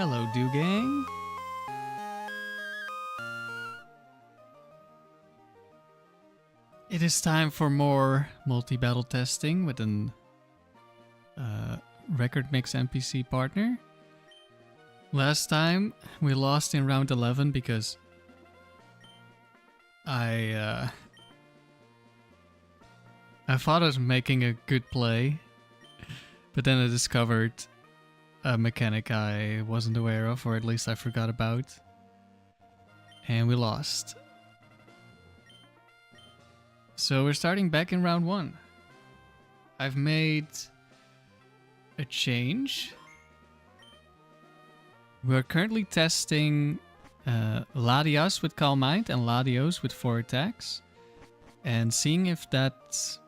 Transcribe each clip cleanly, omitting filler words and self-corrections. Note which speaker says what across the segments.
Speaker 1: Hello, Gang. It is time for more multi-battle testing with an record mix NPC partner. Last time we lost in round 11 because I thought I was making a good play, but then I discovered a mechanic I wasn't aware of, or at least I forgot about, and we lost. So we're starting back in round 1. I've made a change. We're currently testing Latias with Calm Mind and Latios with 4 attacks, and seeing if that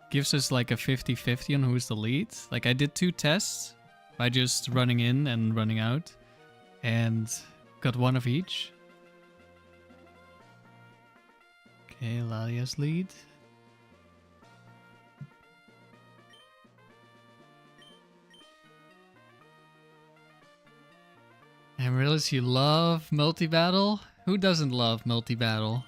Speaker 1: gives us like a 50-50 on who's the lead. Like, I did 2 tests by just running in and running out, and got 1 of each. Okay, Latias lead. I realize you love multi-battle. Who doesn't love multi-battle?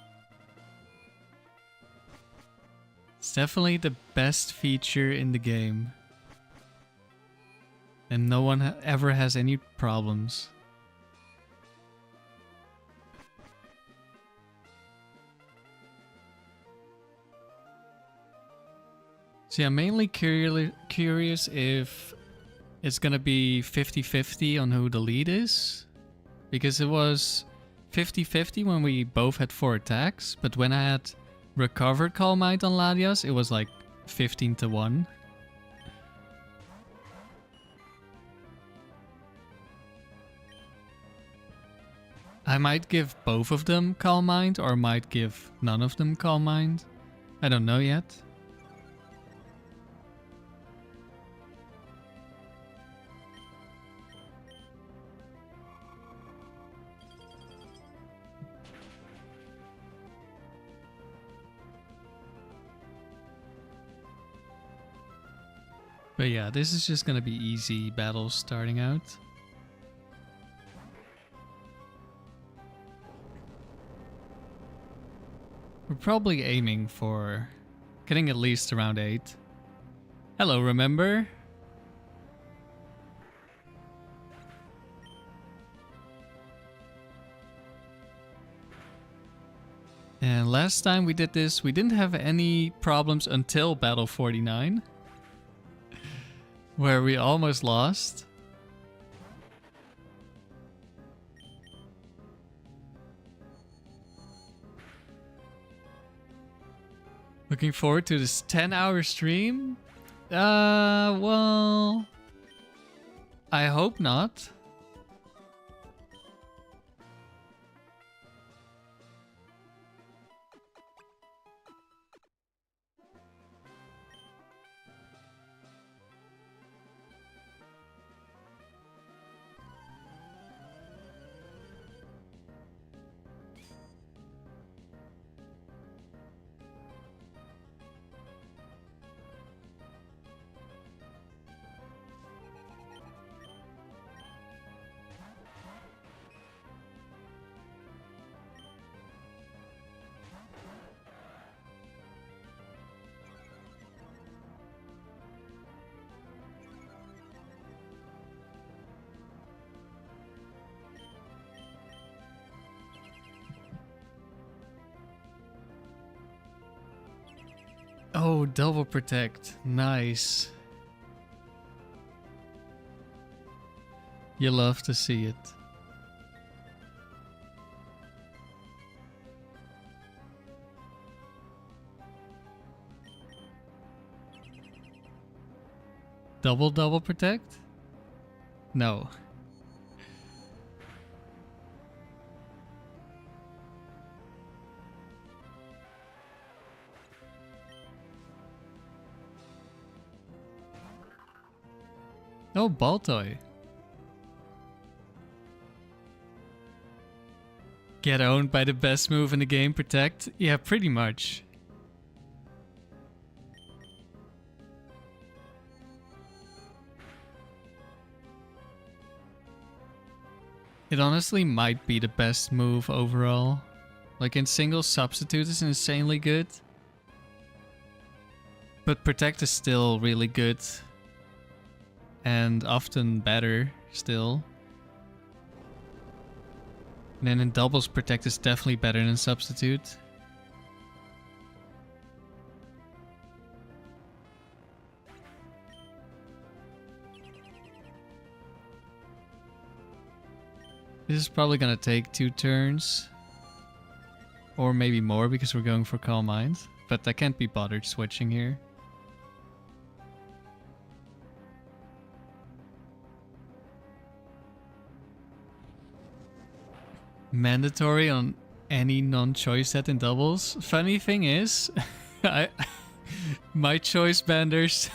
Speaker 1: It's definitely the best feature in the game. And no one ever has any problems. So yeah, I'm mainly curious if it's gonna be 50-50 on who the lead is. Because it was 50-50 when we both had 4 attacks, but when I had recovered Calm Mind on Latias, it was like 15-1. I might give both of them Calm Mind, or might give none of them Calm Mind. I don't know yet. But yeah, this is just gonna be easy battles starting out. We're probably aiming for getting at least around 8. Hello, remember? And last time we did this, we didn't have any problems until Battle 49. Where we almost lost. Looking forward to this 10-hour stream? Well, I hope not. Oh, double protect. Nice. You love to see it. Double protect? No. Oh, Baltoy. Get owned by the best move in the game, protect? Yeah, pretty much. It honestly might be the best move overall. Like in single, Substitute is insanely good. But Protect is still really good. And often better still. And then in doubles, Protect is definitely better than Substitute. This is probably gonna take 2 turns. Or maybe more because we're going for Calm Mind. But I can't be bothered switching here. Mandatory on any non-choice set in doubles. Funny thing is, my choice banders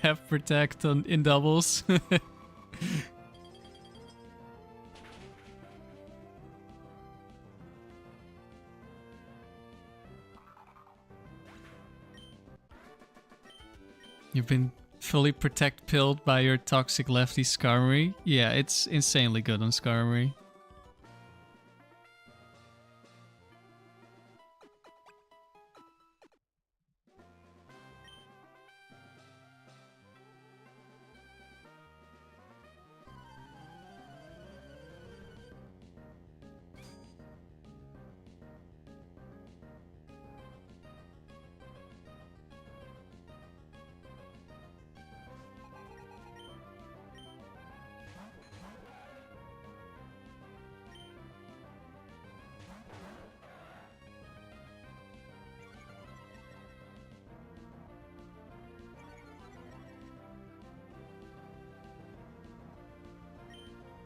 Speaker 1: have Protect in doubles. You've been fully Protect pilled by your toxic lefty Skarmory. Yeah, it's insanely good on Skarmory.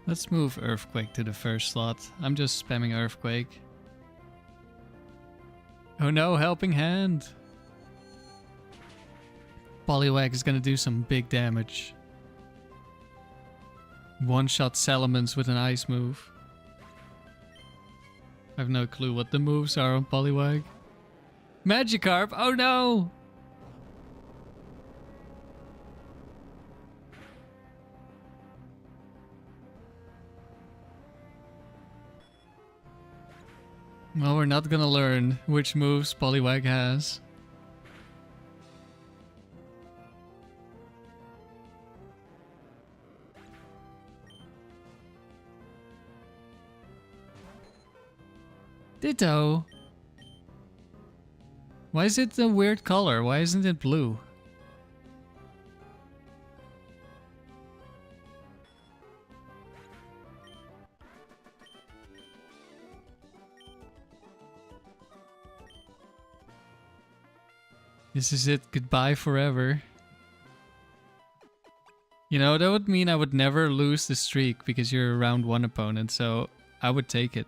Speaker 1: Let's move Earthquake to the first slot. I'm just spamming Earthquake. Oh no, Helping Hand! Poliwag is gonna do some big damage. One-shot Salamence with an ice move. I have no clue what the moves are on Poliwag. Magikarp! Oh no! Well, we're not gonna learn which moves Poliwag has. Ditto! Why is it a weird color? Why isn't it blue? This is it. Goodbye forever. You know, that would mean I would never lose the streak because you're a round 1 opponent, so I would take it.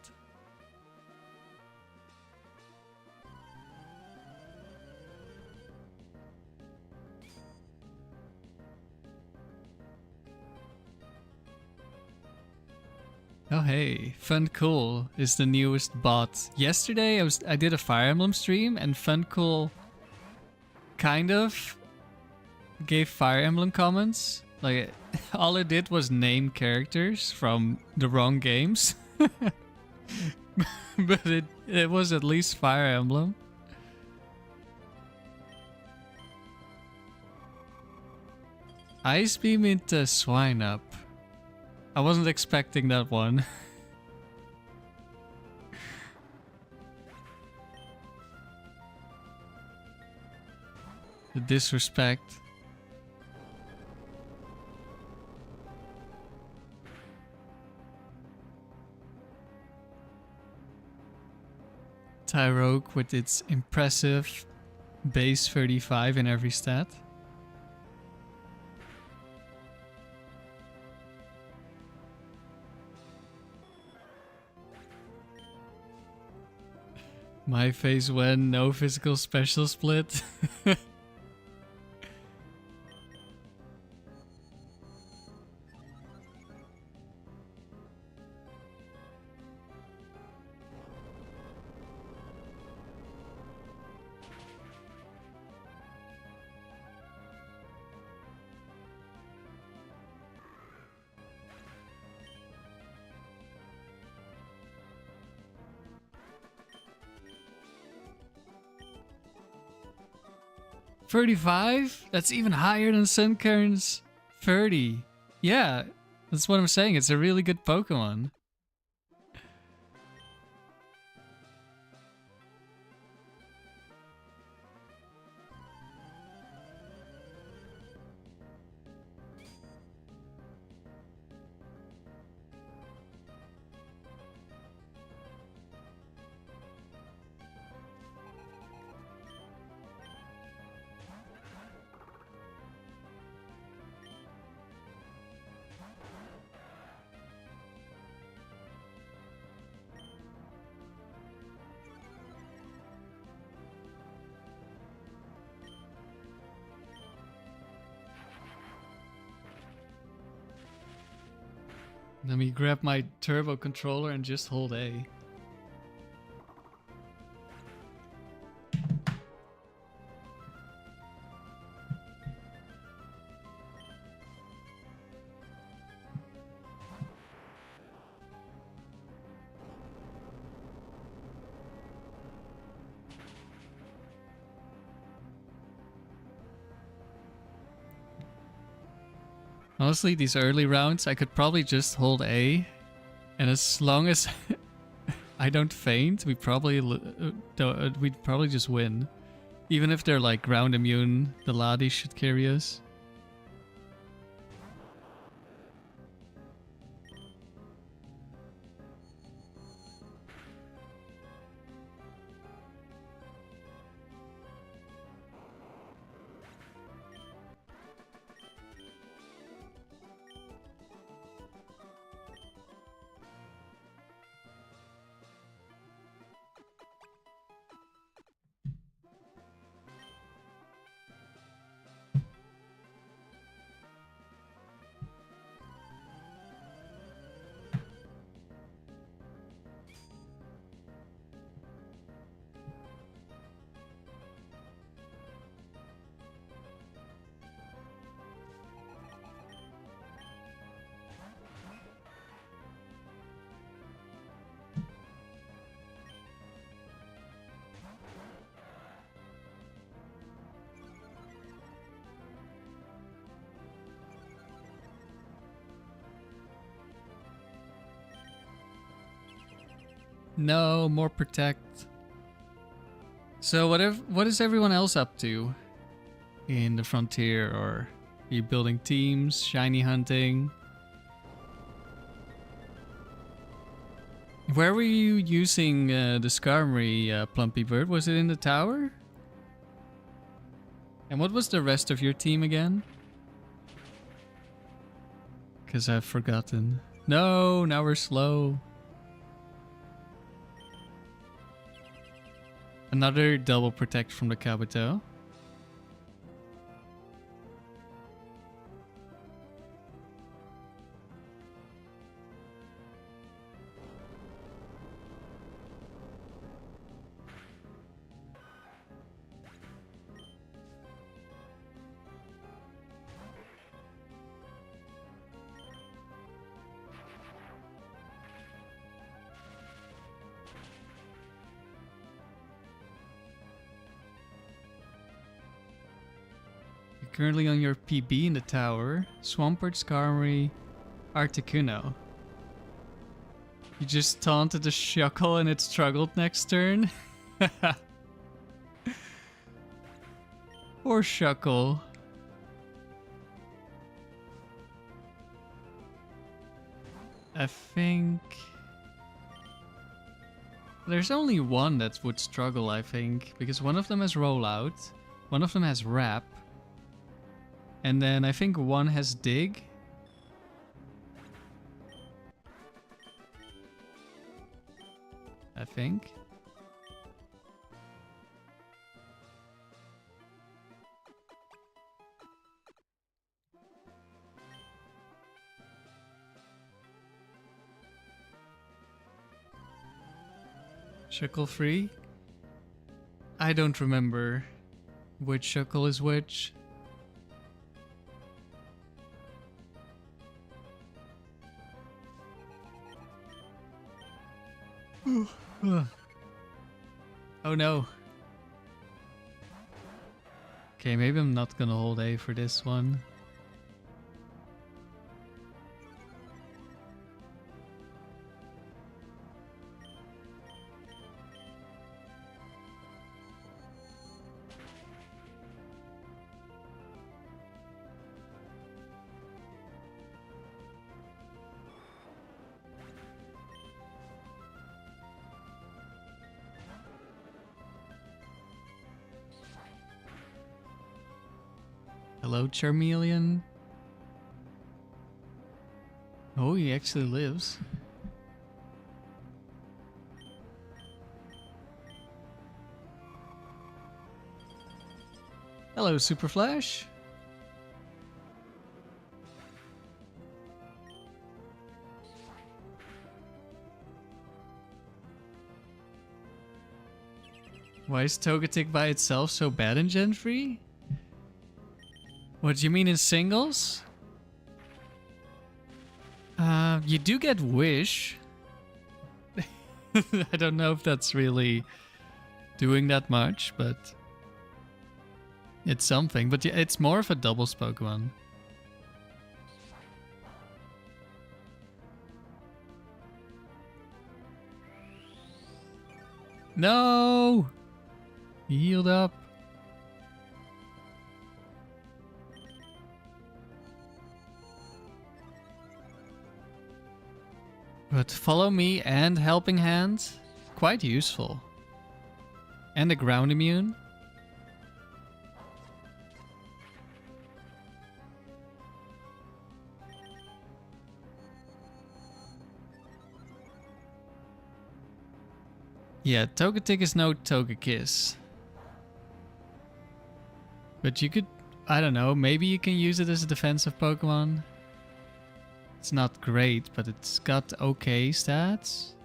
Speaker 1: Oh hey, Funcool is the newest bot. Yesterday I did a Fire Emblem stream and Funcool kind of gave Fire Emblem comments. Like, all it did was name characters from the wrong games. But it was at least Fire Emblem. Ice Beam into Swine Up. I wasn't expecting that one. The disrespect. Tyrogue with its impressive base 35 in every stat. My face when no physical special split. 35? That's even higher than Sunkern's 30. Yeah, that's what I'm saying. It's a really good Pokemon. Let me grab my turbo controller and just hold A. Honestly, these early rounds, I could probably just hold A. And as long as I don't faint, we'd probably just win. Even if they're like ground immune, the Latias should carry us. No, more protect. So what is everyone else up to in the frontier? Or are you building teams, shiny hunting? Where were you using the Skarmory, Plumpy Bird? Was it in the tower? And what was the rest of your team again? Because I've forgotten. No, now we're slow. Another double protect from the Kabuto. Currently on your PB in the tower. Swampert, Skarmory, Articuno. You just taunted the Shuckle and it struggled next turn? Poor Shuckle. I think... there's only one that would struggle, I think. Because one of them has Rollout. One of them has Wrap. And then I think one has Dig. I think. Shuckle free? I don't remember which Shuckle is which. Oh no. Okay, maybe I'm not gonna hold A for this one. Hello, Charmeleon. Oh, he actually lives. Hello, Super Flash. Why is Togetic by itself so bad in Gen 3? What do you mean in singles? You do get Wish. I don't know if that's really doing that much, but it's something. But yeah, it's more of a doubles Pokemon. No! He healed up. But follow me and helping hand, quite useful. And a ground immune. Yeah, Togetic is no Togekiss. But you could, I don't know, maybe you can use it as a defensive Pokemon. It's not great, but it's got okay stats.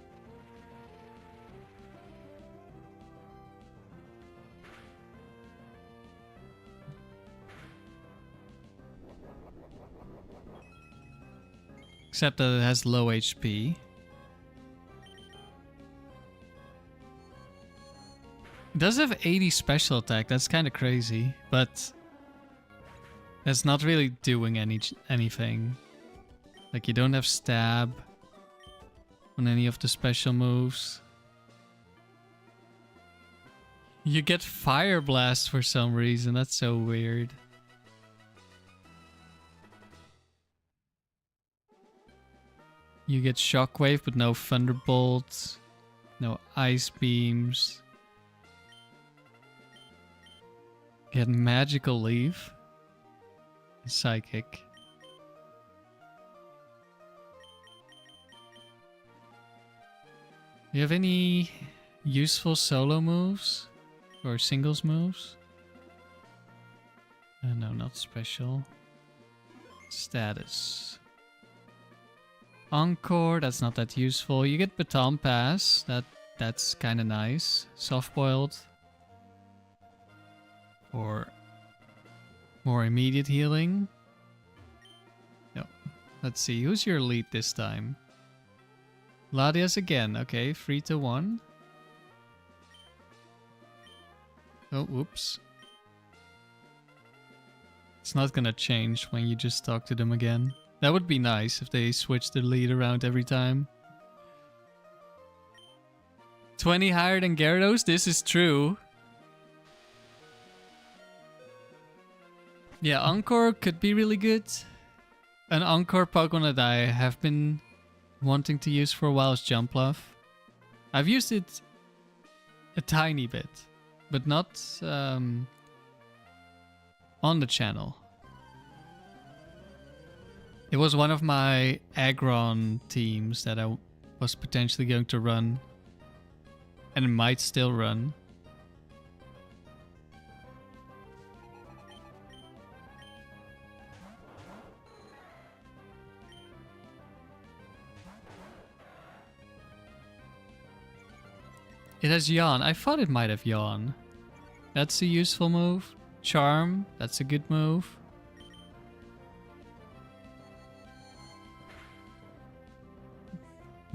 Speaker 1: Except that it has low HP. It does have 80 special attack, that's kind of crazy, but that's not really doing anything. Like, you don't have stab on any of the special moves. You get Fire Blast for some reason, that's so weird. You get Shockwave but no Thunderbolt, no Ice Beams. Get Magical Leaf. Psychic. Do you have any useful solo moves? Or singles moves? No, not special. Status. Encore, that's not that useful. You get Baton Pass, that's kind of nice. Soft-boiled. Or more immediate healing. No. Let's see, who's your lead this time? Latias again, okay, 3-1. Oh, whoops. It's not gonna change when you just talk to them again. That would be nice if they switched the lead around every time. 20 higher than Gyarados? This is true. Yeah, Encore could be really good. An Encore Pokemon that I have been wanting to use for a while is Jumpluff. I've used it a tiny bit, but not on the channel. It was one of my Aggron teams that I was potentially going to run, and it might still run. It has Yawn. I thought it might have Yawn. That's a useful move. Charm. That's a good move.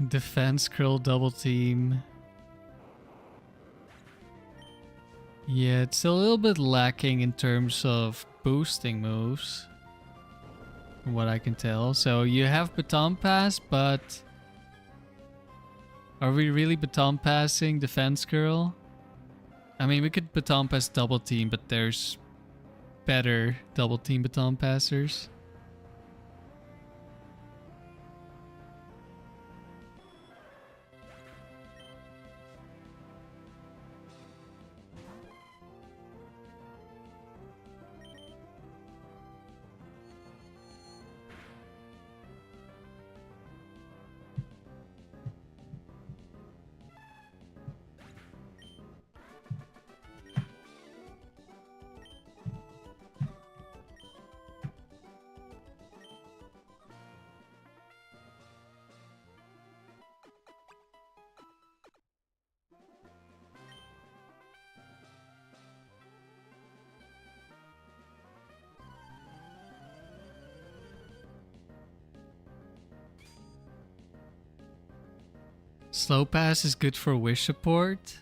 Speaker 1: Defense Curl Double Team. Yeah, it's a little bit lacking in terms of boosting moves, from what I can tell. So you have Baton Pass, but are we really Baton Passing Defense Girl? I mean, we could Baton Pass Double Team, but there's better Double Team Baton Passers. Slow Pass is good for wish support?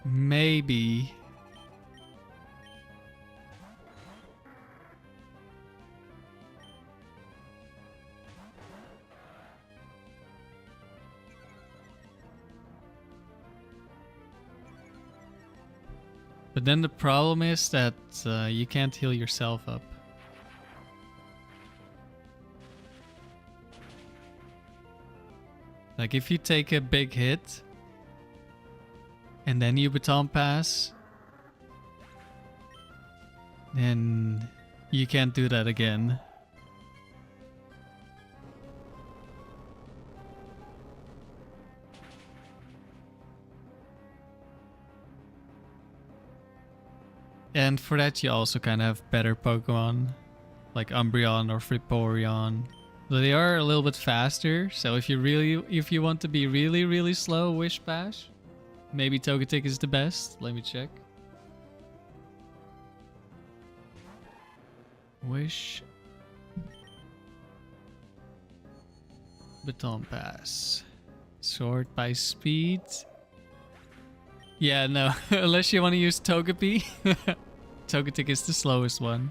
Speaker 1: Maybe. But then the problem is that you can't heal yourself up. Like if you take a big hit and then you Baton Pass, then you can't do that again. And for that you also kind of have better Pokemon, like Umbreon or Vaporeon. They are a little bit faster, so if you want to be really slow, Wish Bash, maybe Togetic is the best. Let me check. Wish Baton Pass. Sort by speed. Yeah, no, unless you want to use Togepi. Togetic is the slowest one.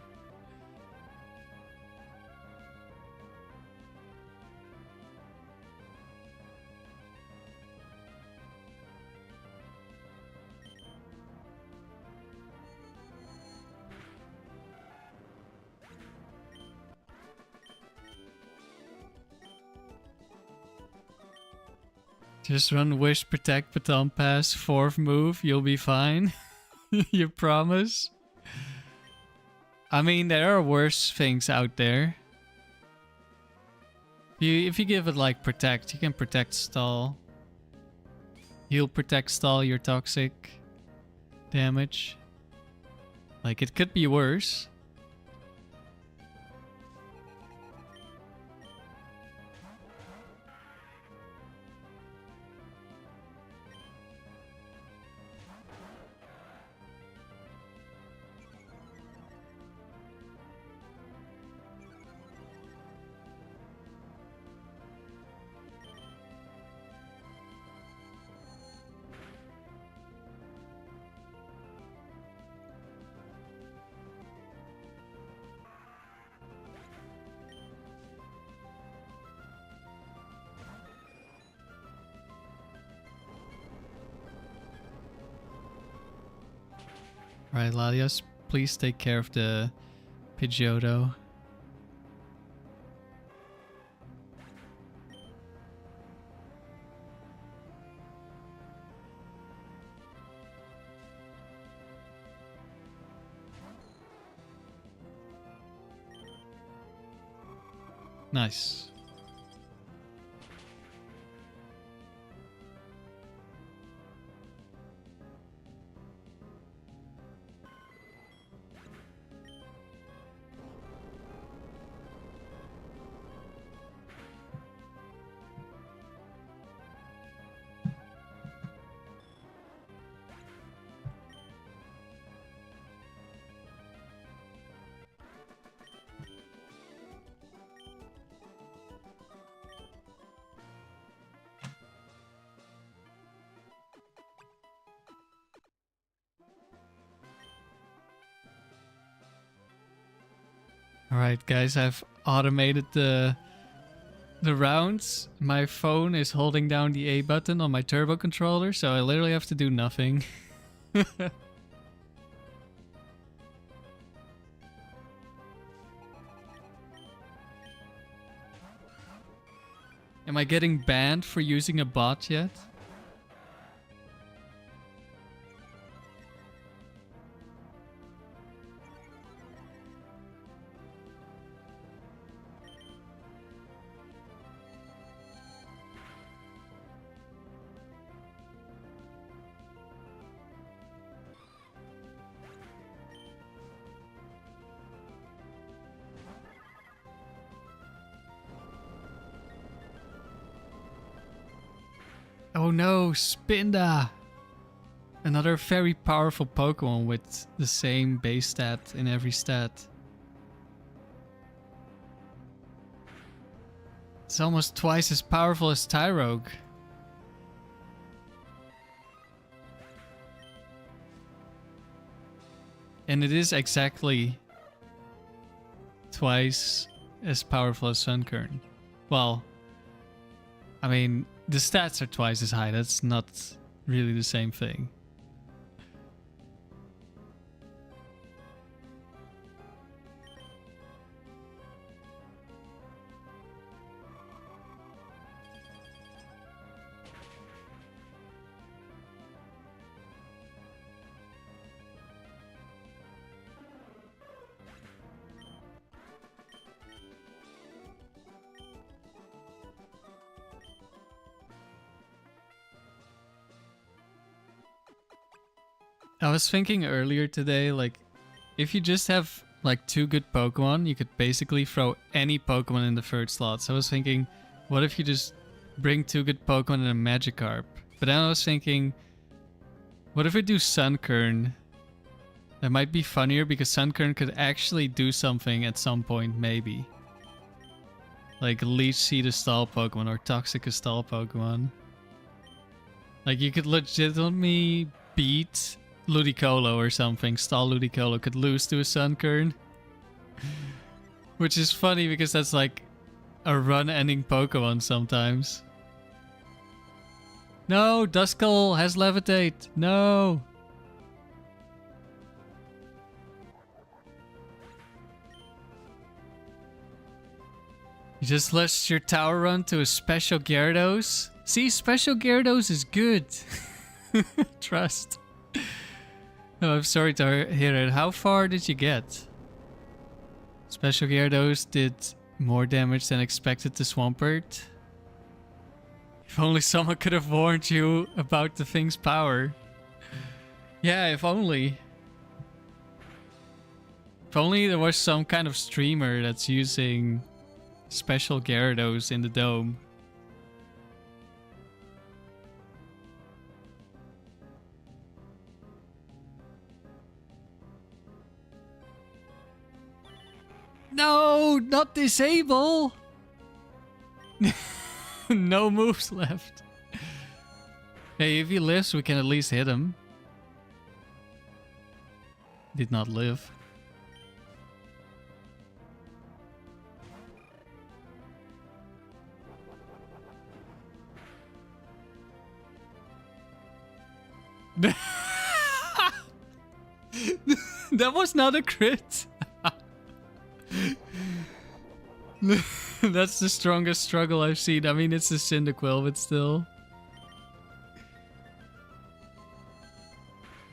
Speaker 1: Just run Wish, Protect, Baton Pass, 4th move, you'll be fine. You promise? I mean, there are worse things out there. If you give it like Protect, you can Protect Stall. Heal, Protect, Stall your toxic damage. Like, it could be worse. Right, Latios, please take care of the Pidgeotto. Nice. Alright guys, I've automated the rounds. My phone is holding down the A button on my turbo controller, so I literally have to do nothing. Am I getting banned for using a bot yet? Oh no, Spinda! Another very powerful Pokemon with the same base stat in every stat. It's almost twice as powerful as Tyrogue. And it is exactly twice as powerful as Sunkern. Well, I mean, the stats are twice as high. That's not really the same thing. I was thinking earlier today, like, if you just have, like, 2 good Pokemon, you could basically throw any Pokemon in the third slot. So I was thinking, what if you just bring 2 good Pokemon and a Magikarp? But then I was thinking, what if we do Sunkern? That might be funnier because Sunkern could actually do something at some point, maybe. Like Leech Seed a stall Pokemon or Toxic a stall Pokemon. Like, you could legitimately beat Ludicolo or something. Stall Ludicolo could lose to a Sunkern. Which is funny because that's like a run-ending Pokemon sometimes. No, Duskull has Levitate. No. You just lost your tower run to a special Gyarados. See, special Gyarados is good. Trust. Oh, I'm sorry to hear it. How far did you get? Special Gyarados did more damage than expected to Swampert. If only someone could have warned you about the thing's power. Yeah, if only. If only there was some kind of streamer that's using special Gyarados in the dome. No, not disable. No moves left. Hey, if he lives, we can at least hit him. Did not live. That was not a crit. That's the strongest struggle I've seen. I mean, it's a Cyndaquil, but still.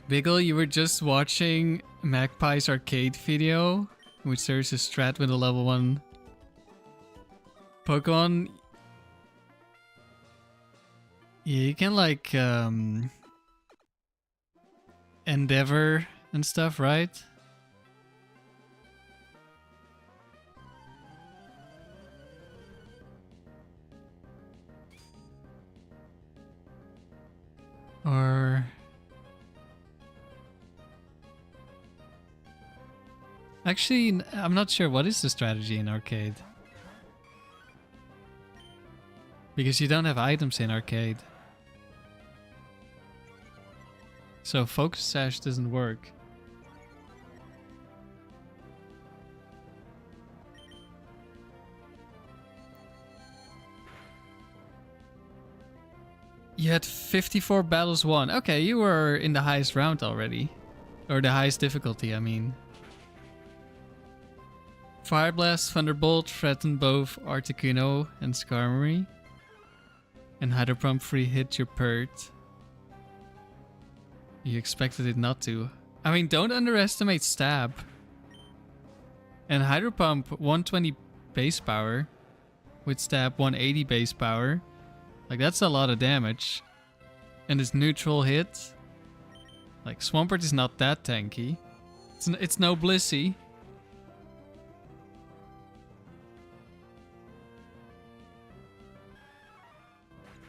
Speaker 1: Biggle, you were just watching Magpie's arcade video, in which there's a strat with a level 1 Pokemon. Yeah, you can like Endeavor and stuff, right? Or actually, I'm not sure what is the strategy in arcade. Because you don't have items in arcade. So Focus Sash doesn't work. You had 54 battles won. Okay, you were in the highest round already. Or the highest difficulty, I mean. Fire Blast, Thunderbolt threatened both Articuno and Skarmory. And Hydro Pump free hit your Pert. You expected it not to. I mean, don't underestimate Stab. And Hydro Pump 120 base power. With Stab 180 base power. Like, that's a lot of damage. And this neutral hit. Like, Swampert is not that tanky. It's no Blissey.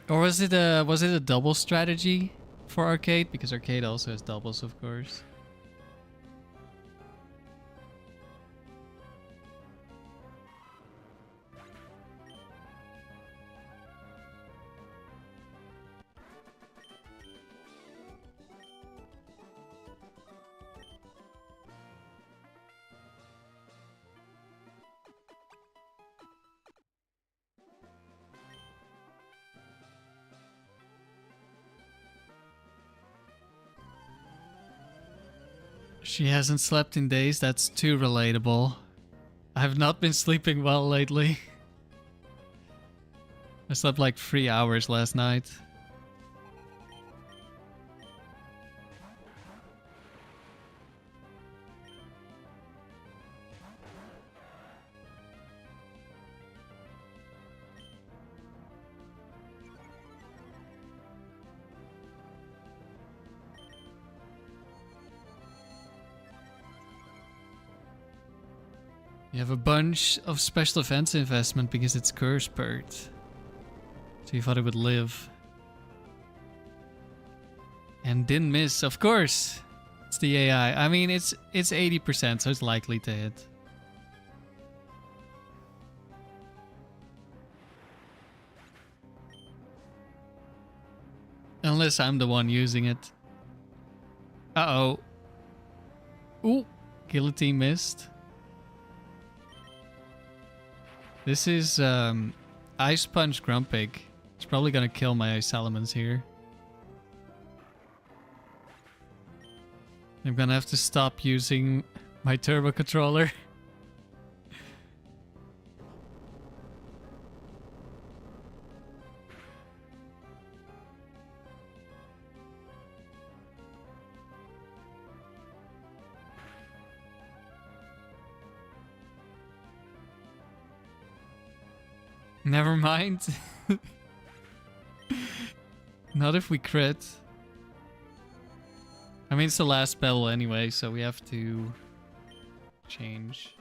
Speaker 1: Or was it a double strategy for Arcade? Because Arcade also has doubles, of course. She hasn't slept in days, that's too relatable. I have not been sleeping well lately. I slept like 3 hours last night. You have a bunch of special defense investment because it's Curse Pert. So you thought it would live. And didn't miss, of course. It's the AI. I mean, it's 80%, so it's likely to hit. Unless I'm the one using it. Uh-oh. Ooh, Guillotine missed. This is Ice Punch Grumpig. It's probably gonna kill my Salamence here. I'm gonna have to stop using my turbo controller. Never mind. Not if we crit. I mean, it's the last battle anyway, so we have to change.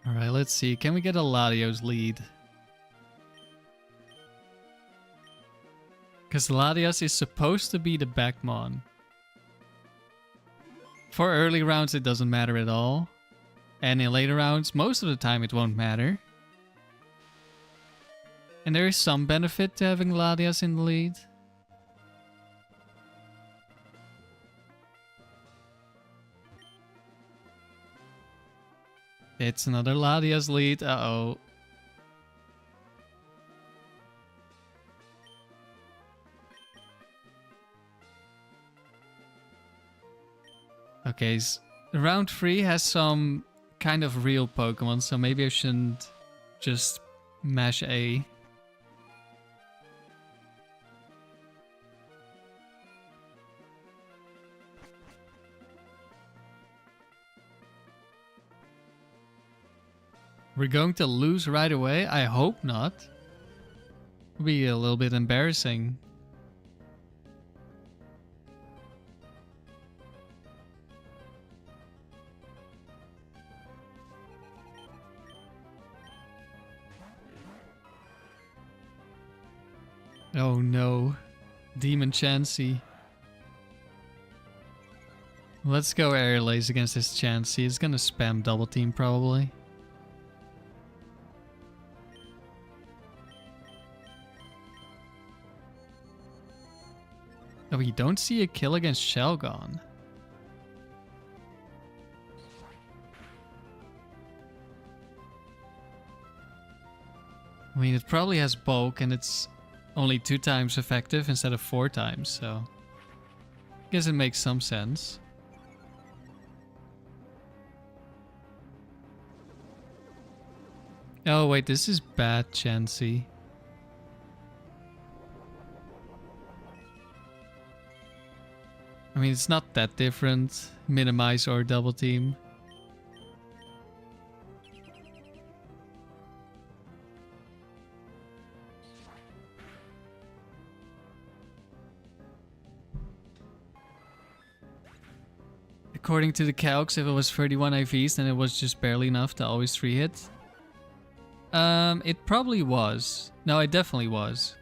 Speaker 1: Alright, let's see. Can we get a Latios lead? Because Latias is supposed to be the backmon. For early rounds, it doesn't matter at all. And in later rounds, most of the time, it won't matter. And there is some benefit to having Latias in the lead. It's another Latias lead. Uh-oh. Okay, round 3 has some kind of real Pokemon, so maybe I shouldn't just mash A. We're going to lose right away? I hope not. It'll be a little bit embarrassing. Oh no. Demon Chansey. Let's go air lace against this Chansey. It's gonna spam double team probably. Oh, we don't see a kill against Shelgon. I mean, it probably has bulk and it's only 2 times effective instead of 4 times, so I guess it makes some sense. Oh wait, this is bad Chansey. I mean, it's not that different. Minimize or double team. According to the calcs, if it was 31 IVs, then it was just barely enough to always 3-hit. It probably was. No, it definitely was.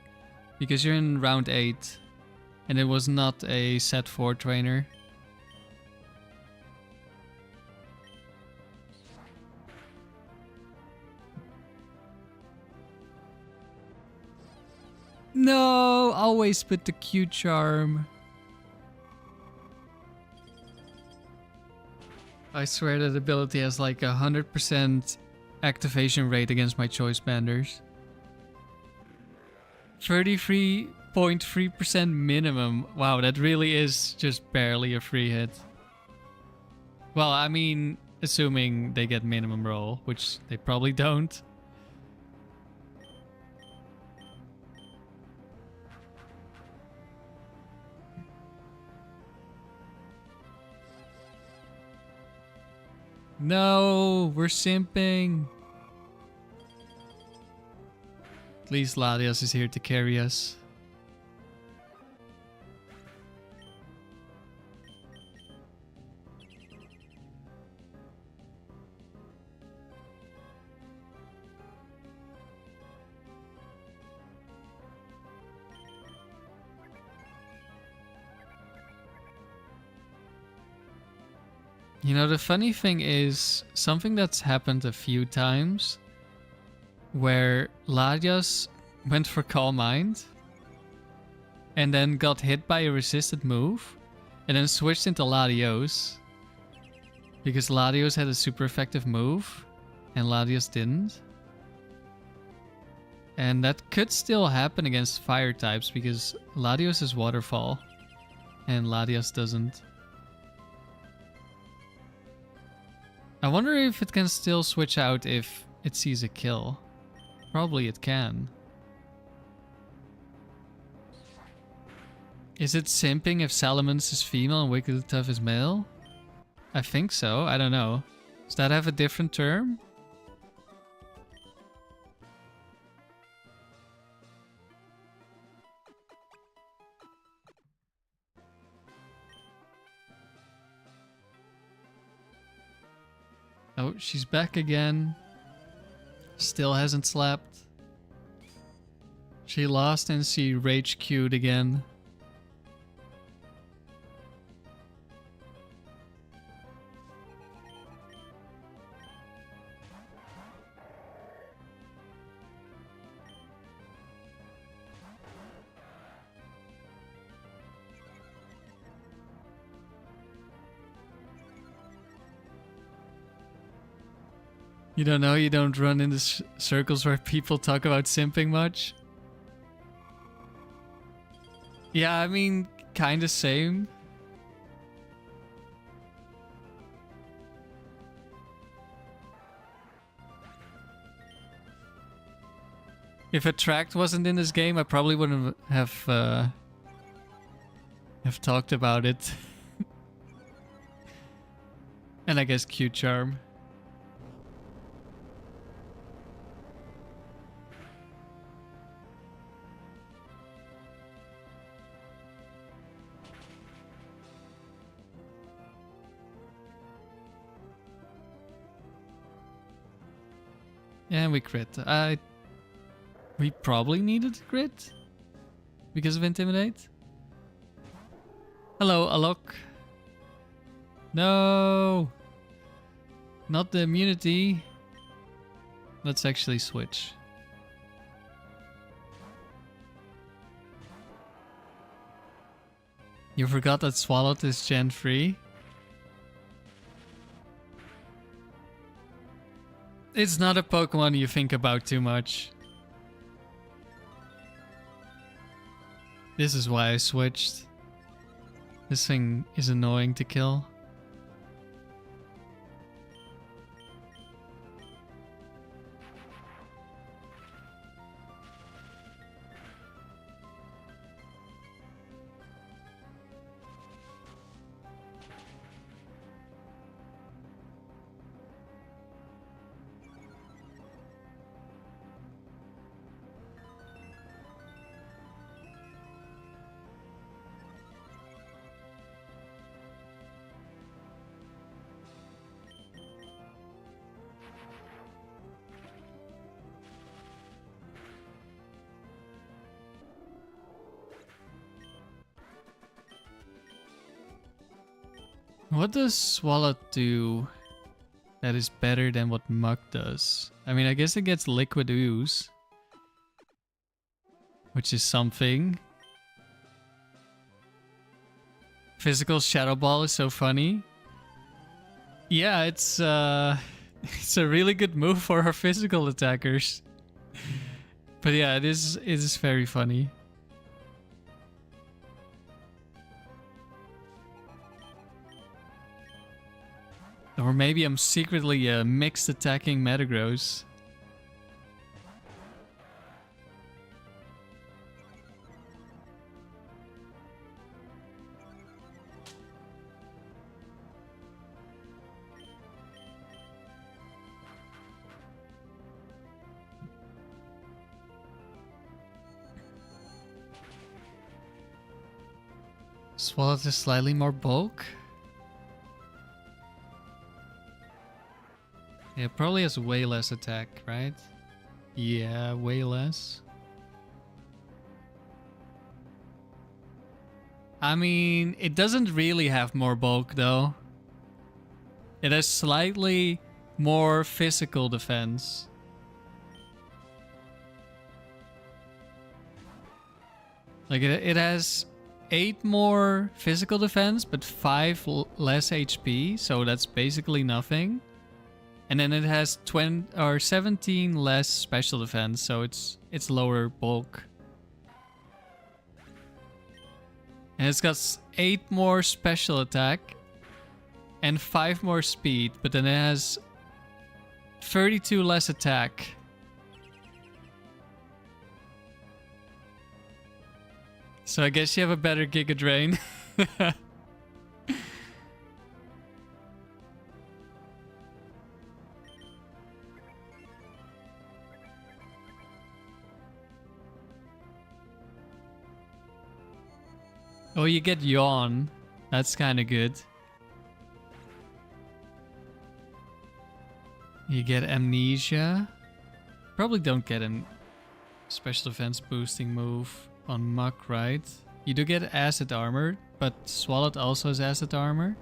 Speaker 1: Because you're in round 8. And it was not a set 4 trainer. No! Always put the Q charm. I swear that ability has like 100% activation rate against my choice banders. 33.3% minimum. Wow, that really is just barely a free hit. Well, I mean, assuming they get minimum roll, which they probably don't. No, we're simping. At least Latias is here to carry us. You know, the funny thing is, something that's happened a few times, where Latias went for Calm Mind, and then got hit by a resisted move, and then switched into Latios, because Latios had a super effective move, and Latias didn't. And that could still happen against fire types, because Latios is Waterfall, and Latias doesn't. I wonder if it can still switch out if it sees a kill. Probably it can. Is it simping if Salamence is female and Wigglytuff is male? I think so, I don't know. Does that have a different term? Oh, she's back again. Still hasn't slapped. She lost and she rage queued again. You don't know? You don't run in the circles where people talk about simping much? Yeah, I mean, kinda same. If Attract wasn't in this game, I probably wouldn't have talked about it. And I guess Q Charm. And we crit. We probably needed a crit. because of Intimidate? Hello, Alok. No! Not the immunity. Let's actually switch. You forgot that Swallowed is Gen 3? It's not a Pokemon you think about too much. This is why I switched. This thing is annoying to kill. What does Swallow do that is better than what Muck does? I mean, I guess it gets Liquid Ooze, which is something. Physical Shadow Ball is so funny. Yeah, it's it's a really good move for our physical attackers. But yeah, it is very funny. Or maybe I'm secretly a mixed attacking Metagross. Swallow is slightly more bulk. Yeah, probably has way less attack, right? Yeah, way less. I mean, it doesn't really have more bulk though. It has slightly more physical defense. Like it has 8 more physical defense, but 5 less HP, so that's basically nothing. And then it has 20 or 17 less special defense, so it's lower bulk. And it's got 8 more special attack and 5 more speed, but then it has 32 less attack. So I guess you have a better Giga Drain. Oh, you get Yawn. That's kind of good. You get Amnesia. Probably don't get a special defense boosting move on Muck, right? You do get Acid Armor, but Swallowed also has Acid Armor.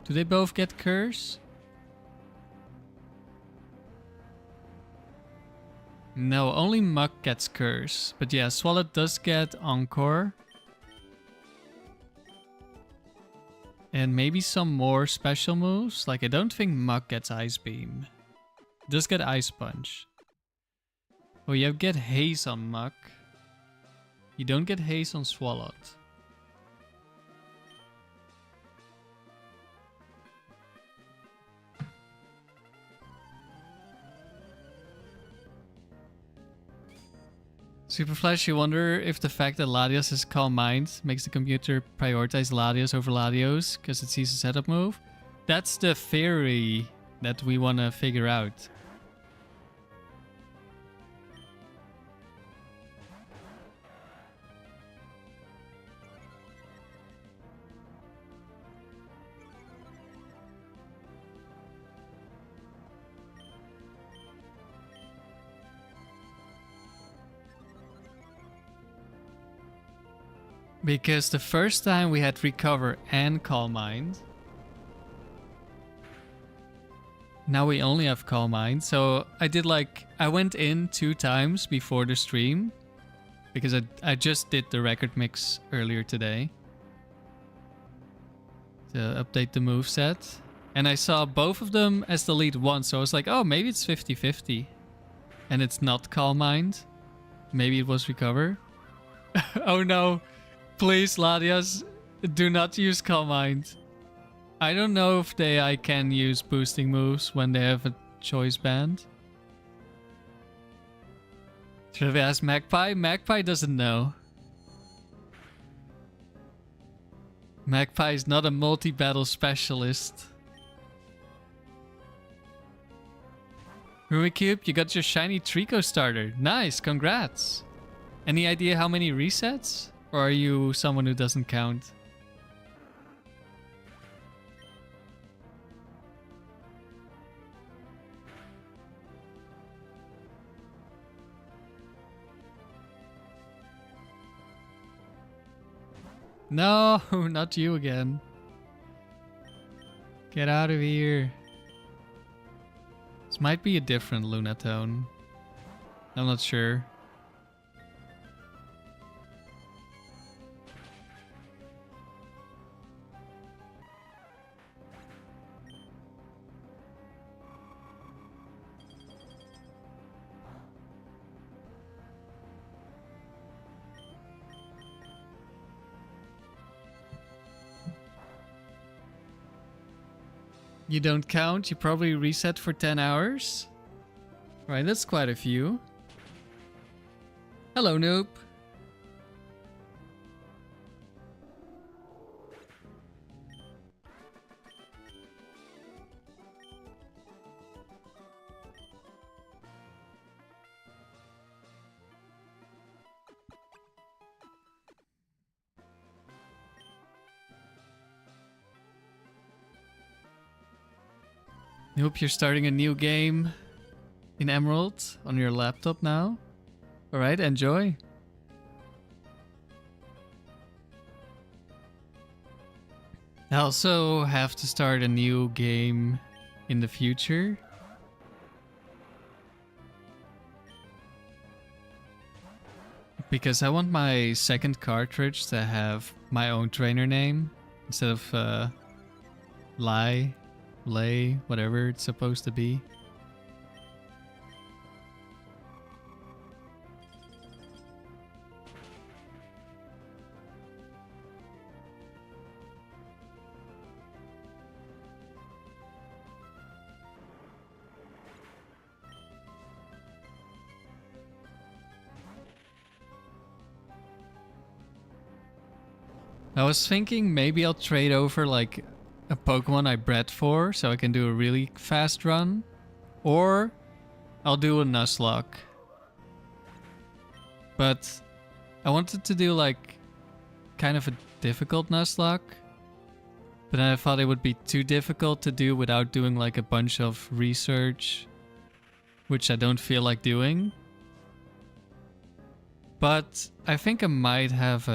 Speaker 1: Do they both get Curse? No, only Muck gets Curse. But yeah, Swallowed does get Encore. And maybe some more special moves. Like, I don't think Muck gets Ice Beam. It does get Ice Punch. Oh, you get Haze on Muck. You don't get Haze on Swallowed. Super Flash, you wonder if the fact that Latias has Calm Mind makes the computer prioritize Latias over Latios because it sees a setup move. That's the theory that we want to figure out. Because the first time we had Recover and Calm Mind. Now we only have Calm Mind. So I went in 2 times before the stream. Because I just did the record mix earlier today. To update the moveset. And I saw both of them as the lead once. So I was like, oh, maybe it's 50-50. And it's not Calm Mind. Maybe it was Recover. Oh no. Please, Latias, do not use Calm Mind. I don't know if the AI can use boosting moves when they have a choice band. Should we ask Magpie? Magpie doesn't know. Magpie is not a multi-battle specialist. Rumicube, you got your shiny Trico starter. Nice, congrats. Any idea how many resets? Or are you someone who doesn't count? No, not you again. Get out of here. This might be a different Lunatone. I'm not sure. You don't count? You probably reset for 10 hours? Right, that's quite a few. Hello, noob. Nope, you're starting a new game in Emerald on your laptop now. Alright, enjoy. I also have to start a new game in the future. Because I want my second cartridge to have my own trainer name instead of Lay, whatever it's supposed to be. I was thinking maybe I'll trade over like a Pokemon I bred for, so I can do a really fast run. Or I'll do a Nuzlocke. But I wanted to do like kind of a difficult Nuzlocke. But then I thought it would be too difficult to do without doing like a bunch of research, which I don't feel like doing. But I think I might have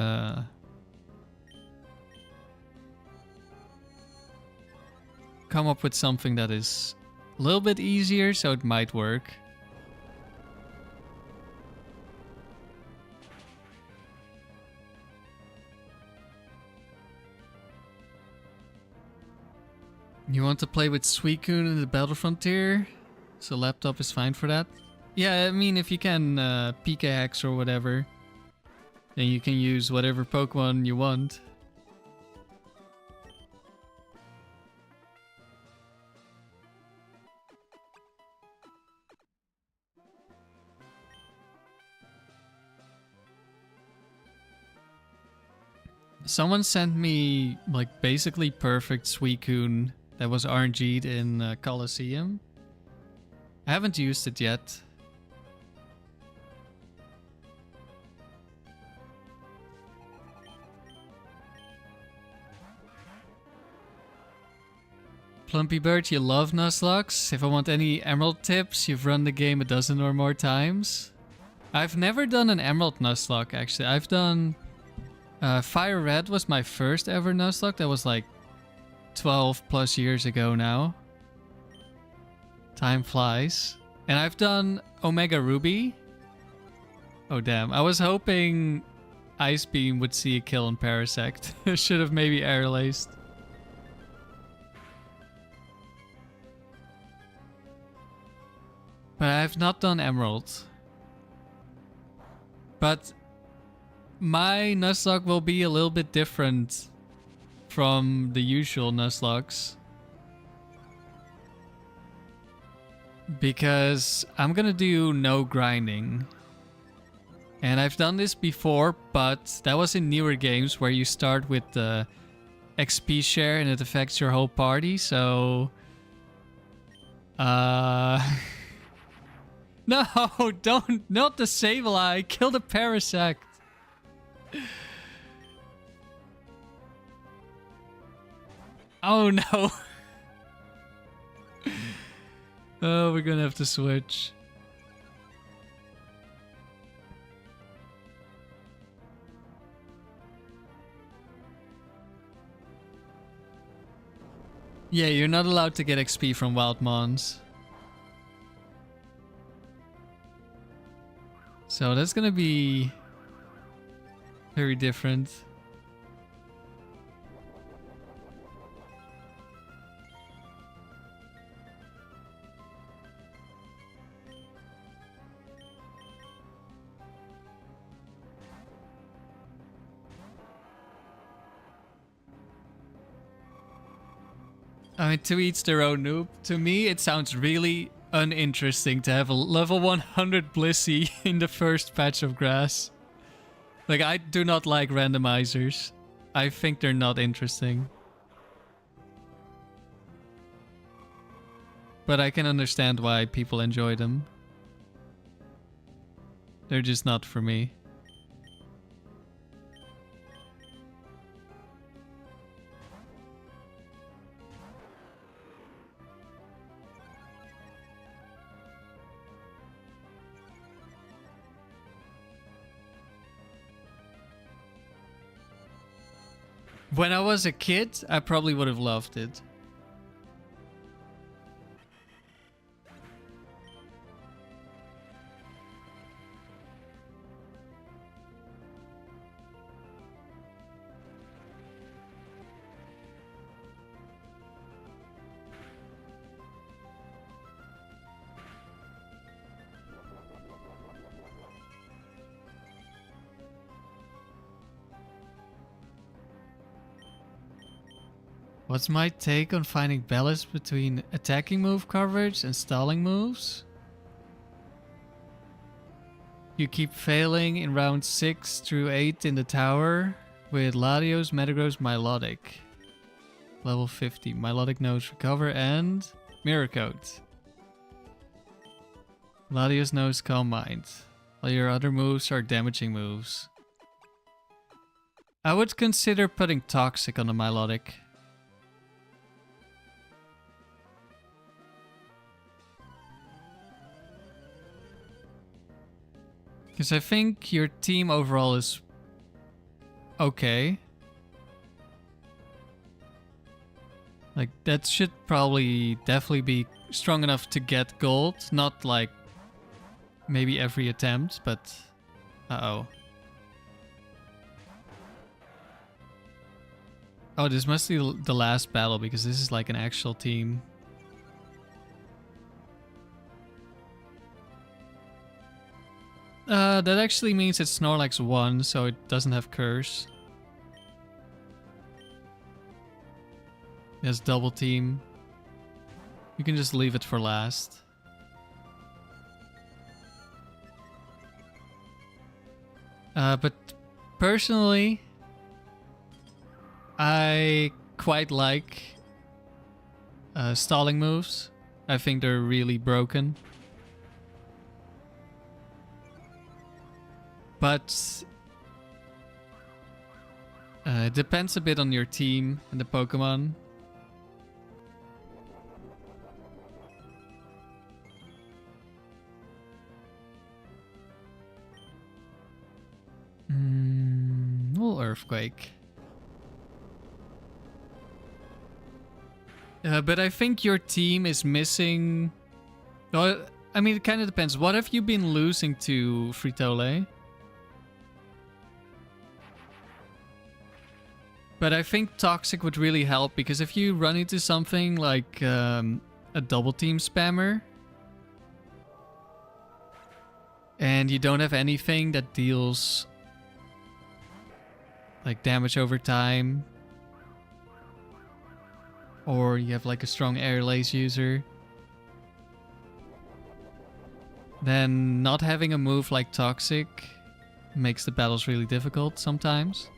Speaker 1: come up with something that is a little bit easier, so it might work. You want to play with Suicune in the Battle Frontier? So laptop is fine for that? Yeah, I mean, if you can PKX or whatever, then you can use whatever Pokemon you want. Someone sent me like basically perfect Suicune that was RNG'd in Colosseum. I haven't used it yet. Plumpy Bird, you love Nuzlocks. If I want any Emerald tips, you've run the game a dozen or more times. I've never done an Emerald Nuzlocke actually. I've done Fire Red was my first ever Nuzlocke. That was like 12 plus years ago now. Time flies. And I've done Omega Ruby. Oh damn, I was hoping Ice Beam would see a kill on Parasect. Should have maybe air laced. But I have not done Emerald. But my Nuzlocke will be a little bit different from the usual Nuzlocks. Because I'm gonna do no grinding. And I've done this before, but that was in newer games where you start with the XP share and it affects your whole party, so... No, don't, not the SAYLA, kill the Parasect. Oh no. Oh, we're gonna have to switch. Yeah, you're not allowed to get XP from wild mons. So that's gonna be very different. I mean, to each their own, noob. To me, it sounds really uninteresting to have a level 100 Blissey in the first patch of grass. Like, I do not like randomizers. I think they're not interesting. But I can understand why people enjoy them. They're just not for me. When I was a kid, I probably would have loved it. What's my take on finding balance between attacking move coverage and stalling moves? You keep failing in round 6 through 8 in the tower with Latios, Metagross, Milotic. Level 50. Milotic knows Recover and Mirror Coat. Latios knows Calm Mind. All your other moves are damaging moves. I would consider putting Toxic on the Milotic. Because I think your team overall is okay. Like, that should probably definitely be strong enough to get gold. Not like maybe every attempt, but uh-oh. Oh, this must be the last battle because this is like an actual team. That actually means it's Snorlax 1, so it doesn't have Curse. It has double team. You can just leave it for last. But personally, I quite like stalling moves. I think they're really broken. But it depends a bit on your team and the Pokemon. We'll Earth Earthquake. But I think your team is missing... Well, I mean, it kind of depends. What have you been losing to, Fritole? But I think Toxic would really help, because if you run into something like a double team spammer, and you don't have anything that deals like damage over time, or you have like a strong air lace user, then not having a move like Toxic makes the battles really difficult sometimes.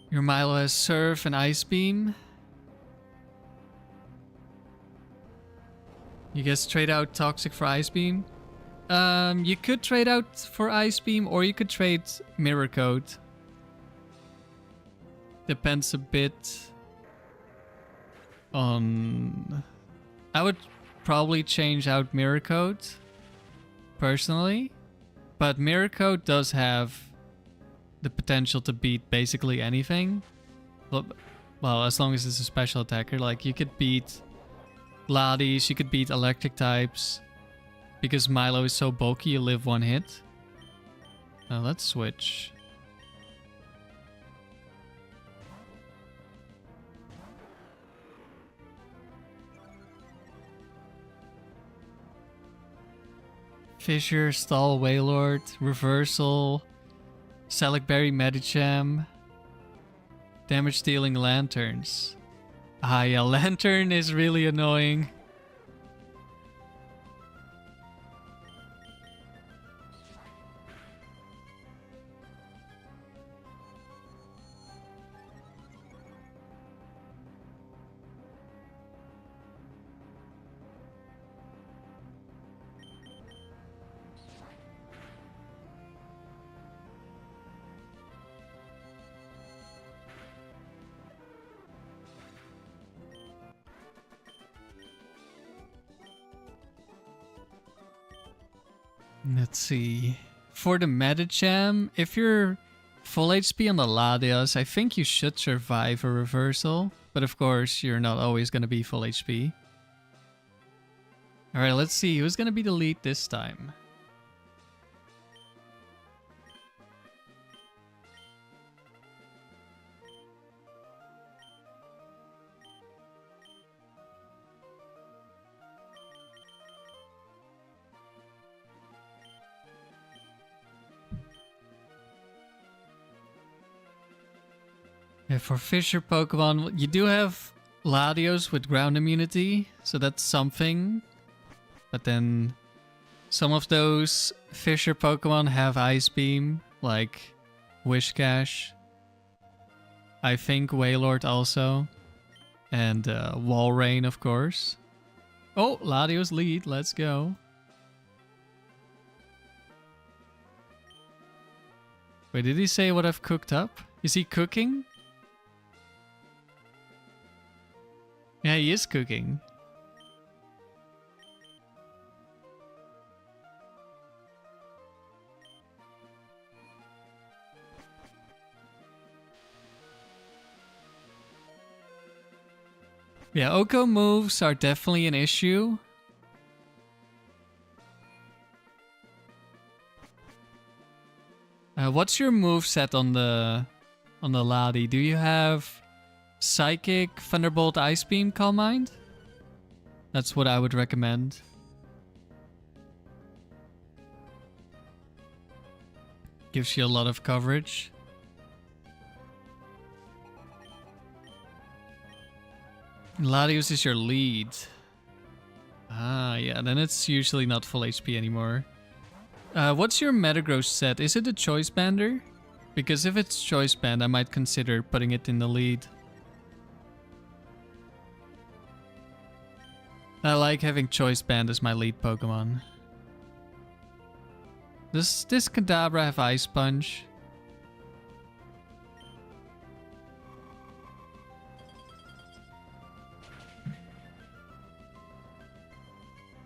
Speaker 1: Your Milo has Surf and Ice Beam. You guys trade out Toxic for Ice Beam? You could trade out for Ice Beam, or you could trade Mirror Coat. Depends a bit on... I would probably change out Mirror Coat, personally. But Mirror Coat does have the potential to beat basically anything. Well, as long as it's a special attacker. Like, you could beat Latias, you could beat electric types. Because Milo is so bulky, you live one hit. Now let's switch. Fissure, Stall, Wailord, Reversal, Salic Berry, Medicham, damage dealing Lanterns. Ah yeah, Lantern is really annoying. Let's see. For the Medicham, if you're full HP on the Latias, I think you should survive a reversal. But of course, you're not always going to be full HP. Alright, let's see. Who's going to be the lead this time? Yeah, for Fissure Pokemon, you do have Latios with ground immunity, so that's something. But then some of those Fissure Pokemon have Ice Beam, like Whiscash. I think Wailord also. And Walrein, of course. Oh, Latios lead, let's go. Wait, did he say what I've cooked up? Is he cooking? Yeah, he is cooking. Yeah, Oko moves are definitely an issue. What's your move set on the Lati? Do you have Psychic, Thunderbolt, Ice Beam, Calm Mind? That's what I would recommend. Gives you a lot of coverage. Latios is your lead. Ah, yeah, then it's usually not full HP anymore. What's your Metagross set? Is it a Choice Bander? Because if it's Choice Band, I might consider putting it in the lead. I like having Choice Band as my lead Pokemon. Does this Kadabra have Ice Punch?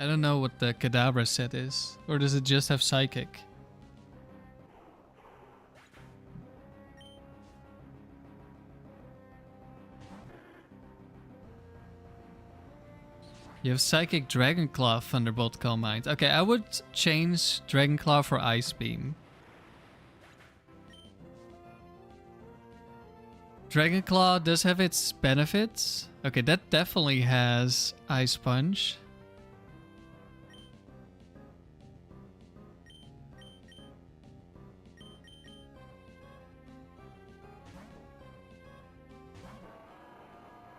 Speaker 1: I don't know what the Kadabra set is. Or does it just have Psychic? You have Psychic, Dragonclaw, Thunderbolt, Calm Mind. Okay, I would change Dragonclaw for Ice Beam. Dragonclaw does have its benefits. Okay, that definitely has Ice Punch.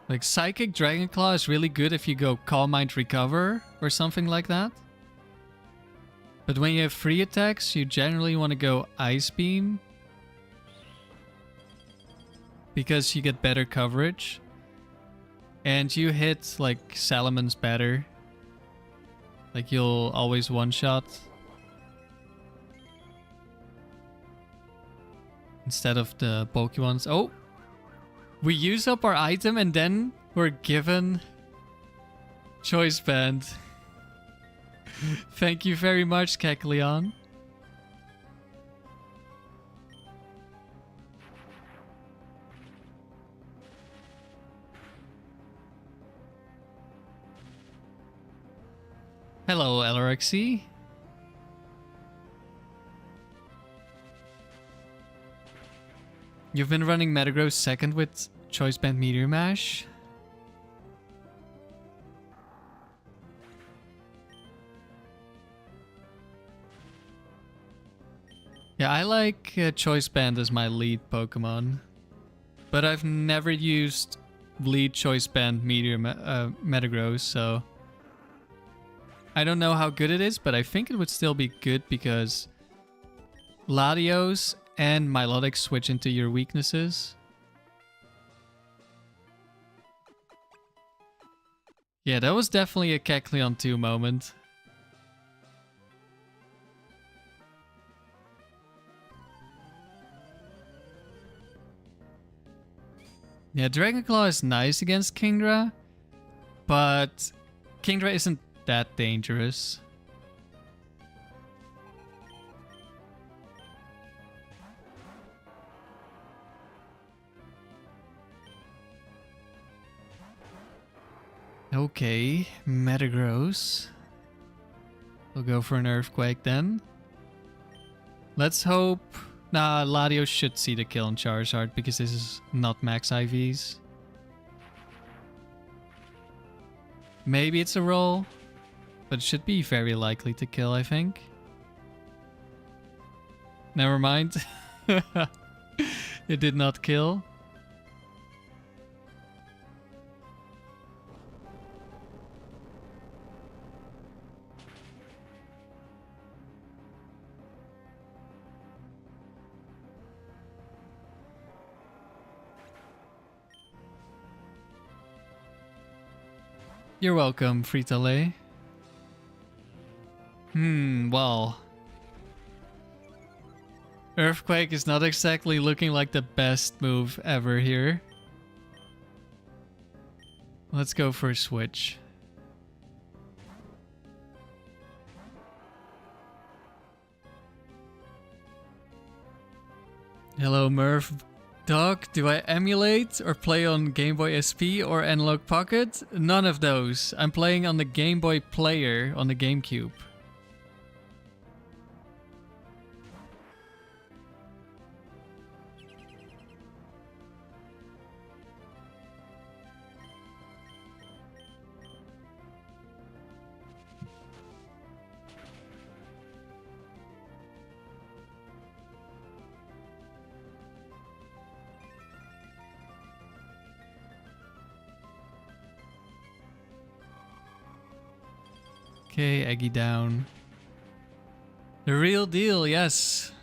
Speaker 1: Like, Psychic Dragonclaw is really good if you go Calm Mind Recover or something like that. But when you have free attacks, you generally want to go Ice Beam. Because you get better coverage. And you hit, like, Salamence better. Like, you'll always one-shot. Instead of the bulky ones. Oh! We use up our item and then we're given Choice Band. Thank you very much, Kekleon. Hello, LRXC. You've been running Metagross second with Choice Band Meteor Mash. Yeah, I like Choice Band as my lead Pokemon. But I've never used lead Choice Band Metagross, so... I don't know how good it is, but I think it would still be good because... Latios and Milotic switch into your weaknesses. Yeah, that was definitely a Kecleon 2 moment. Yeah, Dragonclaw is nice against Kingdra, but Kingdra isn't that dangerous. Okay, Metagross. We'll go for an Earthquake then. Let's hope... Nah, Latios should see the kill on Charizard because this is not max IVs. Maybe it's a roll, but it should be very likely to kill, I think. Never mind. It did not kill. You're welcome, Frito-Lay. Well. Earthquake is not exactly looking like the best move ever here. Let's go for a switch. Hello, Murph. Doc, do I emulate or play on Game Boy SP or Analog Pocket? None of those. I'm playing on the Game Boy Player on the GameCube. Okay, Eggy down. The real deal, yes.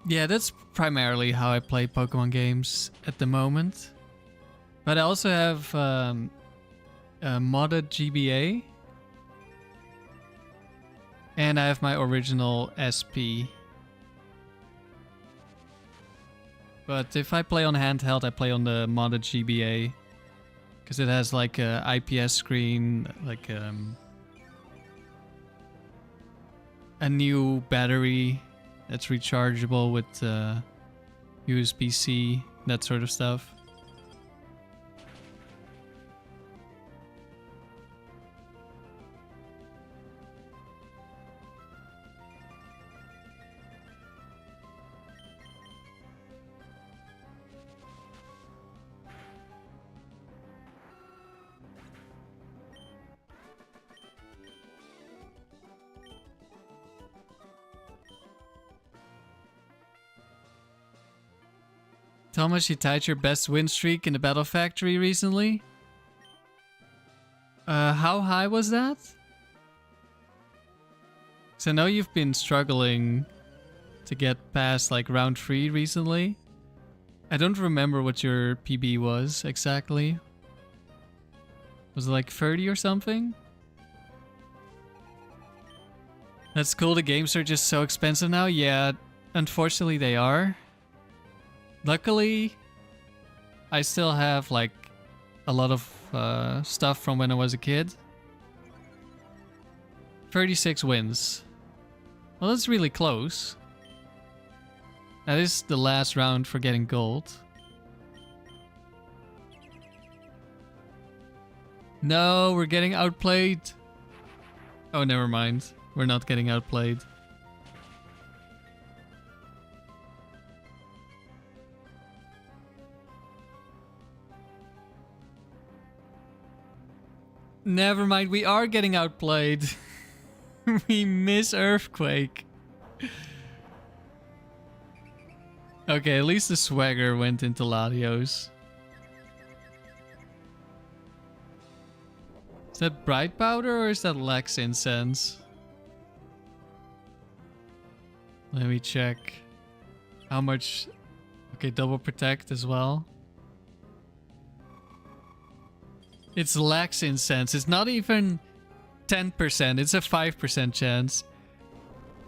Speaker 1: Yeah, that's primarily how I play Pokemon games at the moment. But I also have a modded GBA. And I have my original SP. But if I play on handheld, I play on the modded GBA. Because it has like a IPS screen, like a new battery that's rechargeable with USB-C, that sort of stuff. Thomas, you tied your best win streak in the Battle Factory recently? How high was that? So I know you've been struggling to get past like round 3 recently. I don't remember what your PB was exactly. Was it like 30 or something? That's cool, the games are just so expensive now. Yeah, unfortunately they are. Luckily, I still have like a lot of stuff from when I was a kid. 36 wins. Well, that's really close. That is the last round for getting gold. No, we're getting outplayed. Oh, never mind. We're not getting outplayed. Never mind, we are getting outplayed. We miss Earthquake. Okay, at least the swagger went into Latios. Is that Bright Powder or is that Lex Incense? Let me check. How much... Okay, double protect as well. It's Lex Incense. It's not even 10%. It's a 5% chance.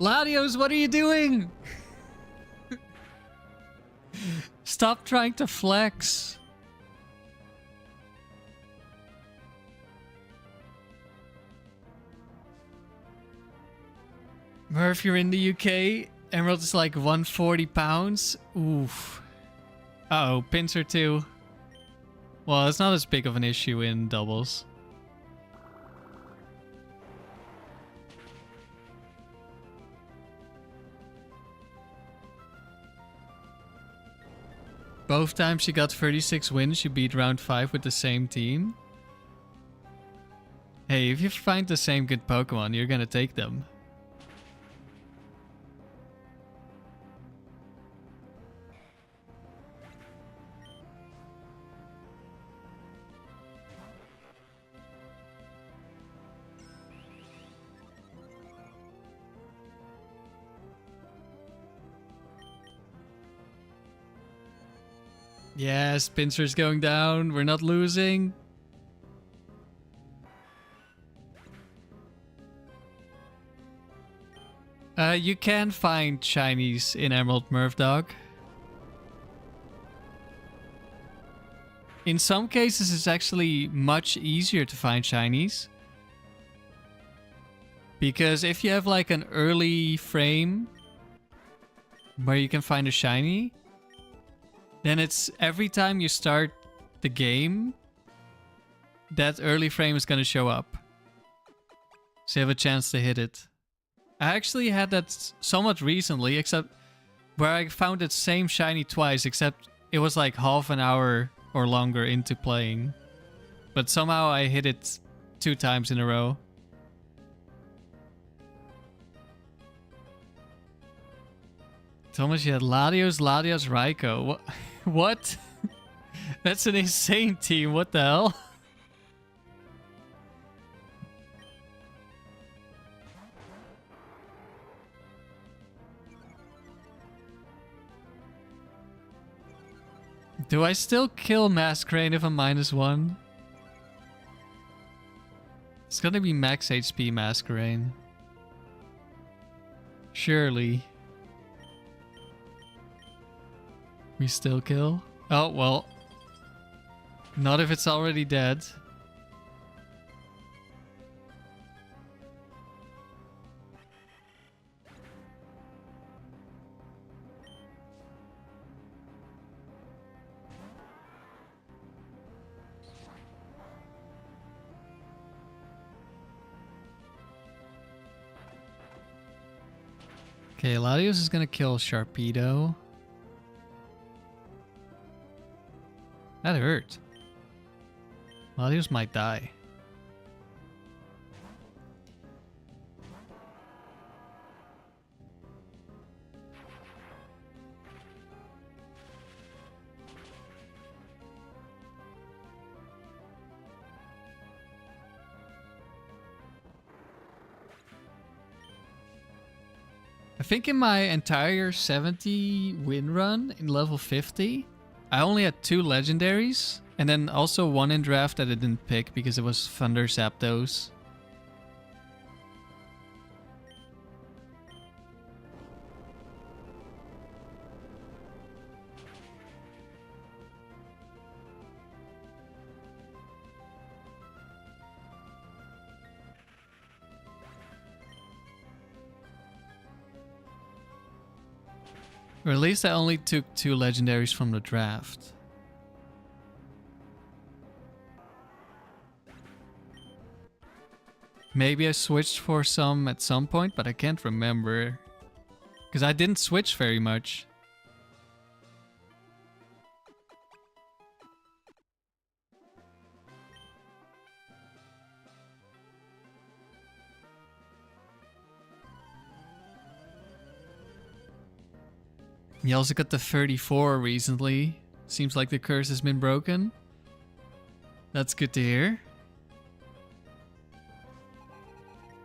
Speaker 1: Latios, what are you doing? Stop trying to flex. Murph, you're in the UK. Emerald is like 140 pounds. Oof. Uh-oh, Pinsir too. Well, it's not as big of an issue in doubles. Both times she got 36 wins, she beat round 5 with the same team. Hey, if you find the same good Pokemon, you're gonna take them. Yes, Pinsir's going down. We're not losing. You can find shinies in Emerald Murphdog. In some cases, it's actually much easier to find shinies. Because if you have like an early frame where you can find a shiny, then it's every time you start the game, that early frame is going to show up. So you have a chance to hit it. I actually had that somewhat recently, except where I found that same shiny twice, except it was like half an hour or longer into playing. But somehow I hit it 2 times in a row. Thomas, you had Latios, Raikou. What? What? That's an insane team. What the hell? Do I still kill Masquerade if I'm -1? It's gonna be max HP Masquerade. Surely. We still kill? Oh, well. Not if it's already dead. Okay, Latios is gonna kill Sharpedo. That hurt. Latios might die. I think in my entire 70 win run in level 50, I only had 2 legendaries, and then also one in draft that I didn't pick because it was Thunder Zapdos. Or at least I only took 2 legendaries from the draft. Maybe I switched for some at some point, but I can't remember. Because I didn't switch very much. You also got the 34 recently. Seems like the curse has been broken. That's good to hear.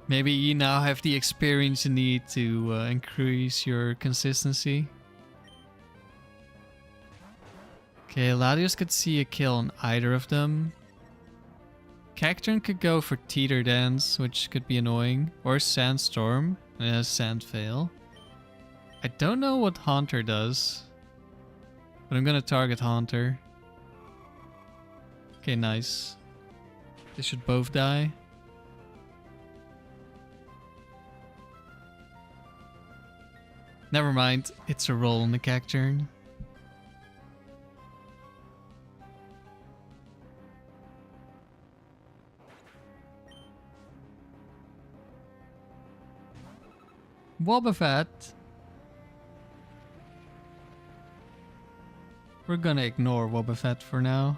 Speaker 1: Maybe you now have the experience you need to increase your consistency. Okay, Latios could see a kill on either of them. Cacturn could go for Teeter Dance, which could be annoying. Or Sandstorm. It has Sand Fail. I don't know what Haunter does, but I'm gonna target Haunter. Okay, nice. They should both die. Never mind, it's a roll on the Cacturn. Wobbuffet. We're gonna ignore Wobbuffet for now.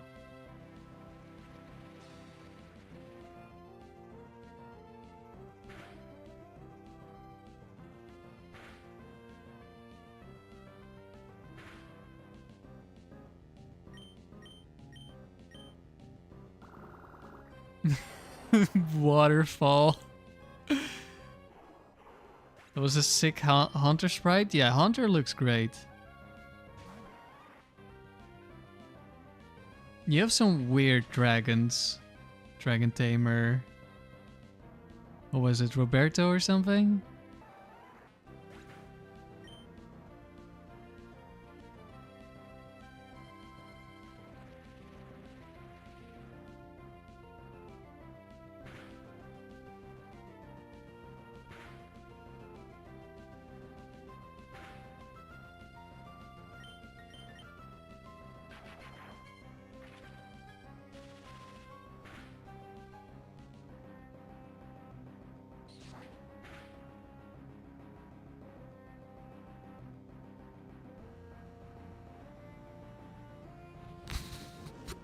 Speaker 1: Waterfall. That was a sick Haunter sprite? Yeah, Haunter looks great. You have some weird dragons. Dragon Tamer. What was it, Roberto or something?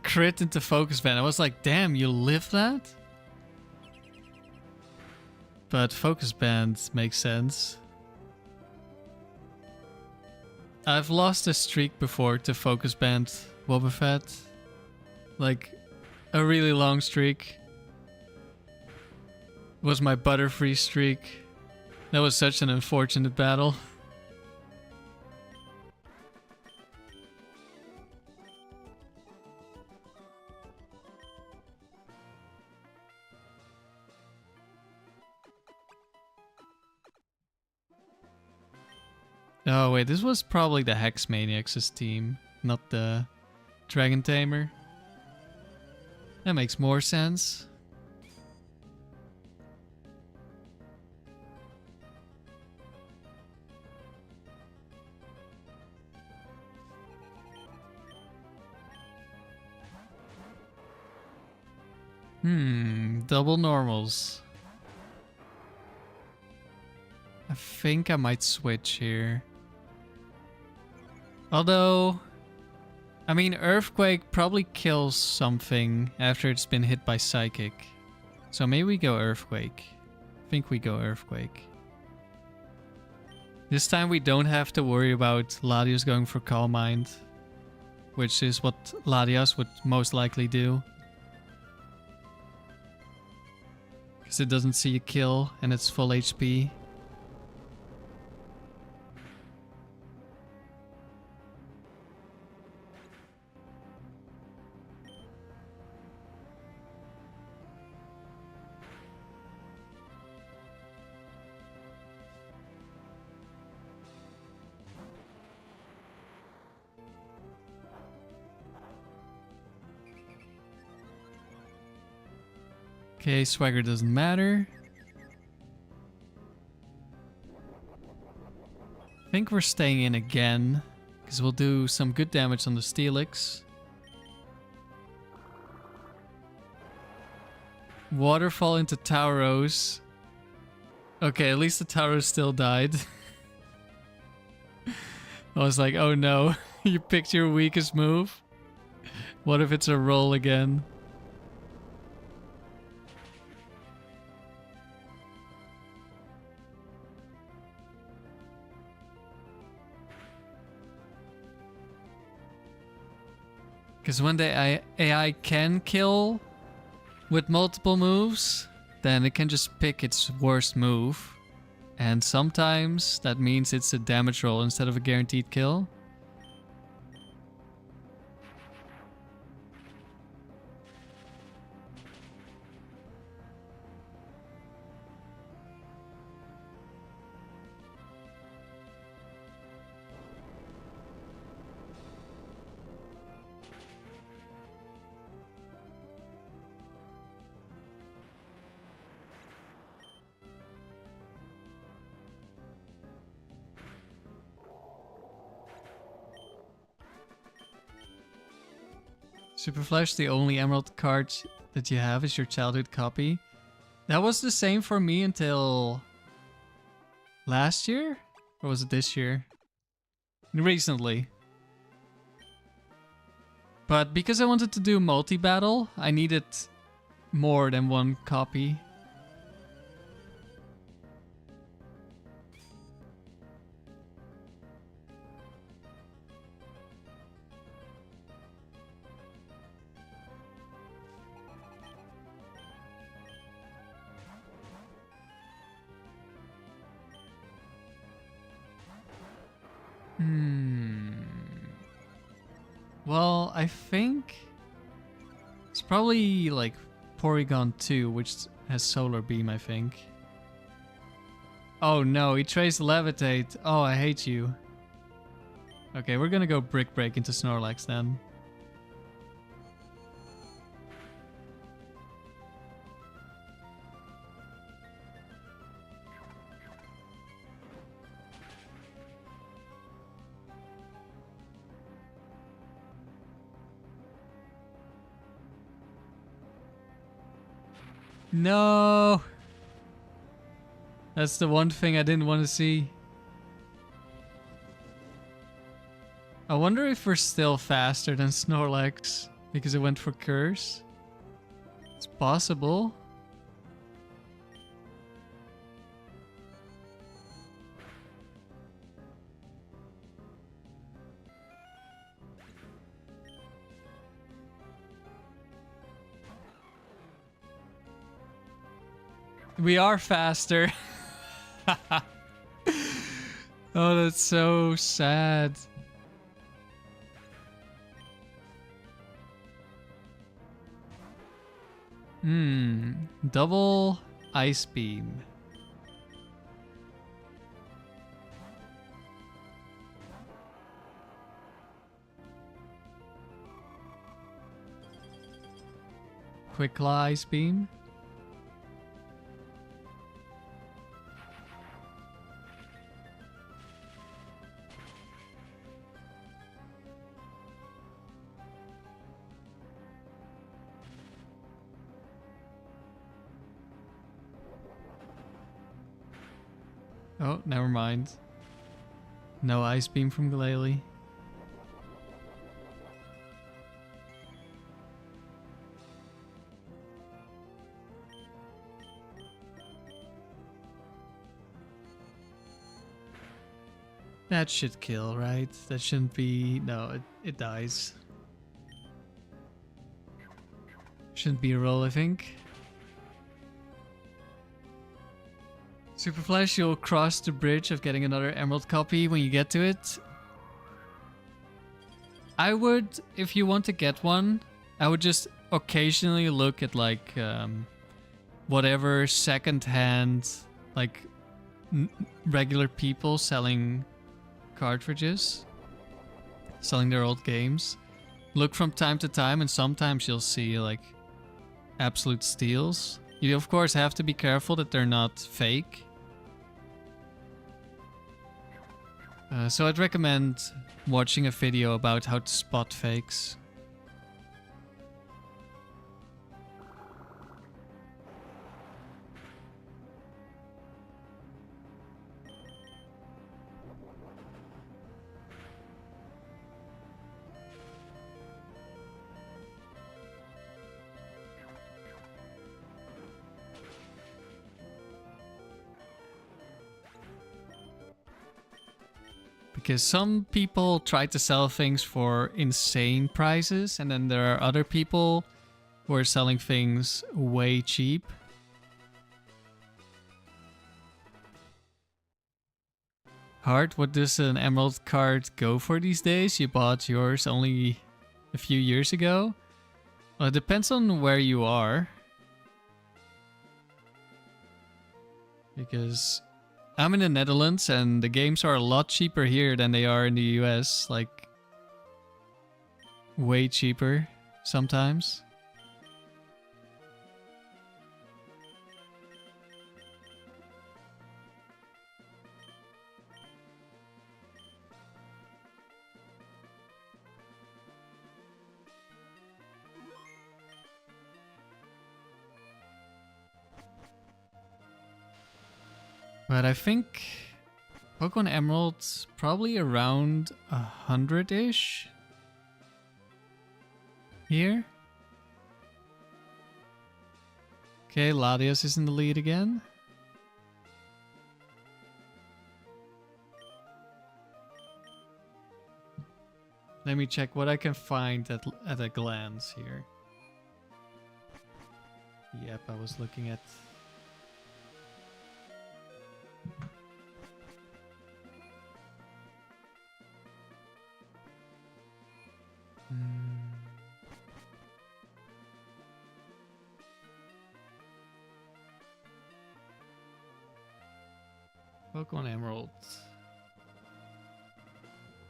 Speaker 1: Crit into Focus Band. I was like, damn, you lived that? But Focus Band makes sense. I've lost a streak before to Focus Band Wobbuffet. Like, a really long streak. It was my Butterfree streak. That was such an unfortunate battle. Oh wait, this was probably the Hex Maniacs' team, not the Dragon Tamer. That makes more sense. Double normals. I think I might switch here. Although, I mean, Earthquake probably kills something after it's been hit by Psychic. So maybe we go Earthquake. I think we go Earthquake. This time we don't have to worry about Latios going for Calm Mind, which is what Latias would most likely do. Because it doesn't see a kill and it's full HP. Okay, Swagger doesn't matter. I think we're staying in again, because we'll do some good damage on the Steelix. Waterfall into Tauros. Okay, at least the Tauros still died. I was like, oh no, you picked your weakest move? What if it's a roll again? Because when the AI can kill with multiple moves, then it can just pick its worst move. And sometimes that means it's a damage roll instead of a guaranteed kill. Super Flash, the only Emerald card that you have is your childhood copy. That was the same for me until last year? Or was it this year? Recently. But because I wanted to do multi-battle, I needed more than one copy. Well, I think it's probably like Porygon 2, which has Solar Beam, I think. Oh no, he traced Levitate. Oh, I hate you. Okay, we're gonna go Brick Break into Snorlax then. No! That's the one thing I didn't want to see. I wonder if we're still faster than Snorlax because it went for Curse. It's possible. We are faster. Oh, that's so sad. Double Ice Beam. Quick Claw Ice Beam. Oh, never mind. No Ice Beam from Glalie. That should kill, right? That shouldn't be... No, it dies. Shouldn't be a roll, I think. Super Flash, you'll cross the bridge of getting another Emerald copy when you get to it. I would, if you want to get one, I would just occasionally look at like whatever second-hand, like regular people selling cartridges, selling their old games. Look from time to time, and sometimes you'll see like absolute steals. You of course have to be careful that they're not fake. So I'd recommend watching a video about how to spot fakes. Because some people try to sell things for insane prices, and then there are other people who are selling things way cheap. Hart, what does an emerald card go for these days? You bought yours only a few years ago? Well, it depends on where you are. Because I'm in the Netherlands and the games are a lot cheaper here than they are in the US. Like, way cheaper sometimes. But I think Pokemon Emerald's probably around 100-ish here. Okay, Latias is in the lead again. Let me check what I can find at a glance here. Yep, I was looking at... Pokemon Emerald.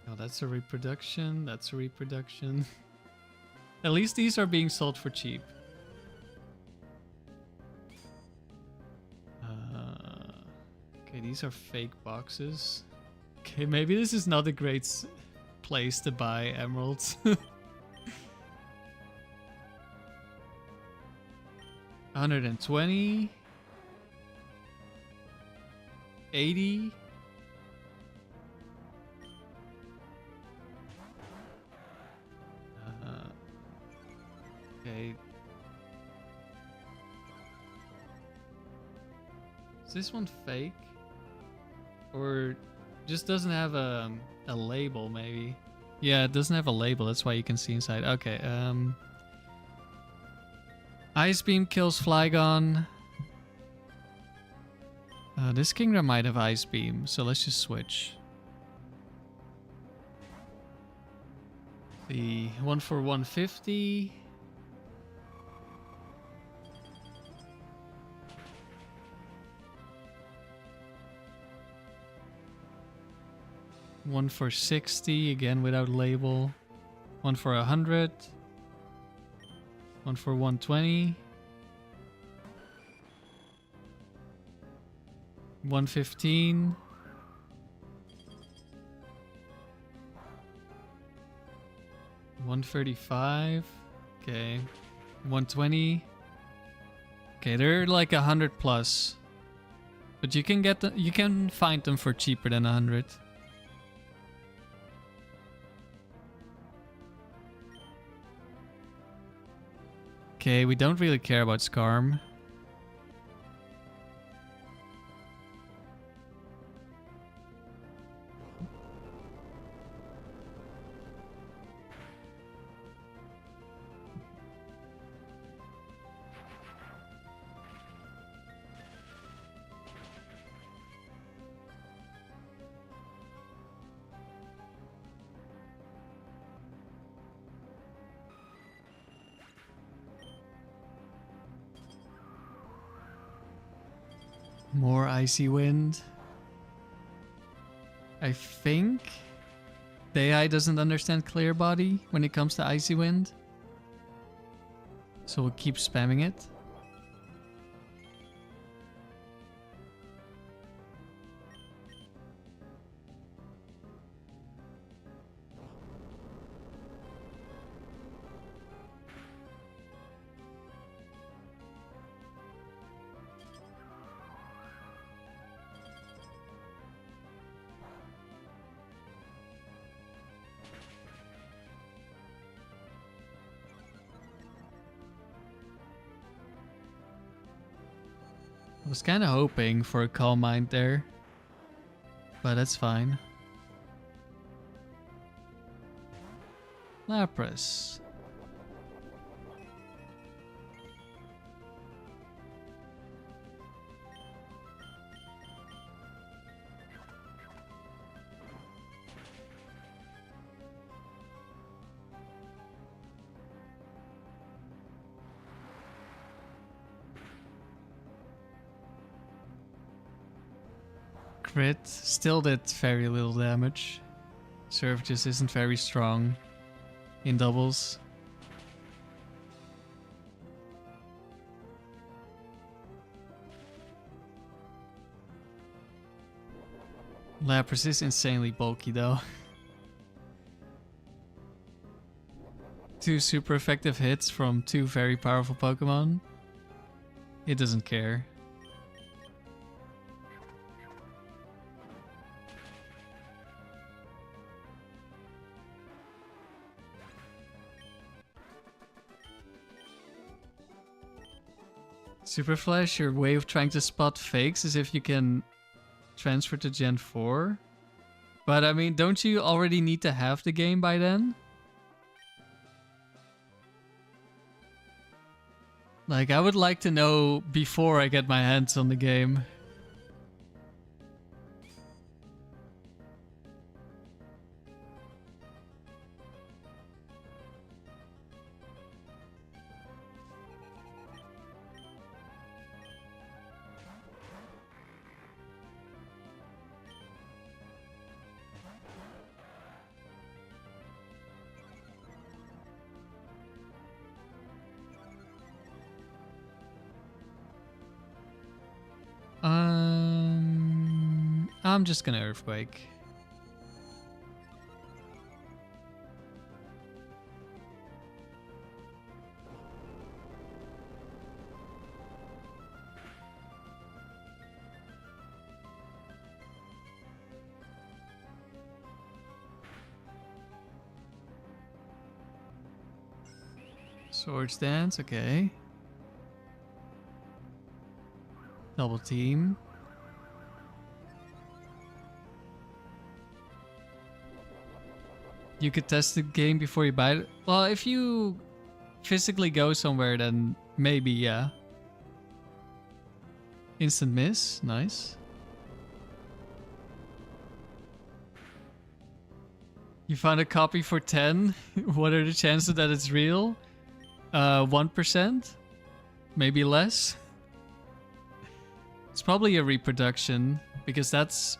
Speaker 1: Oh, that's a reproduction. That's a reproduction. At least these are being sold for cheap. Okay, these are fake boxes. Okay, maybe this is not a great place to buy emeralds. 120. 80. Okay. Is this one fake? Or just doesn't have a label, maybe? Yeah, it doesn't have a label, that's why you can see inside. Okay, Ice Beam kills Flygon. This Kingdom might have Ice Beam, so let's just switch. The one for 150. One for 60, again without label. One for 100. One for 120. 115. $135. Okay. 120. Okay, they're like 100 plus. But you can get them, you can find them for cheaper than 100. Okay, we don't really care about Scarm. More Icy Wind. I think the AI doesn't understand Clear Body when it comes to Icy Wind. So we'll keep spamming it. I was kind of hoping for a Calm Mind there, but that's fine. Lapras. Crit still did very little damage. Surf just isn't very strong in doubles. Lapras is insanely bulky though. 2 super effective hits from 2 very powerful Pokemon. It doesn't care. Super Flash, your way of trying to spot fakes is if you can transfer to Gen 4. But I mean, don't you already need to have the game by then? Like, I would like to know before I get my hands on the game. I'm just gonna Earthquake. Swords Dance, okay. Double Team. You could test the game before you buy it. Well, if you physically go somewhere, then maybe, yeah. Instant miss, nice. You found a copy for 10? What are the chances that it's real? 1%? Maybe less? It's probably a reproduction, because that's...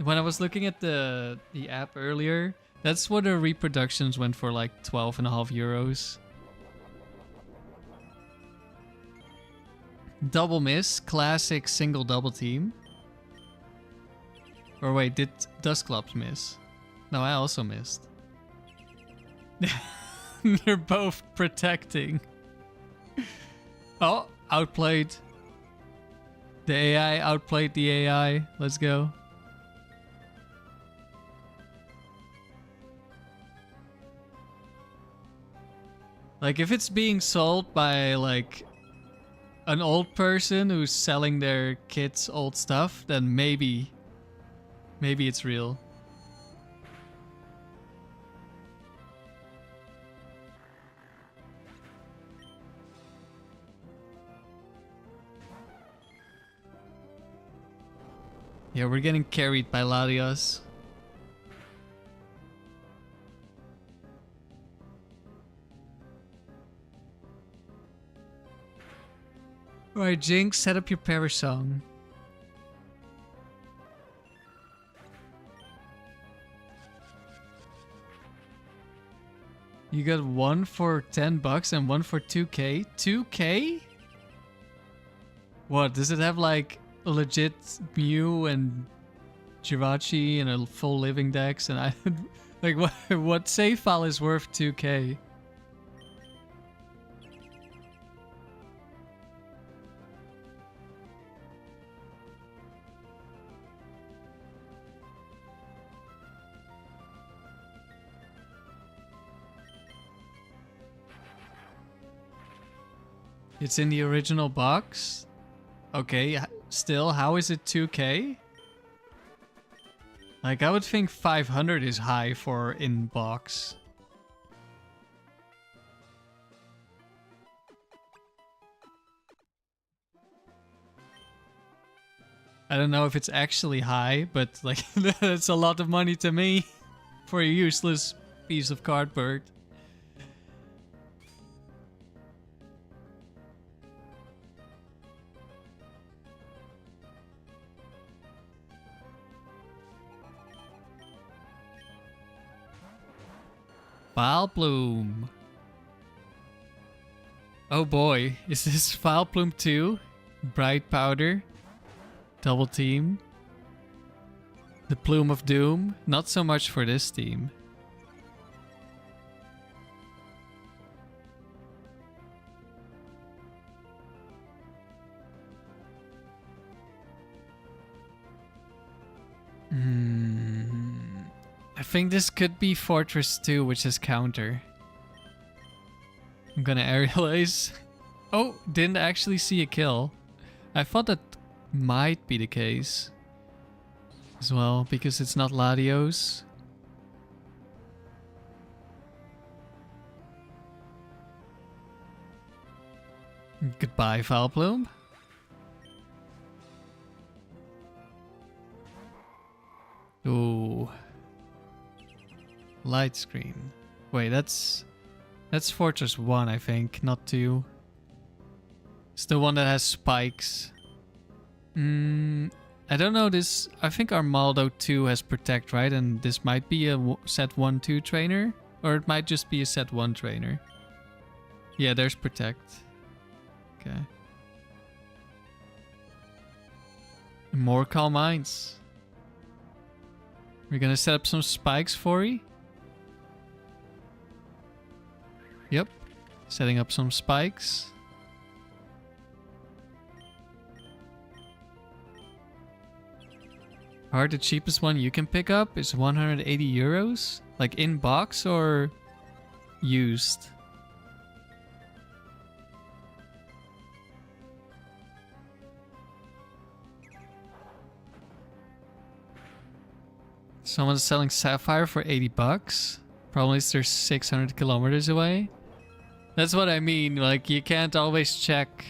Speaker 1: When I was looking at the app earlier, that's what the reproductions went for, like 12.5 euros. Double miss. Classic single double team. Or wait, did Dusclops miss? No, I also missed. They're both protecting. Oh, outplayed. The AI outplayed the AI. Let's go. Like, if it's being sold by, like, an old person who's selling their kids old stuff, then maybe it's real. Yeah, we're getting carried by Latias. Alright, Jinx, set up your perish song. You got one for $10 and one for 2k. 2k? What, does it have like a legit Mew and Jirachi and a full living dex? And I like what save file is worth 2k? It's in the original box? Okay, still, how is it 2k? Like, I would think 500 is high for in box. I don't know if it's actually high, but like, that's a lot of money to me for a useless piece of cardboard. Vileplume. Oh boy, is this Vileplume 2? Bright Powder. Double team. The Plume of Doom. Not so much for this team. I think this could be Fortress 2, which is counter. I'm gonna Aerial Ace. Oh, didn't actually see a kill. I thought that might be the case as well, because it's not Latios. Goodbye, Vileplume. Ooh. Light screen. Wait, that's Fortress 1, I think, not 2. It's the one that has spikes. I don't know this. I think Armaldo 2 has Protect, right? And this might be a set 1-2 trainer. Or it might just be a set 1 trainer. Yeah, there's Protect. Okay. More Calm Minds. We're gonna set up some spikes for you. Yep. Setting up some spikes. The cheapest one you can pick up is 180 euros? Like in box or used? Someone's selling Sapphire for 80 bucks. Probably they're 600 kilometers away. That's what I mean. Like, you can't always check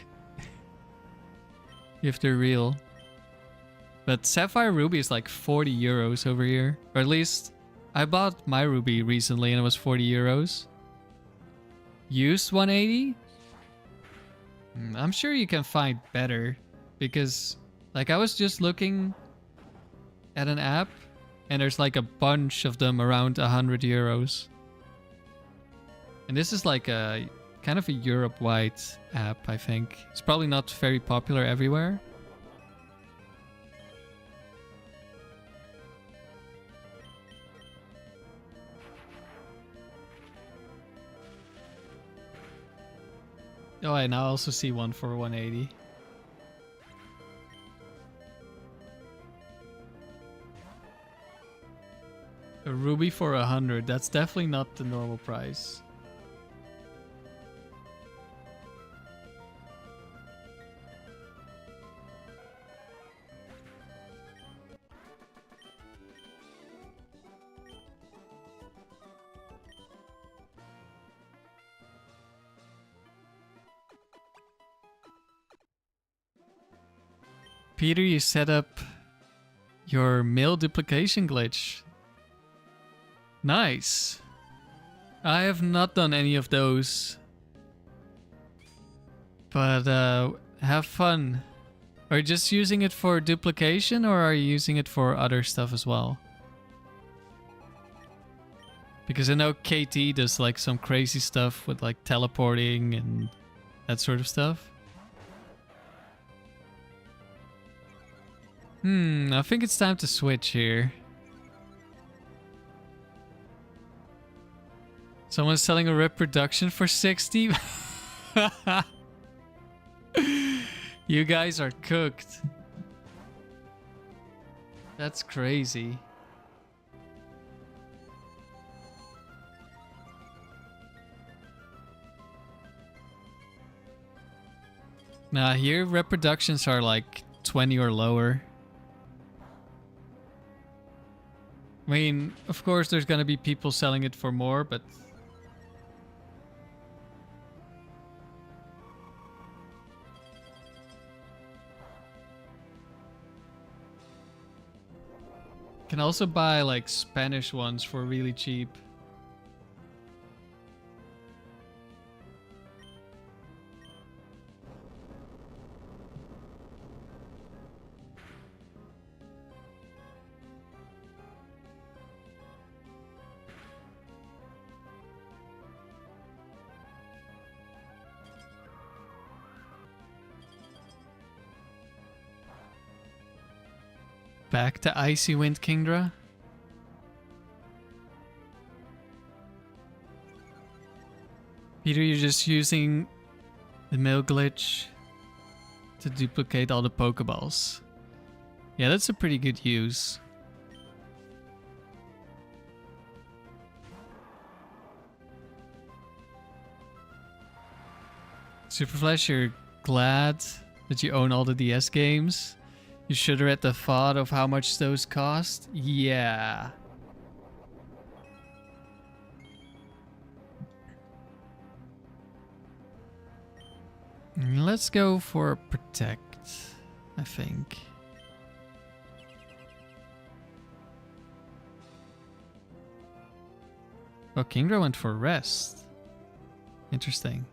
Speaker 1: if they're real. But Sapphire Ruby is like 40 euros over here. Or at least, I bought my Ruby recently and it was 40 euros. Used 180? I'm sure you can find better. Because, like, I was just looking at an app and there's like a bunch of them around 100 euros. And this is like a kind of a Europe-wide app, I think. It's probably not very popular everywhere. Oh, I now also see one for 180. A ruby for 100. That's definitely not the normal price. Peter, you set up your mill duplication glitch. Nice. I have not done any of those. But have fun. Are you just using it for duplication or are you using it for other stuff as well? Because I know KT does like some crazy stuff with like teleporting and that sort of stuff. I think it's time to switch here. Someone's selling a reproduction for 60? You guys are cooked. That's crazy. Nah, here reproductions are like 20 or lower. I mean, of course there's gonna be people selling it for more, but... Can also buy like Spanish ones for really cheap. Back to Icy Wind Kingdra. Peter, you're just using the mill glitch to duplicate all the Pokeballs. Yeah, that's a pretty good use. Superflash, you're glad that you own all the DS games? You shudder at the thought of how much those cost? Yeah. Let's go for Protect, I think. Oh, Kingdra went for Rest. Interesting.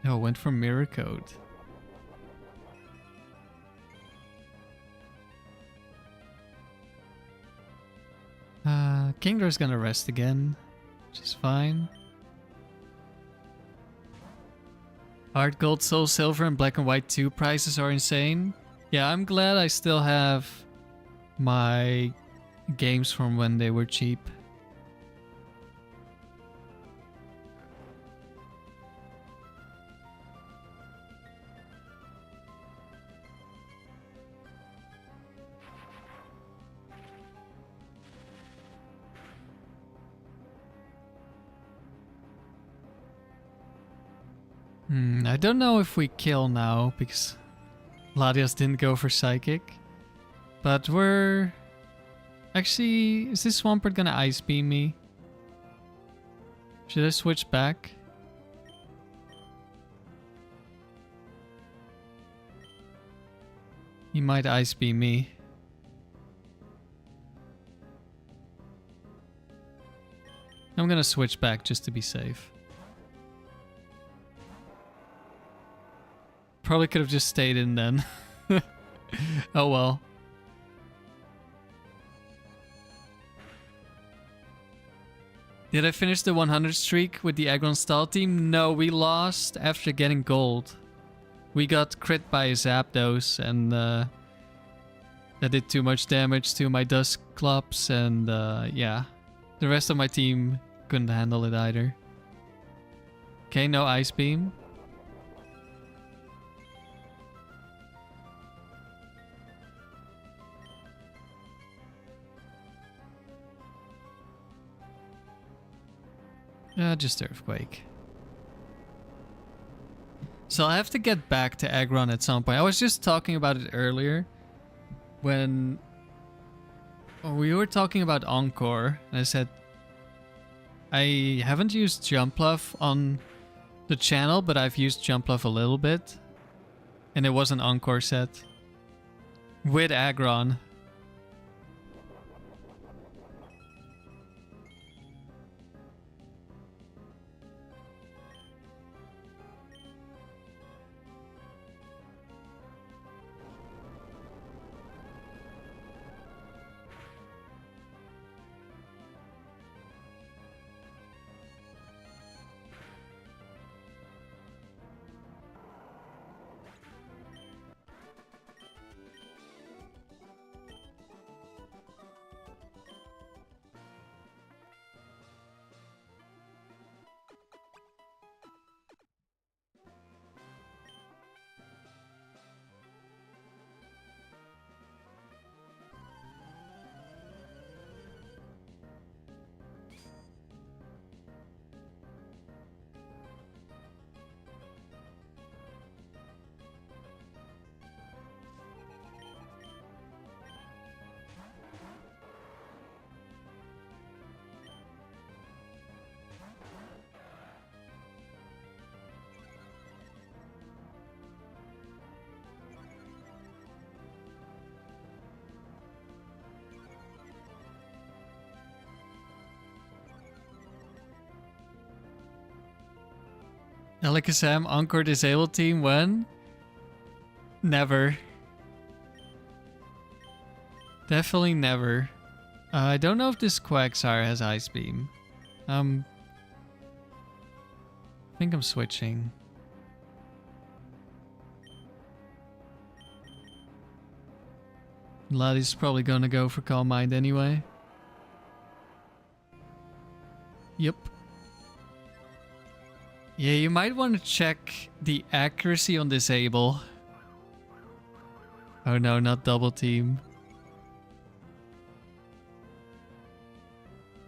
Speaker 1: Oh, went for Mirror Code. Kingdra's gonna rest again, which is fine. Heart Gold, Soul Silver, and Black and White 2 prices are insane. Yeah, I'm glad I still have my games from when they were cheap. I don't know if we kill now, because Latias didn't go for Psychic. But we're... Actually, is this Swampert gonna Ice Beam me? Should I switch back? He might Ice Beam me. I'm gonna switch back just to be safe. Probably could have just stayed in then. Oh well. Did I finish the 100 streak with the Aggron Stall team? No, we lost after getting gold. We got crit by a Zapdos and that did too much damage to my Dusclops and yeah. The rest of my team couldn't handle it either. Okay, no Ice Beam. Just Earthquake. So I have to get back to Aggron at some point. I was just talking about it earlier when we were talking about Encore. And I said I haven't used Jumpluff on the channel, but I've used Jumpluff a little bit. And it was an Encore set with Aggron. Alicasam Encore Disabled team when? Never. Definitely never. I don't know if this Quagsire has Ice Beam. I think I'm switching. Latias probably gonna go for Calm Mind anyway. Yep. Yeah, you might want to check the accuracy on Disable. Oh no, not Double Team.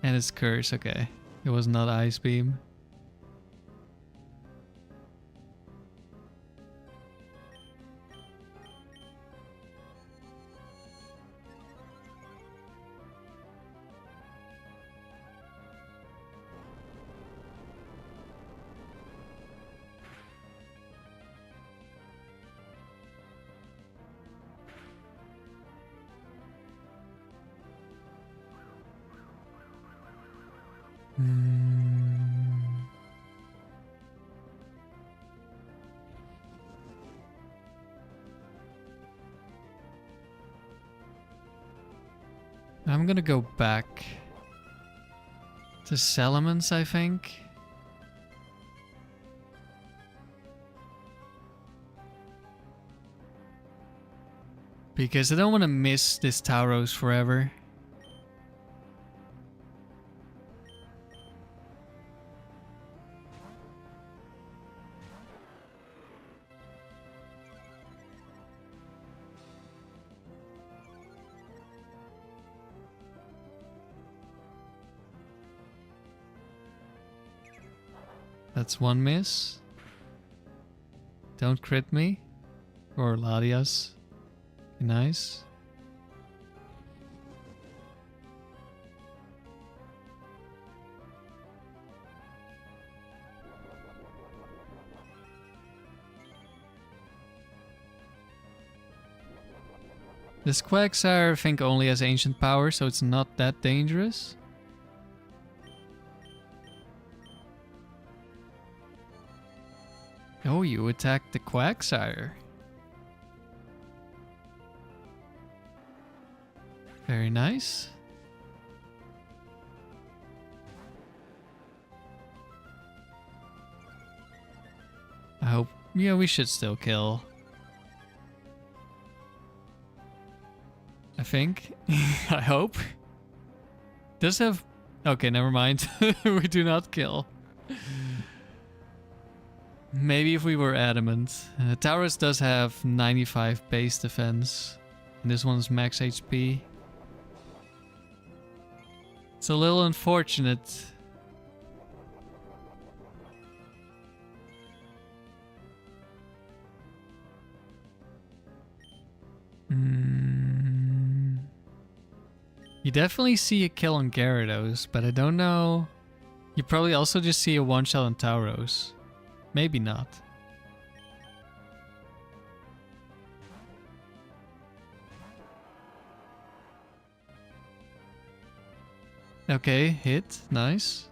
Speaker 1: And it's Curse, okay. It was not Ice Beam. I'm gonna go back to Salamence, I think. Because I don't want to miss this Tauros forever. That's one miss. Don't crit me. Or Latias. Nice. This Quagsire I think only has ancient power, so it's not that dangerous. Oh, you attacked the Quagsire. Very nice. I hope... Yeah, we should still kill. I think. I hope. Does have... Okay, never mind. We do not kill. Maybe if we were adamant. Taurus does have 95 base defense. And this one's max HP. It's a little unfortunate. You definitely see a kill on Gyarados, but I don't know. You probably also just see a one-shot on Tauros. Maybe not. Okay, hit. Nice.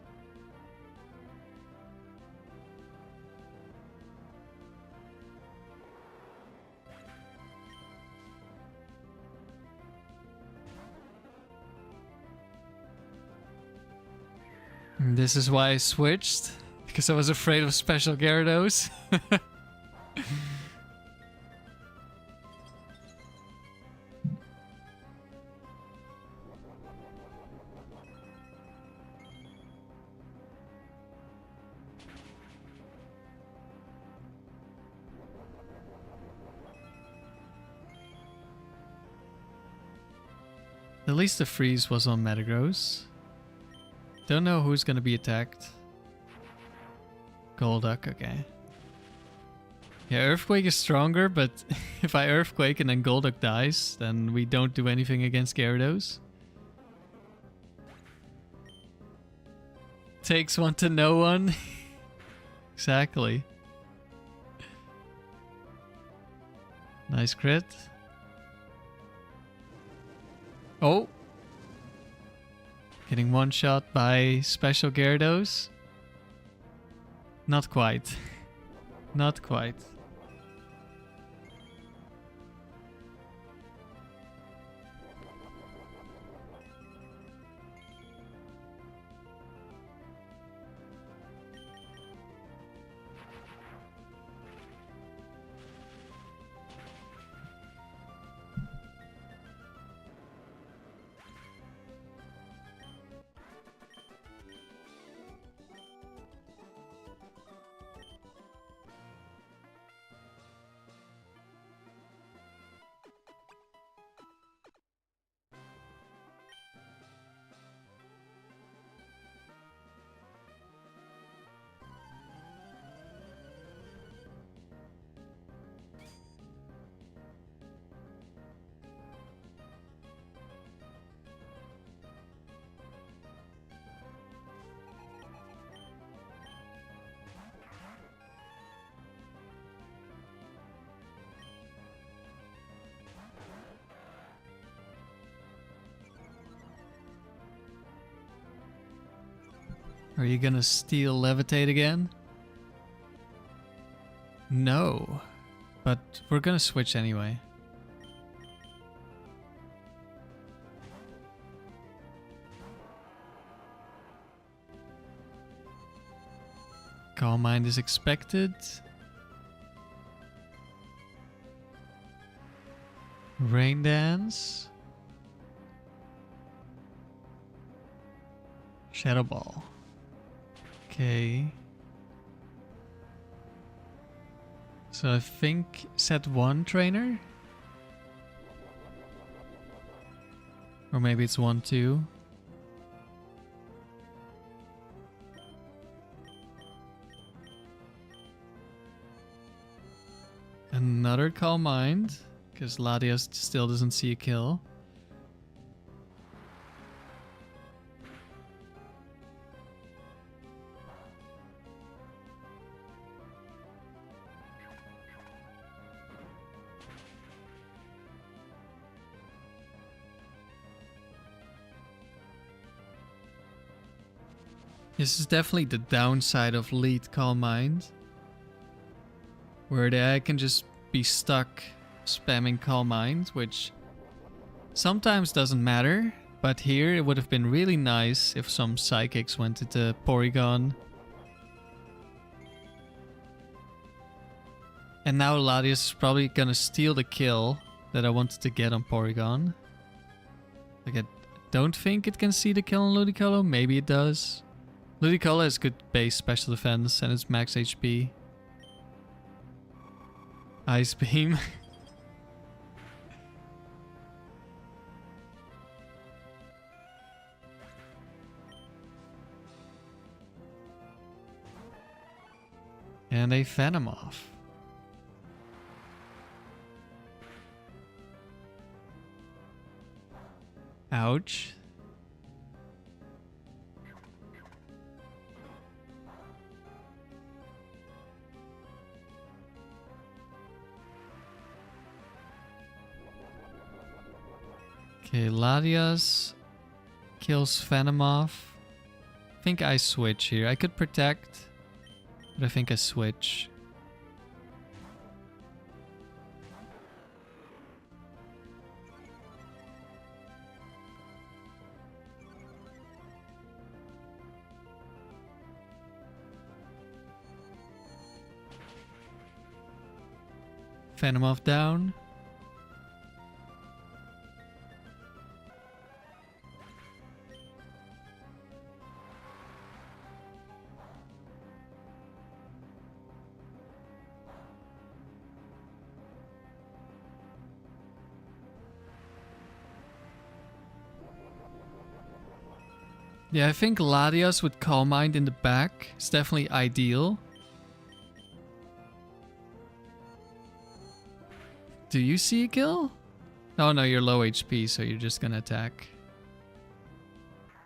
Speaker 1: This is why I switched, because I was afraid of special Gyarados. At least the freeze was on Metagross. Don't know who's gonna be attacked. Golduck, okay. Yeah, Earthquake is stronger, but if I Earthquake and then Golduck dies, then we don't do anything against Gyarados. Takes one to know one. Exactly. Nice crit. Oh! Getting one shot by special Gyarados. Not quite. Not quite. Are you gonna steal Levitate again? No. But we're gonna switch anyway. Calm Mind is expected. Rain Dance. Shadow Ball. Okay. So I think set 1 trainer? Or maybe it's 1-2. Another Calm Mind, because Latias still doesn't see a kill. This is definitely the downside of lead Calm Mind. where I can just be stuck spamming Calm Mind, which sometimes doesn't matter, but here it would have been really nice if some psychics went into Porygon. And now Latias is probably gonna steal the kill that I wanted to get on Porygon. Like, I don't think it can see the kill on Ludicolo. Maybe it does. Ludicolo has good base special defense and it's max HP. Ice Beam. And a Venomoth. Ouch. Okay, Latias kills Venomoth. I think I switch here. I could protect, but I think I switch. Venomoth down. Yeah, I think Latias with Calm Mind in the back is definitely ideal. Do you see a kill? Oh no, you're low HP, so you're just gonna attack.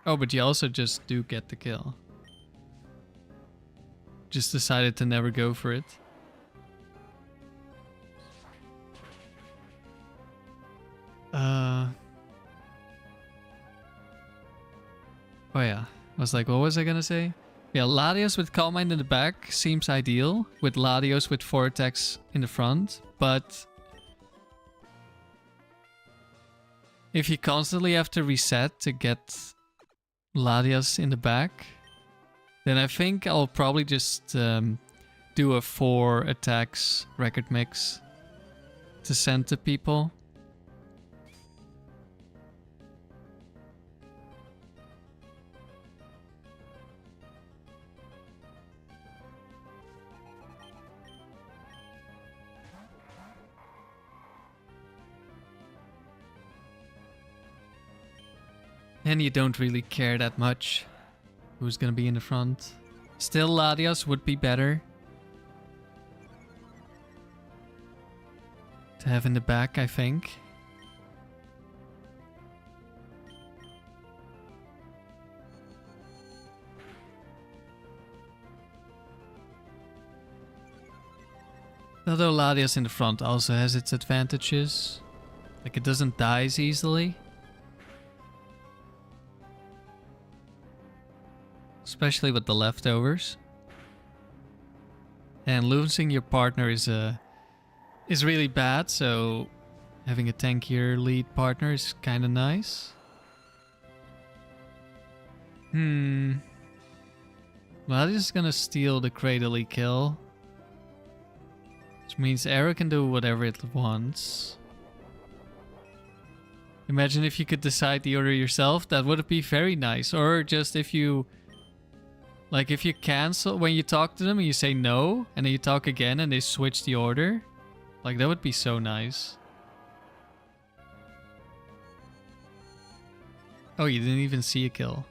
Speaker 1: Oh, but you also just do get the kill. Just decided to never go for it. Oh yeah, I was like, what was I gonna say? Yeah, Latios with Calm Mind in the back seems ideal, with Latios with 4 attacks in the front, but if you constantly have to reset to get Latias in the back, then I think I'll probably just do a 4 attacks record mix to send to people. And you don't really care that much who's gonna be in the front. Still, Latias would be better to have in the back, I think. Although Latias in the front also has its advantages. Like, it doesn't die as easily. Especially with the leftovers. And losing your partner is really bad, so having a tankier lead partner is kind of nice. Latias is gonna steal the Cradley kill. Which means Arrow can do whatever it wants. Imagine if you could decide the order yourself, that would be very nice. Or just if you... Like, if you cancel, when you talk to them and you say no, and then you talk again and they switch the order. Like, that would be so nice. Oh, you didn't even see a kill.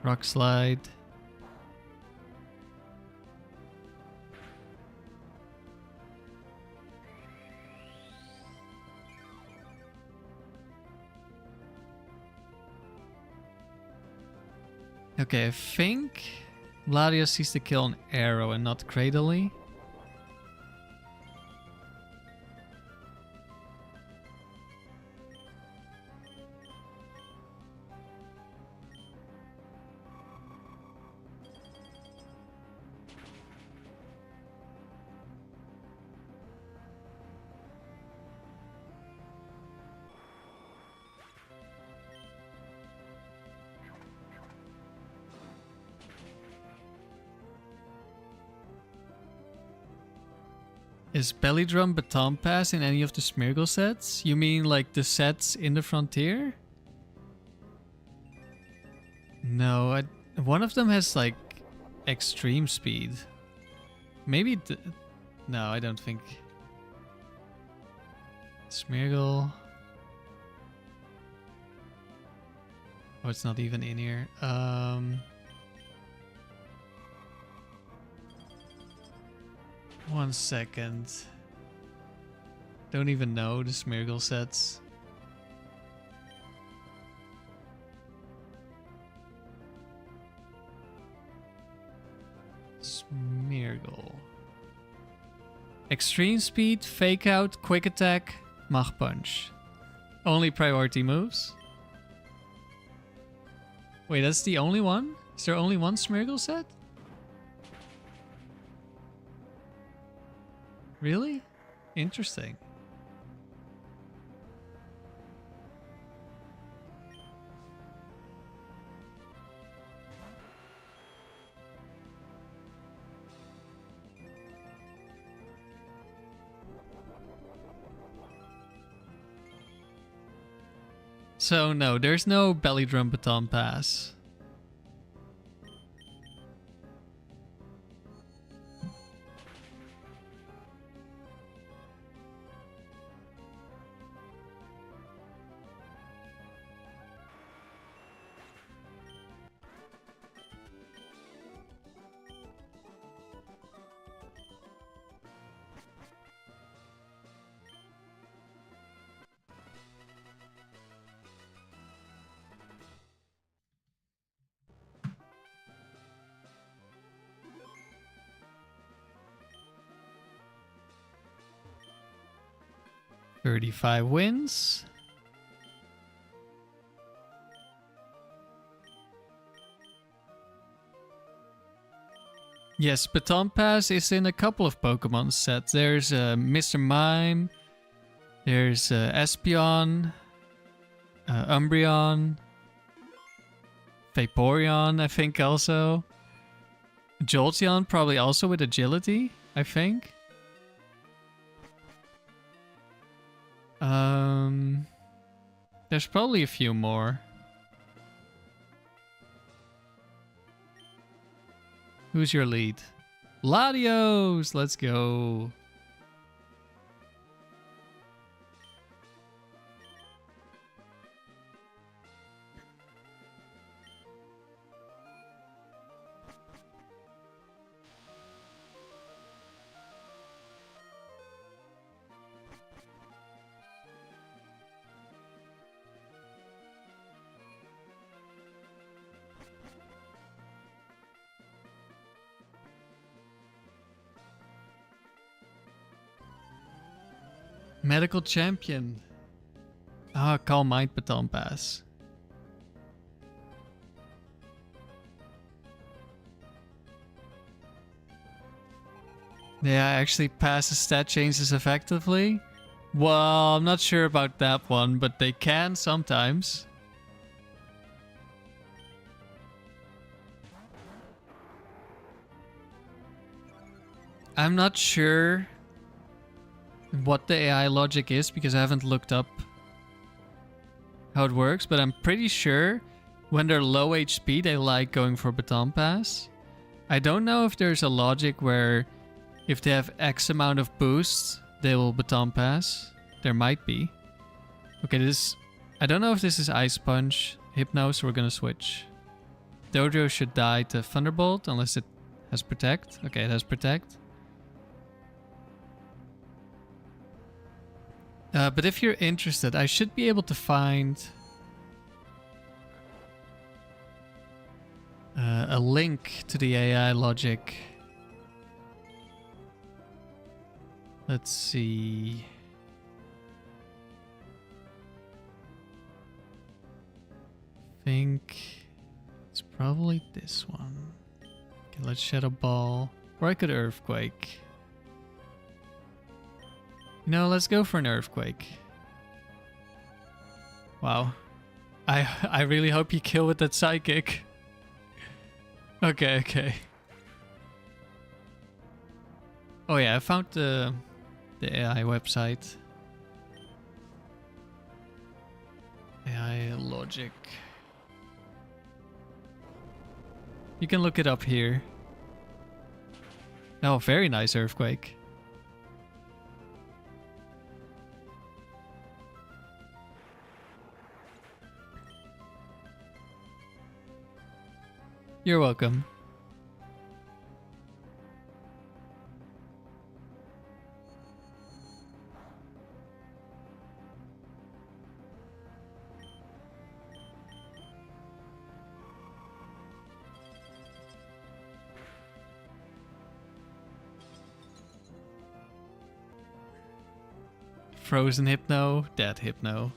Speaker 1: Rock Slide. Okay, I think Latias sees the kill on Arrow and not Cradley. Is Belly Drum Baton Pass in any of the Smeargle sets? You mean like the sets in the Frontier? No, one of them has like extreme speed. Maybe no, I don't think. Smeargle. Oh, it's not even in here. 1 second. Don't even know the Smeargle sets. Smeargle. Extreme speed, fake out, quick attack, Mach punch. Only priority moves. Wait, that's the only one? Is there only one Smeargle set? Really? Interesting. So no, there's no Belly Drum Baton Pass. $35 wins. Yes, Baton Pass is in a couple of Pokemon sets. There's Mr. Mime, there's Espeon, Umbreon, Vaporeon, I think also. Jolteon probably also with agility, I think. There's probably a few more. Who's your lead? Latios! Let's go. Medical Champion. Ah, Calm Mind Baton Pass. Yeah, actually passes stat changes effectively. Well, I'm not sure about that one, but they can sometimes. I'm not sure what the AI logic is because I haven't looked up how it works, but I'm pretty sure when they're low HP they like going for Baton Pass. I don't know if there's a logic where if they have X amount of boosts they will Baton Pass. There might be. Okay, I don't know if this is Ice Punch, Hypno, so we're gonna switch. Dojo should die to Thunderbolt unless it has Protect. Okay, it has Protect. But if you're interested, I should be able to find a link to the AI logic. Let's see. I think it's probably this one. Okay, let's Shadow Ball. Or I could Earthquake. No, let's go for an Earthquake. Wow. I really hope you kill with that Psychic. Okay, okay. Oh yeah, I found the The AI website. AI logic. You can look it up here. Oh, very nice earthquake. You're welcome. Frozen Hypno, dead Hypno.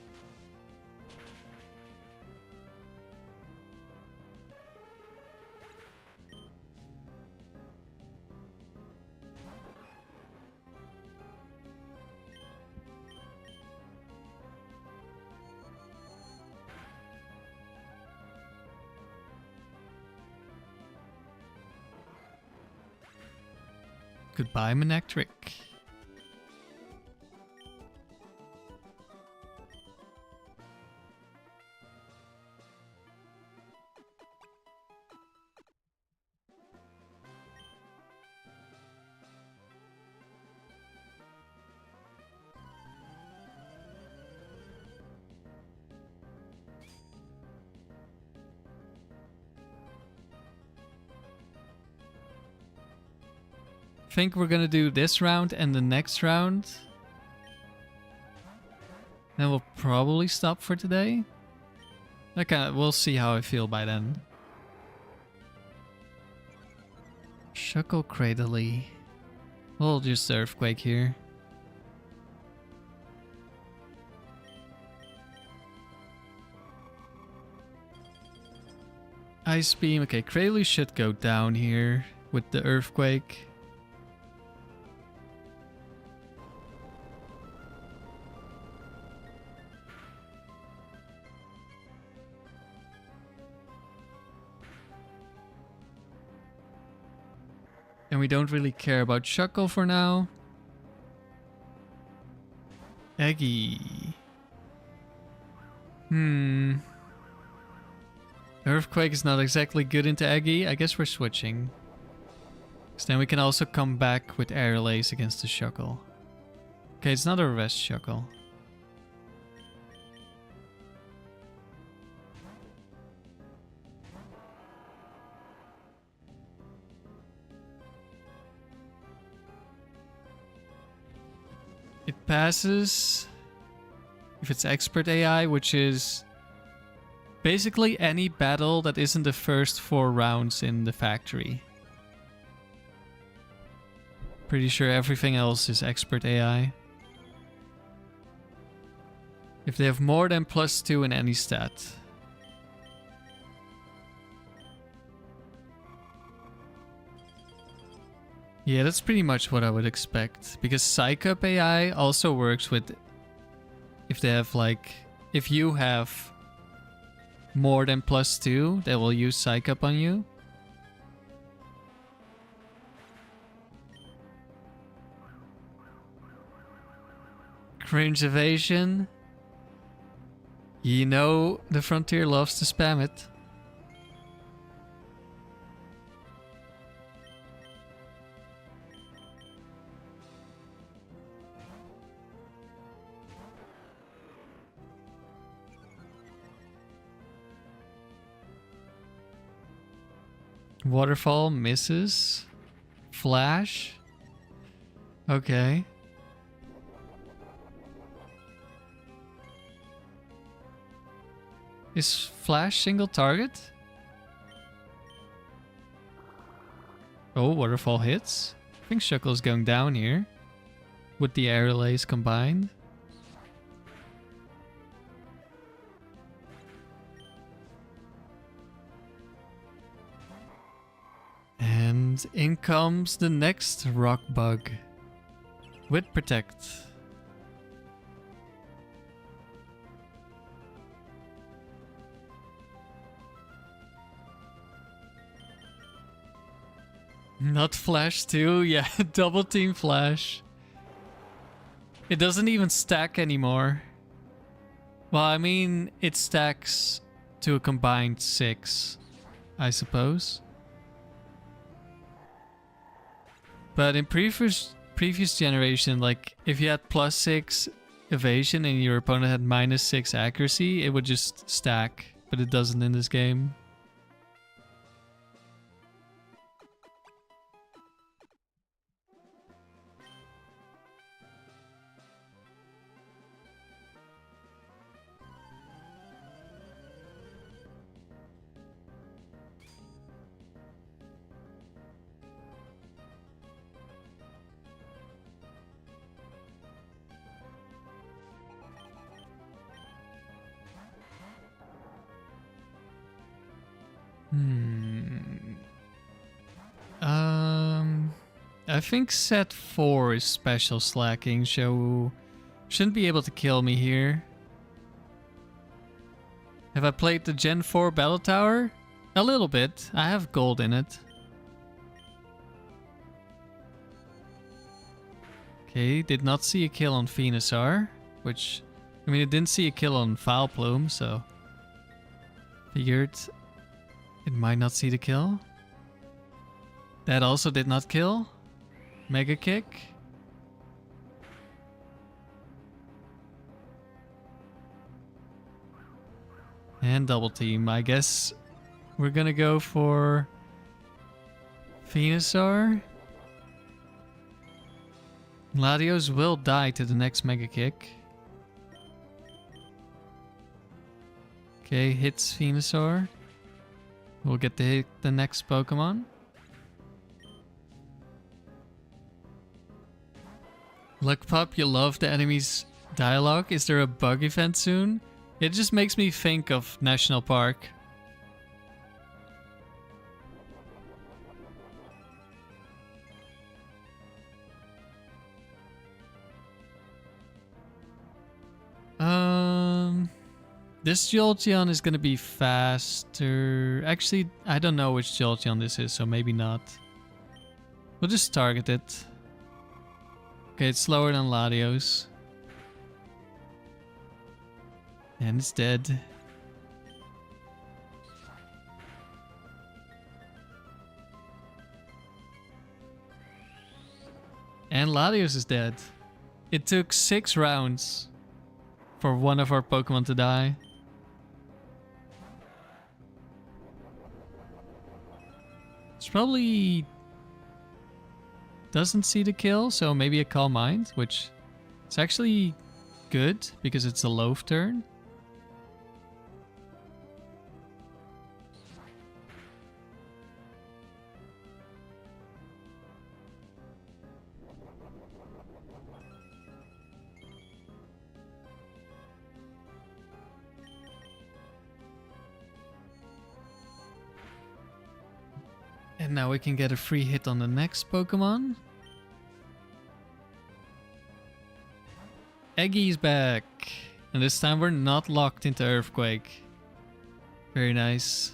Speaker 1: Goodbye, Manectric. I think we're gonna do this round and the next round. Then we'll probably stop for today. Okay, we'll see how I feel by then. Shuckle Cradily. We'll just earthquake here. Ice Beam. Okay, Cradily should go down here with the earthquake. And we don't really care about Shuckle for now. Eggy. Earthquake is not exactly good into Eggy. I guess we're switching. Because then we can also come back with Air Lace against the Shuckle. Okay, it's not a rest Shuckle. It passes if it's expert AI, which is basically any battle that isn't the first 4 rounds in the factory. Pretty sure everything else is expert AI. If they have more than +2 in any stat. Yeah, that's pretty much what I would expect. Because Psych Up AI also works with... If they have like... If you have more than +2, they will use Psych Up on you. Cringe Evasion. You know the Frontier loves to spam it. Waterfall misses. Flash. Okay. Is Flash single target? Oh, Waterfall hits. I think Shuckle's going down here. With the Air Lace combined. And in comes the next rock bug. With Protect. Not Flash too? Yeah, double team Flash. It doesn't even stack anymore. Well, I mean, it stacks to a combined 6, I suppose. But in previous generation, like if you had +6 evasion and your opponent had -6 accuracy, it would just stack. But it doesn't in this game. I think set 4 is special slacking, so shouldn't be able to kill me here. Have I played the Gen 4 Battle Tower? A little bit. I have gold in it. Okay, did not see a kill on Venusaur, which, I mean, it didn't see a kill on Foul Plume, so figured it might not see the kill. That also did not kill. Mega Kick. And double team. I guess we're gonna go for Venusaur. Latios will die to the next Mega Kick. Okay, hits Venusaur. We'll get to hit the next Pokemon. Look, Pup, you love the enemy's dialogue. Is there a bug event soon? It just makes me think of National Park. This Jolteon is gonna be faster. Actually, I don't know which Jolteon this is, so maybe not. We'll just target it. Okay, it's slower than Latios. And it's dead. And Latios is dead. It took 6 rounds for one of our Pokemon to die. It's probably doesn't see the kill, so maybe a Calm Mind, which is actually good because it's a loaf turn. And now we can get a free hit on the next Pokemon. Eggy's back. And this time we're not locked into Earthquake. Very nice.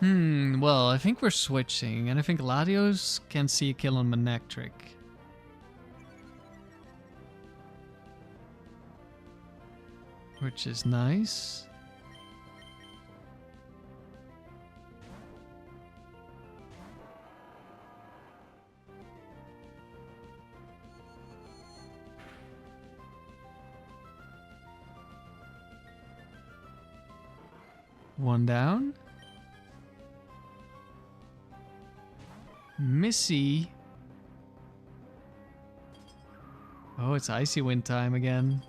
Speaker 1: Well, I think we're switching, and I think Latios can see a kill on Manectric. Which is nice. One down. Missy. Oh, it's Icy Wind time again.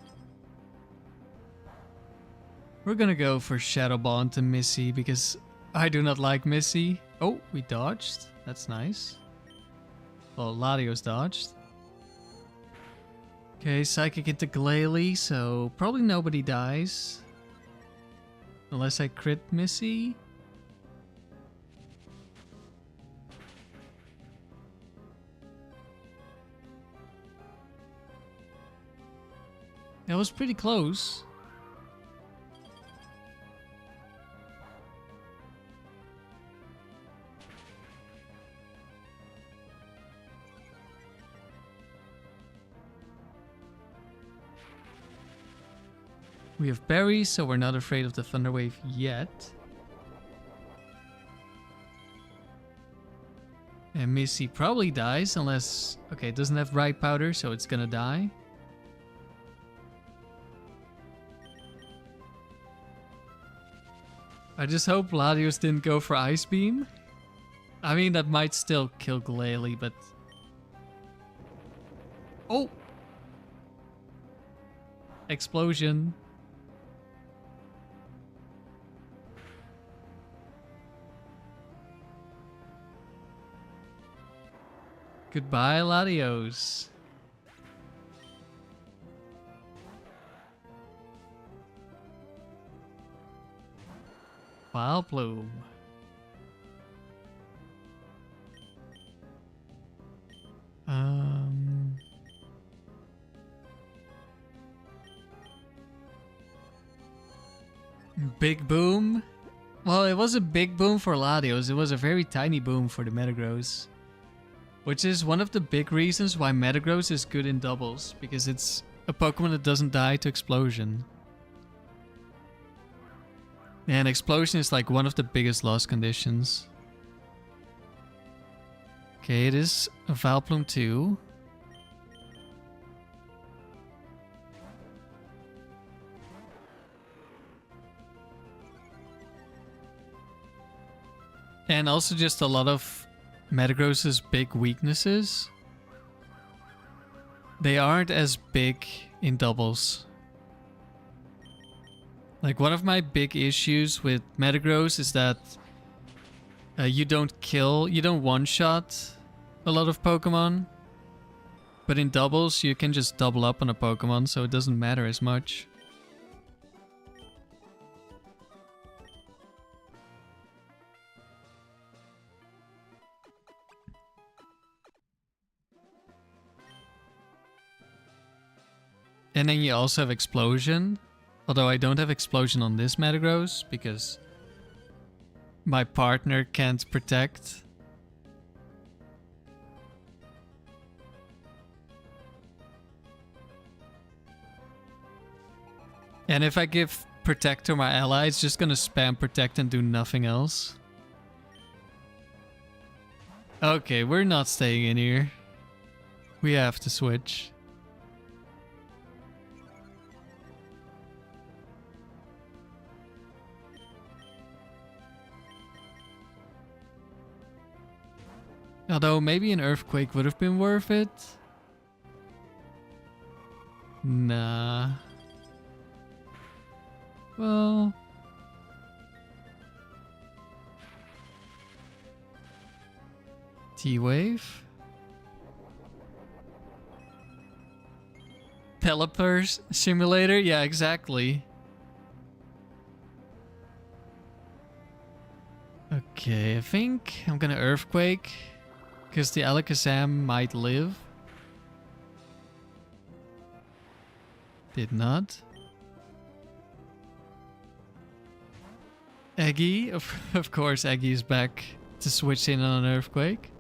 Speaker 1: We're gonna go for Shadow Ball into Missy because I do not like Missy. Oh, we dodged. That's nice. Well, Latios dodged. Okay, Psychic into Glalie, so probably nobody dies. Unless I crit Missy. That was pretty close. We have berries, so we're not afraid of the Thunder Wave yet. And Missy probably dies unless... Okay, it doesn't have Ripe Powder, so it's gonna die. I just hope Latios didn't go for Ice Beam. I mean, that might still kill Glalie, but... Oh! Explosion. Goodbye, Latios. Wild Bloom. Big boom? Well, it was a big boom for Latios. It was a very tiny boom for the Metagross. Which is one of the big reasons why Metagross is good in doubles. Because it's a Pokemon that doesn't die to Explosion. And Explosion is like one of the biggest loss conditions. Okay, it is a Vileplume 2. And also just a lot of Metagross's big weaknesses. They aren't as big in doubles. Like, one of my big issues with Metagross is that you don't one-shot a lot of Pokemon. But in doubles, you can just double up on a Pokemon, so it doesn't matter as much. And then you also have Explosion. Although I don't have Explosion on this Metagross because my partner can't protect. And if I give Protect to my ally, it's just gonna spam Protect and do nothing else. Okay, we're not staying in here. We have to switch. Although maybe an Earthquake would have been worth it. Nah. Well... T-Wave? Pelipper Simulator? Yeah, exactly. Okay, I think I'm gonna Earthquake. Because the Alakazam might live. Did not. Eggy, of course Eggy is back to switch in on an Earthquake.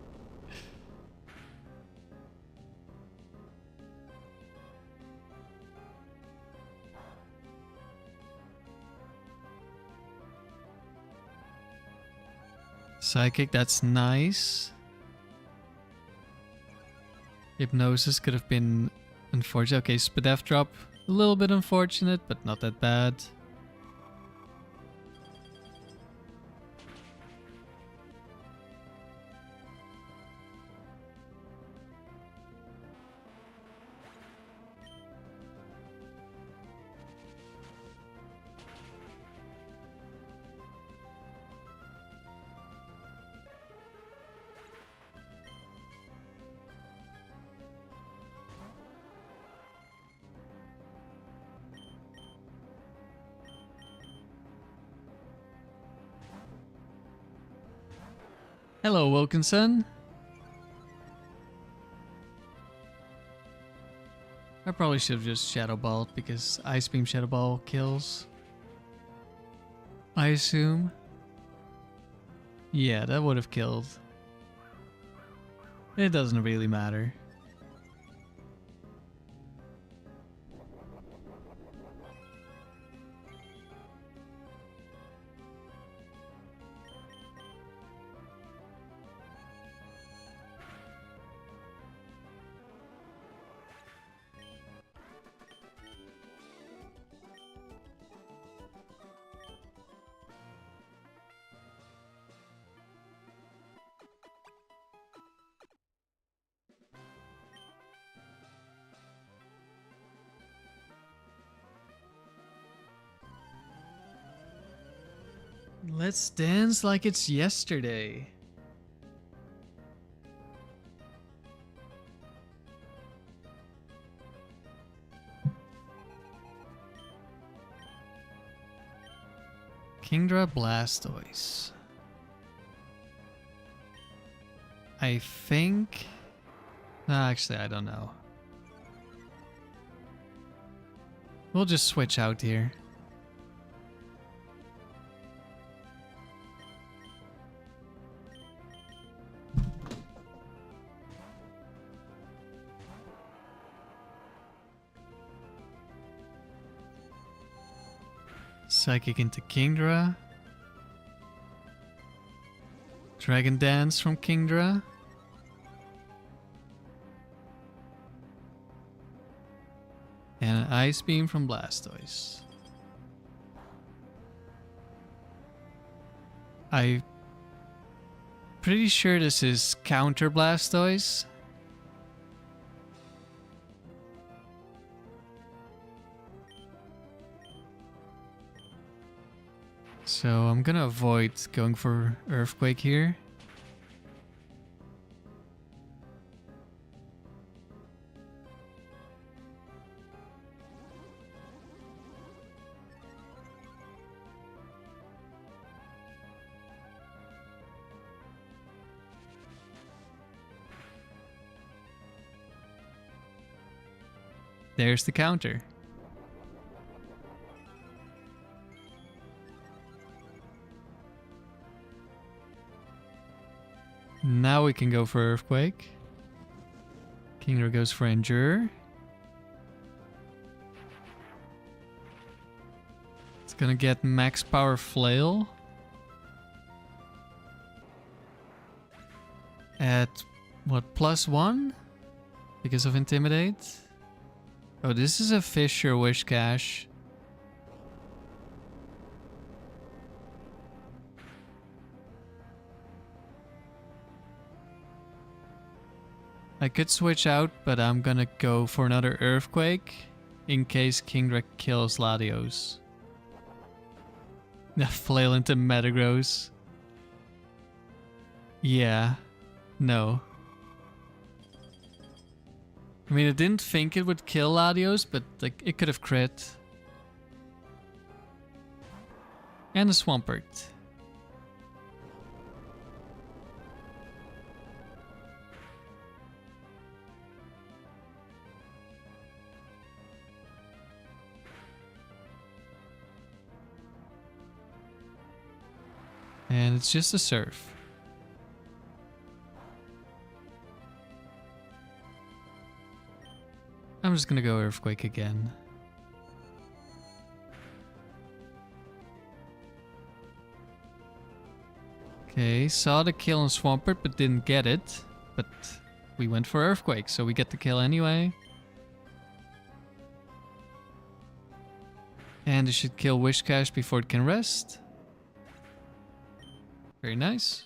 Speaker 1: Psychic, that's nice. Hypnosis could have been unfortunate. Okay, Spadef drop, a little bit unfortunate, but not that bad. Hello, Wilkinson. I probably should have just Shadow Balled because Ice Beam Shadow Ball kills. I assume. Yeah, that would have killed. It doesn't really matter. Let's dance like it's yesterday. Kingdra Blastoise. I think... actually, I don't know. We'll just switch out here. Psychic into Kingdra. Dragon Dance from Kingdra. And an Ice Beam from Blastoise. I'm pretty sure this is counter Blastoise. So I'm gonna avoid going for Earthquake here. There's the counter. Now we can go for Earthquake. Kingdra goes for Endure. It's gonna get max power Flail. At what, +1? Because of Intimidate? Oh, this is a Fissure Wishcash. I could switch out, but I'm gonna go for another Earthquake in case Kingdra kills Latios. Flail into Metagross. Yeah. No. I mean, I didn't think it would kill Latios, but like it could have crit. And a Swampert. And it's just a Surf. I'm just gonna go Earthquake again. Okay, saw the kill on Swampert but didn't get it. But we went for Earthquake, so we get the kill anyway. And it should kill Wishcash before it can rest. Very nice.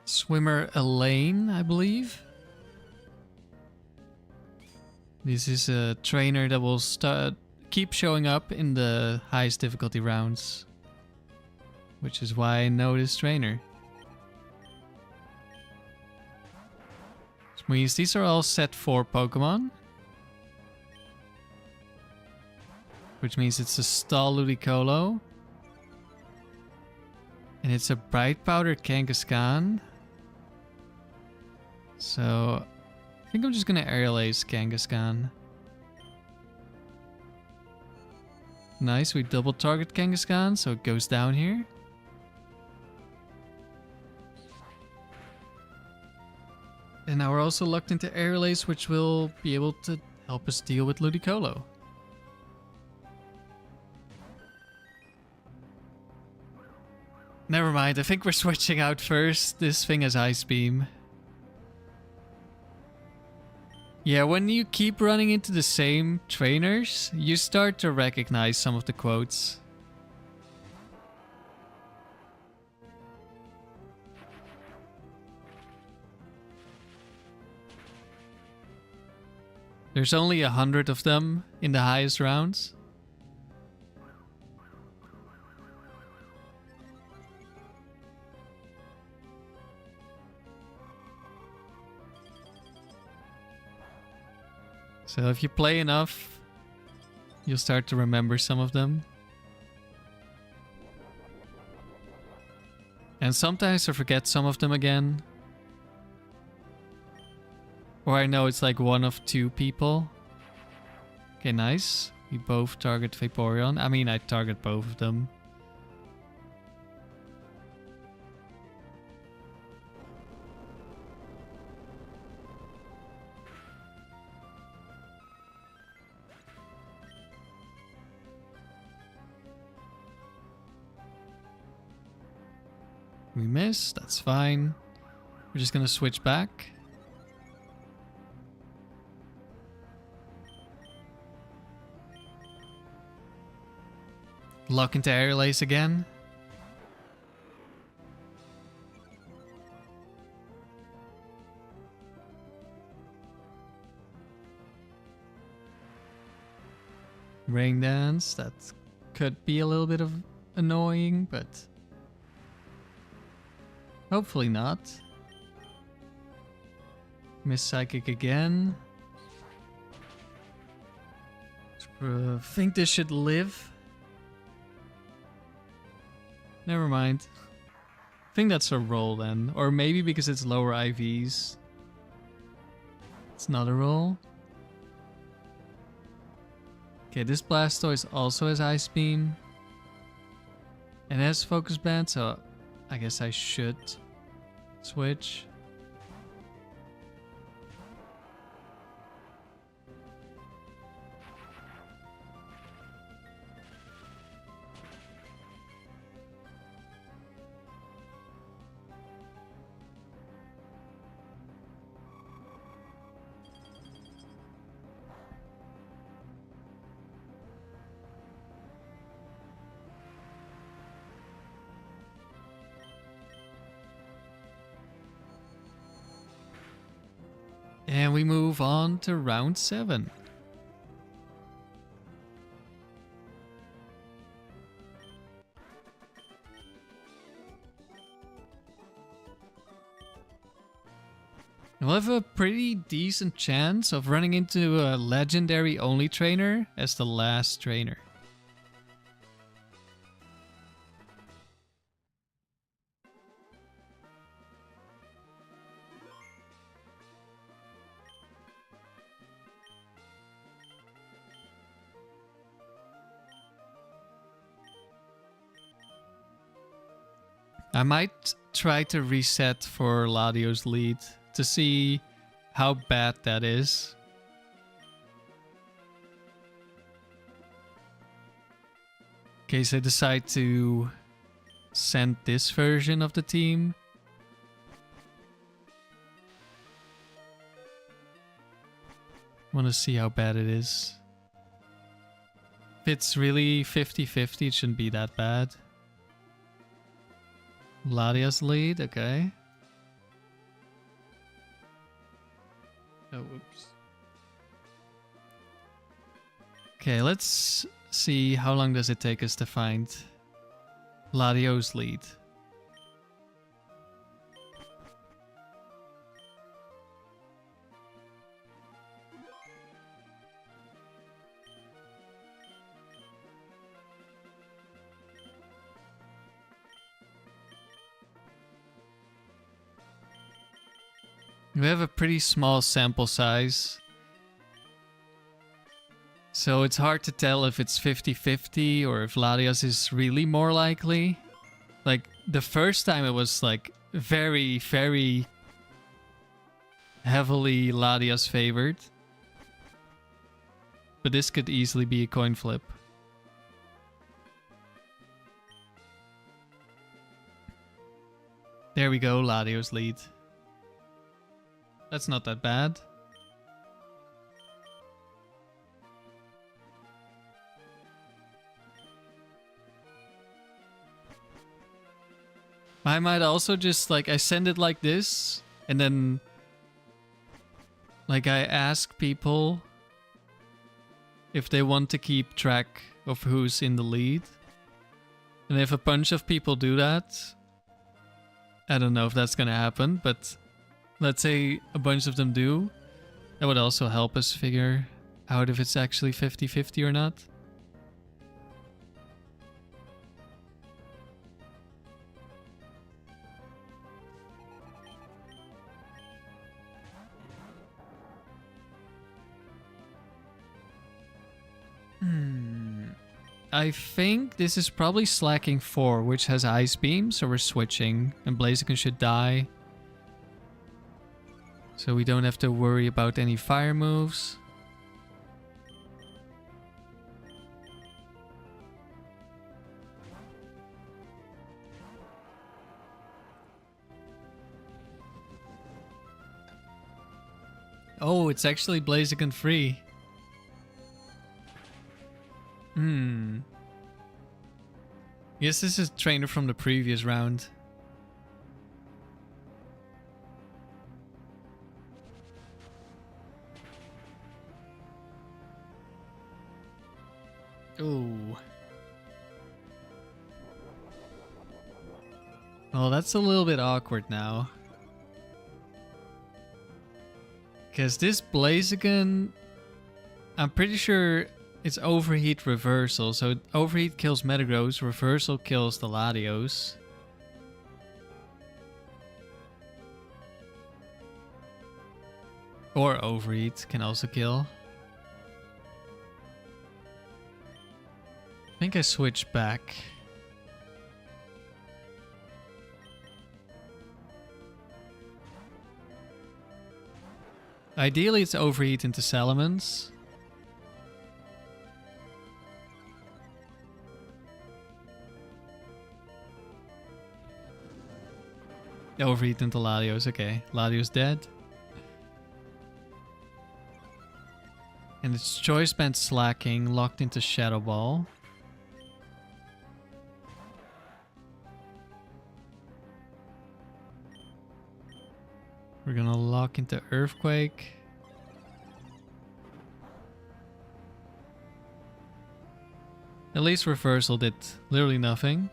Speaker 1: Swimmer Elaine, I believe. This is a trainer that will keep showing up in the highest difficulty rounds. Which is why I know this trainer. Means these are all set 4 Pokemon. Which means it's a Stall Ludicolo. And it's a Bright Powder Kangaskhan. So I think I'm just gonna Aerial Ace Kangaskhan. Nice, we double target Kangaskhan, so it goes down here. And now we're also locked into Aerial Ace, which will be able to help us deal with Ludicolo. Never mind, I think we're switching out first. This thing has Ice Beam. Yeah, when you keep running into the same trainers, you start to recognize some of the quotes. There's only 100 of them in the highest rounds. So if you play enough, you'll start to remember some of them. And sometimes I forget some of them again. Or I know it's like 1 of 2 people. Okay, nice. We both target Vaporeon. I mean, I target both of them. We missed, that's fine. We're just gonna switch back. Lock into Aerial Ace again. Rain Dance, that could be a little bit of annoying, but hopefully not. Miss Psychic again. Think this should live. Never mind. I think that's a roll then. Or maybe because it's lower IVs. It's not a roll. Okay, this Blastoise also has Ice Beam. And has Focus Band, so I guess I should switch. And we move on to round 7. We'll have a pretty decent chance of running into a legendary only trainer as the last trainer. I might try to reset for Latios lead to see how bad that is. In case I decide to send this version of the team. Want to see how bad it is. If it's really 50-50, it shouldn't be that bad. Latias lead, okay. Oh, whoops. Okay, let's see how long does it take us to find Latios lead. . We have a pretty small sample size. So it's hard to tell if it's 50-50 or if Latias is really more likely. Like, the first time it was like very, very heavily Latias favored. But this could easily be a coin flip. There we go, Latios lead. That's not that bad. I might also just, like, I send it like this, and then, like, I ask people if they want to keep track of who's in the lead. And if a bunch of people do that, I don't know if that's gonna happen, but let's say a bunch of them do, that would also help us figure out if it's actually 50-50 or not. I think this is probably slacking 4, which has Ice Beam, so we're switching, and Blaziken should die. So we don't have to worry about any fire moves. Oh, it's actually Blaziken free. Yes, this is trainer from the previous round. Ooh. Oh, that's a little bit awkward now. Because this Blaziken, I'm pretty sure it's Overheat Reversal. So Overheat kills Metagross, Reversal kills the Latios. Or Overheat can also kill. I think I switched back. Ideally it's Overheat into Salamence. Overheat into Latios, okay. Latios dead. And it's Choice Band slacking, locked into Shadow Ball. We're gonna lock into Earthquake. At least Reversal did literally nothing.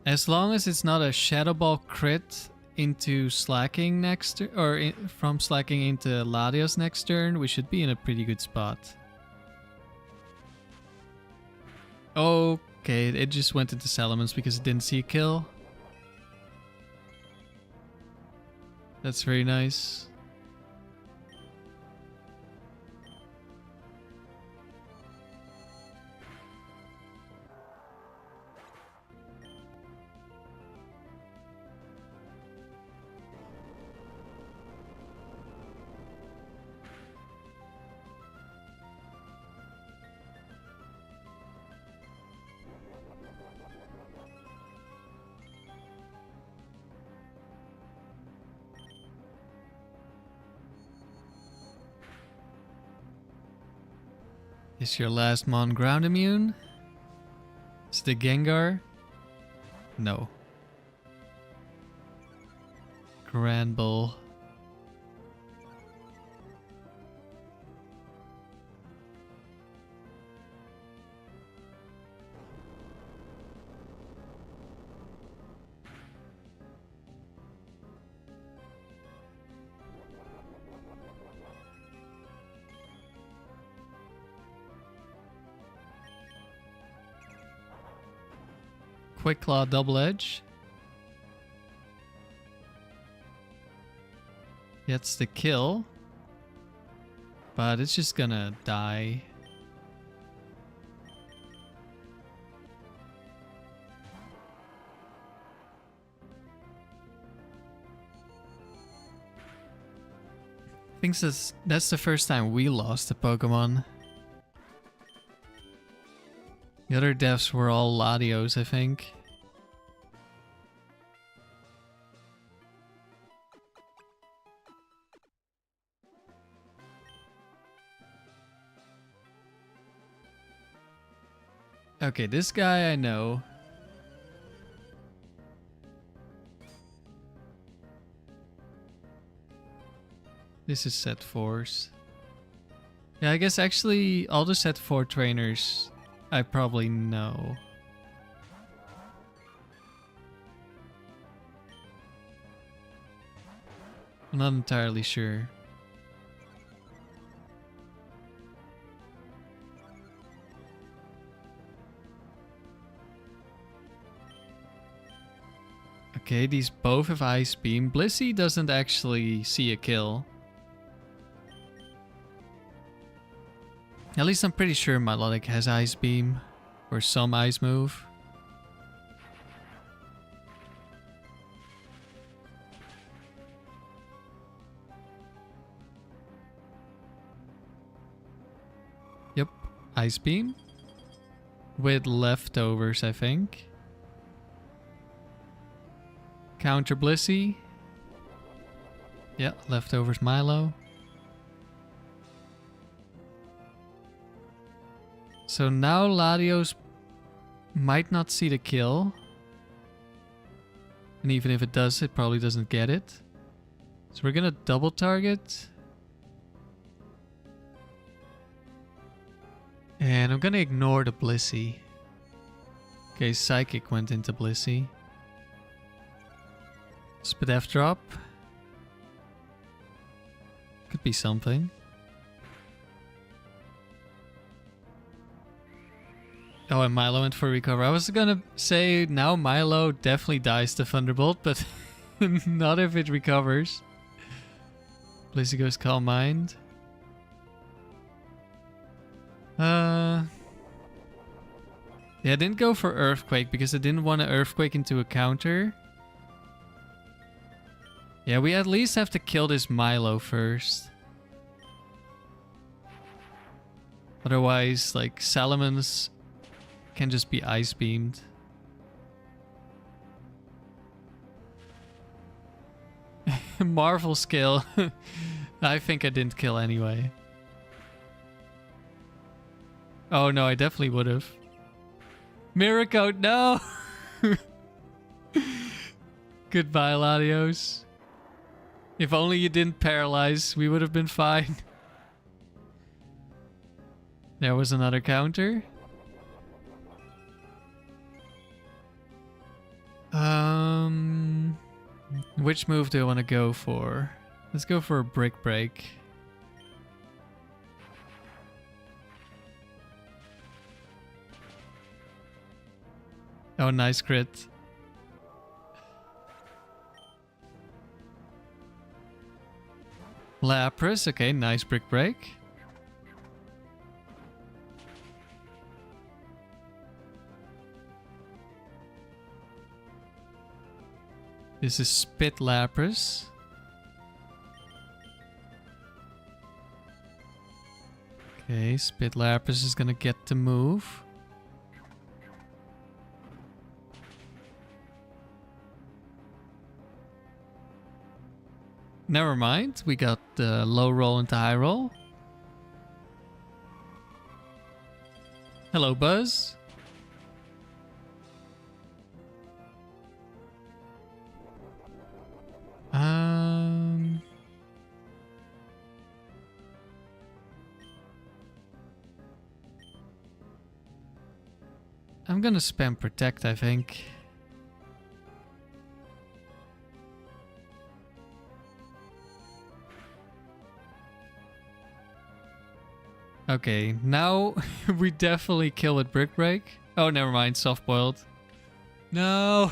Speaker 1: As long as it's not a Shadow Ball crit into slacking next or from slacking into Latios next turn, we should be in a pretty good spot. Okay, it just went into Salamence because it didn't see a kill. That's very nice. Is your last Mon ground immune? Is the Gengar? No. Granbull. Quick Claw Double Edge. Gets the kill. But it's just gonna die. I think that's the first time we lost a Pokemon. The other deaths were all Latios, I think. Okay, this guy I know. This is set 4s. Yeah, I guess actually all the set 4 trainers I probably know. I'm not entirely sure. Okay, these both have Ice Beam. Blissey doesn't actually see a kill. At least I'm pretty sure Milotic has Ice Beam. Or some Ice move. Yep, Ice Beam. With leftovers, I think. Counter Blissey. Yeah, leftovers Milo. So now Latios might not see the kill. And even if it does, it probably doesn't get it. So we're gonna double target. And I'm gonna ignore the Blissey. Okay, Psychic went into Blissey. Spadef drop. Could be something. Oh, and Milo went for recover. I was gonna say now Milo definitely dies to Thunderbolt, but not if it recovers. Blissey goes Calm Mind. Yeah, I didn't go for Earthquake because I didn't want to Earthquake into a counter. Yeah, we at least have to kill this Milo first. Otherwise, like, Salamence can just be Ice Beamed. Marvel skill. I think I didn't kill anyway. Oh no, I definitely would have. Mirror Coat, no! Goodbye, Latios. If only you didn't paralyze, we would have been fine. There was another counter. Which move do I want to go for? Let's go for a Brick Break. Oh, nice crit. Lapras, okay, nice Brick Break. This is Spit Lapras. Okay, Spit Lapras is gonna get the move. Never mind, we got the low roll into high roll. Hello, Buzz. I'm gonna spam Protect, I think. Okay, now we definitely kill with Brick Break. Oh, never mind, Soft Boiled. No.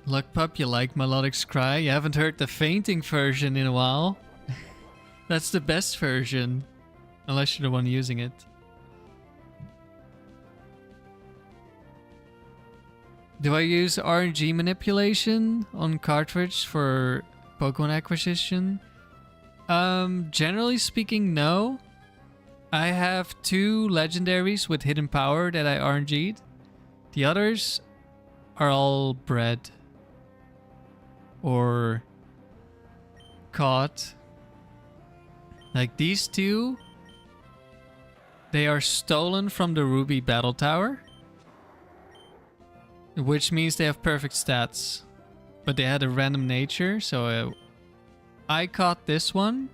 Speaker 1: Luck Pup, you like Melodic's Cry? You haven't heard the fainting version in a while. That's the best version. Unless you're the one using it. Do I use RNG manipulation on cartridge for Pokemon acquisition? Generally speaking, no. I have 2 legendaries with hidden power that I RNG'd. The others are all bred. Or caught. Like these 2, they are stolen from the Ruby Battle Tower. Which means they have perfect stats. But they had a random nature, so I caught this one.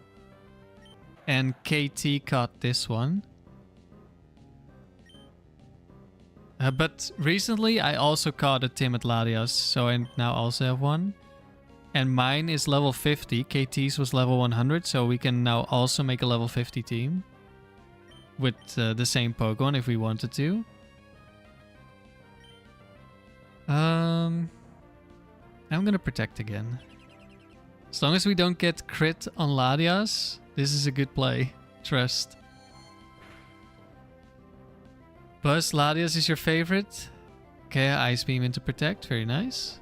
Speaker 1: And KT caught this one. But recently I also caught a Timid Latias, so I now also have one. And mine is level 50, KT's was level 100, so we can now also make a level 50 team. With the same Pokemon if we wanted to. I'm gonna protect again. As long as we don't get crit on Latias, this is a good play. Trust. Buzz, Latias is your favorite? Okay, Ice Beam into protect. Very nice.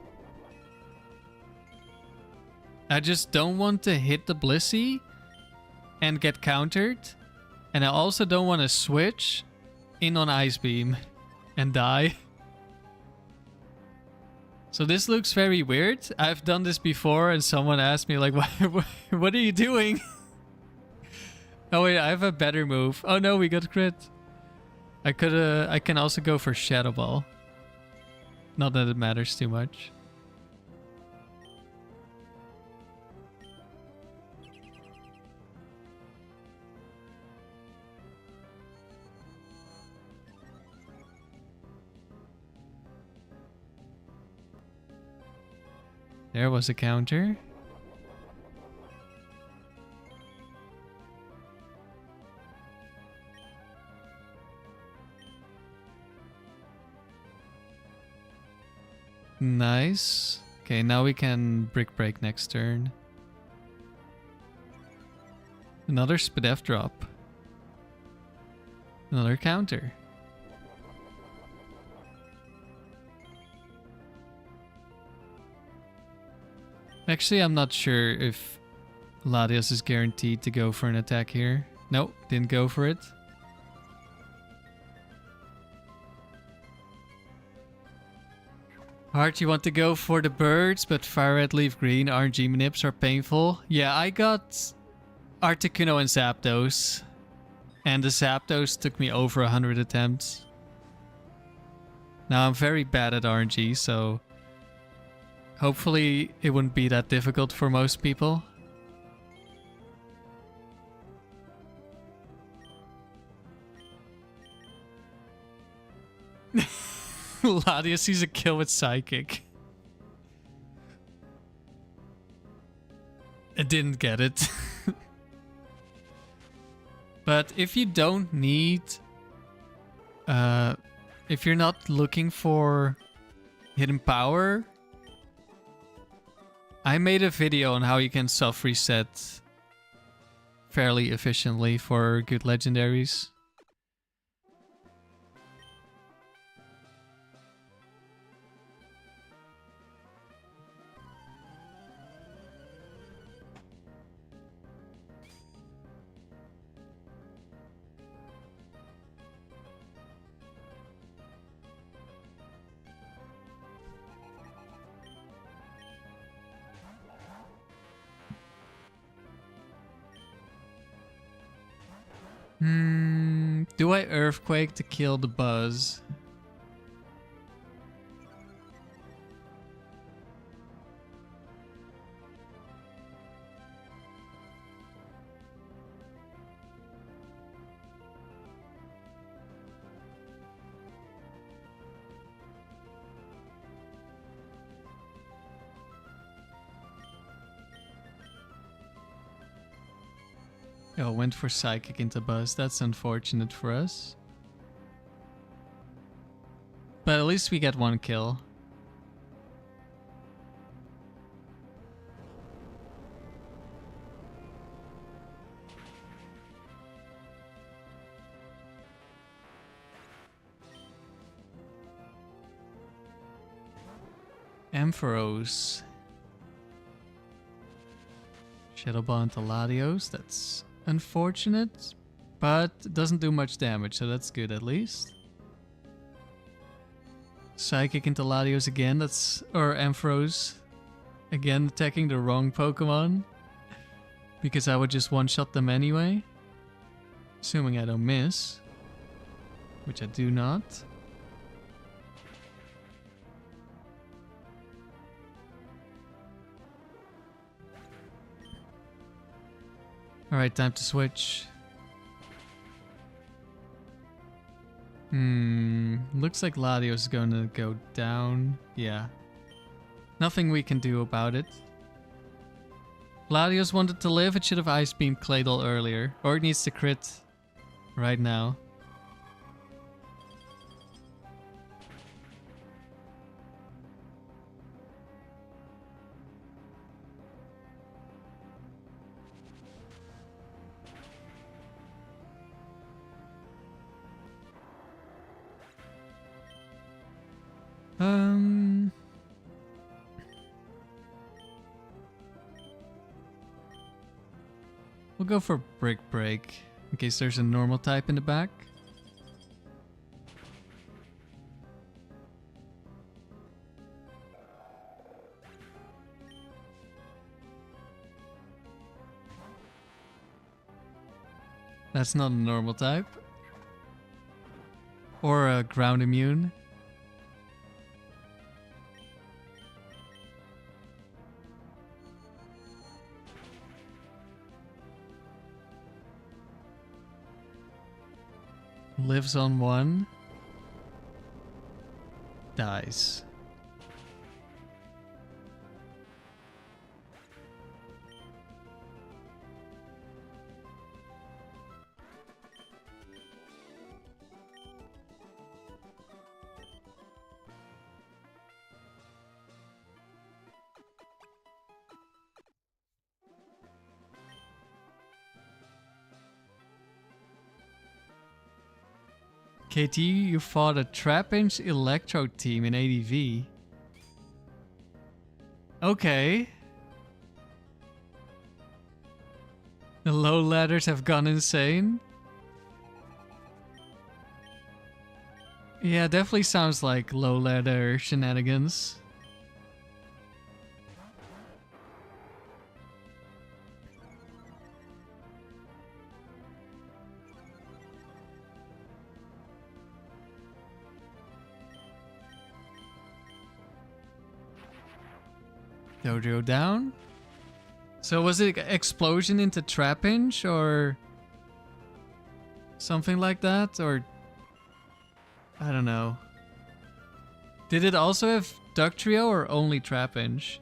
Speaker 1: I just don't want to hit the Blissey and get countered. And I also don't want to switch in on Ice Beam and die. So this looks very weird. I've done this before and someone asked me like, what are you doing? Oh wait, I have a better move. Oh no, we got crit. I can also go for Shadow Ball. Not that it matters too much. There was a counter. Nice. Okay, now we can Brick Break next turn. Another Spadef drop. Another counter. Actually, I'm not sure if Latias is guaranteed to go for an attack here. Nope, didn't go for it. Heart, you want to go for the birds, but Fire Red, Leaf Green, RNG manips are painful. Yeah, I got Articuno and Zapdos. And the Zapdos took me over 100 attempts. Now I'm very bad at RNG, so hopefully it wouldn't be that difficult for most people. Latias sees a kill with Psychic. I didn't get it. But if you don't need... if you're not looking for hidden power... I made a video on how you can self-reset fairly efficiently for good legendaries. Do I Earthquake to kill the Buzz? Oh, went for Psychic into Buzz. That's unfortunate for us. But at least we get one kill. Ampharos. Shadow Ball into Latios. That's unfortunate, but it doesn't do much damage, so that's good at least. Psychic into Latios again. That's or Ampharos again attacking the wrong Pokemon because I would just one-shot them anyway, assuming I don't miss, which I do not. Alright, time to switch. Looks like Latios is gonna go down. Yeah. Nothing we can do about it. Latios wanted to live, it should have Ice Beamed Claydol earlier. Or it needs to crit right now. We'll go for Brick Break, in case there's a normal type in the back. That's not a normal type. Or a ground immune. Lives on one. Dies. KT, you fought a Trapinch Electro team in ADV. Okay. The low ladders have gone insane. Yeah, definitely sounds like low ladder shenanigans. Dojo down. So was it explosion into Trapinch or something like that? Or I don't know. Did it also have Ductrio or only Trapinch?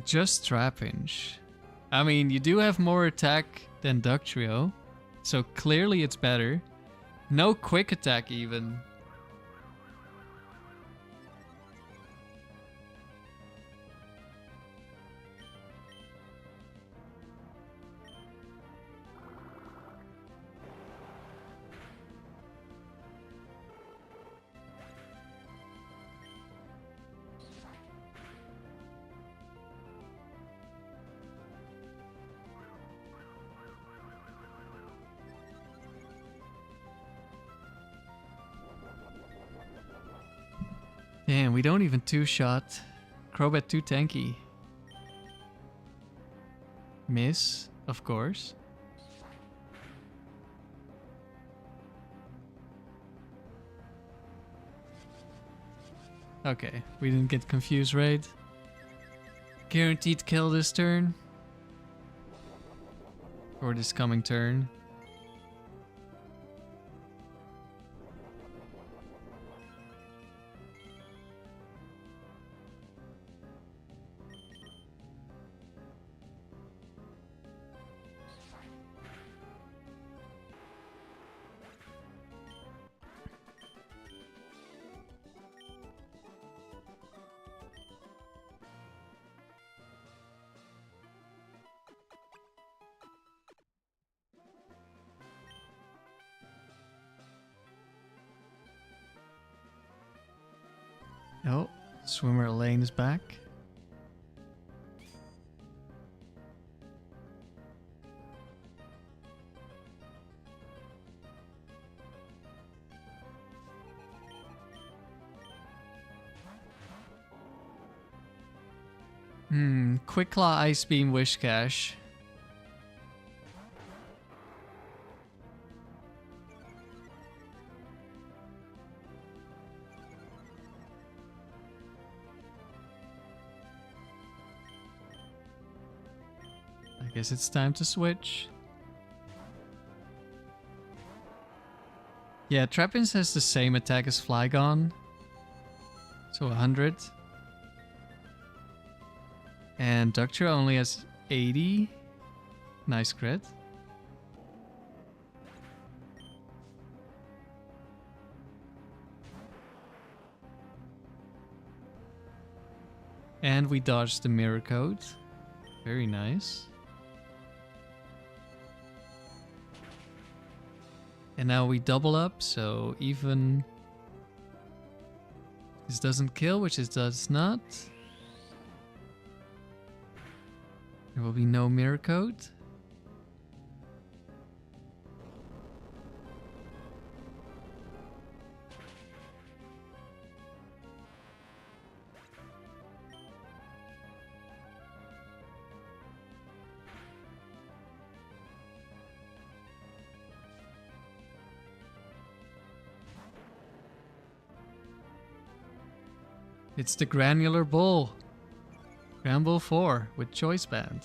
Speaker 1: Just Trapinch. I mean, you do have more attack than Ductrio, so clearly it's better. No quick attack even. Damn, we don't even two-shot. Crobat too tanky. Miss, of course. Okay, we didn't get confused, right? Guaranteed kill this turn. Or this coming turn. Oh, swimmer lane is back. Quick Claw, Ice Beam, Wish Cash. I guess it's time to switch. Yeah, Trapinch has the same attack as Flygon. So 100. And Ductura only has 80. Nice crit. And we dodged the mirror code. Very nice. And now we double up, so even this doesn't kill, which it does not. There will be no mirror code. It's the Granular Bull. Granbull 4 with Choice Band.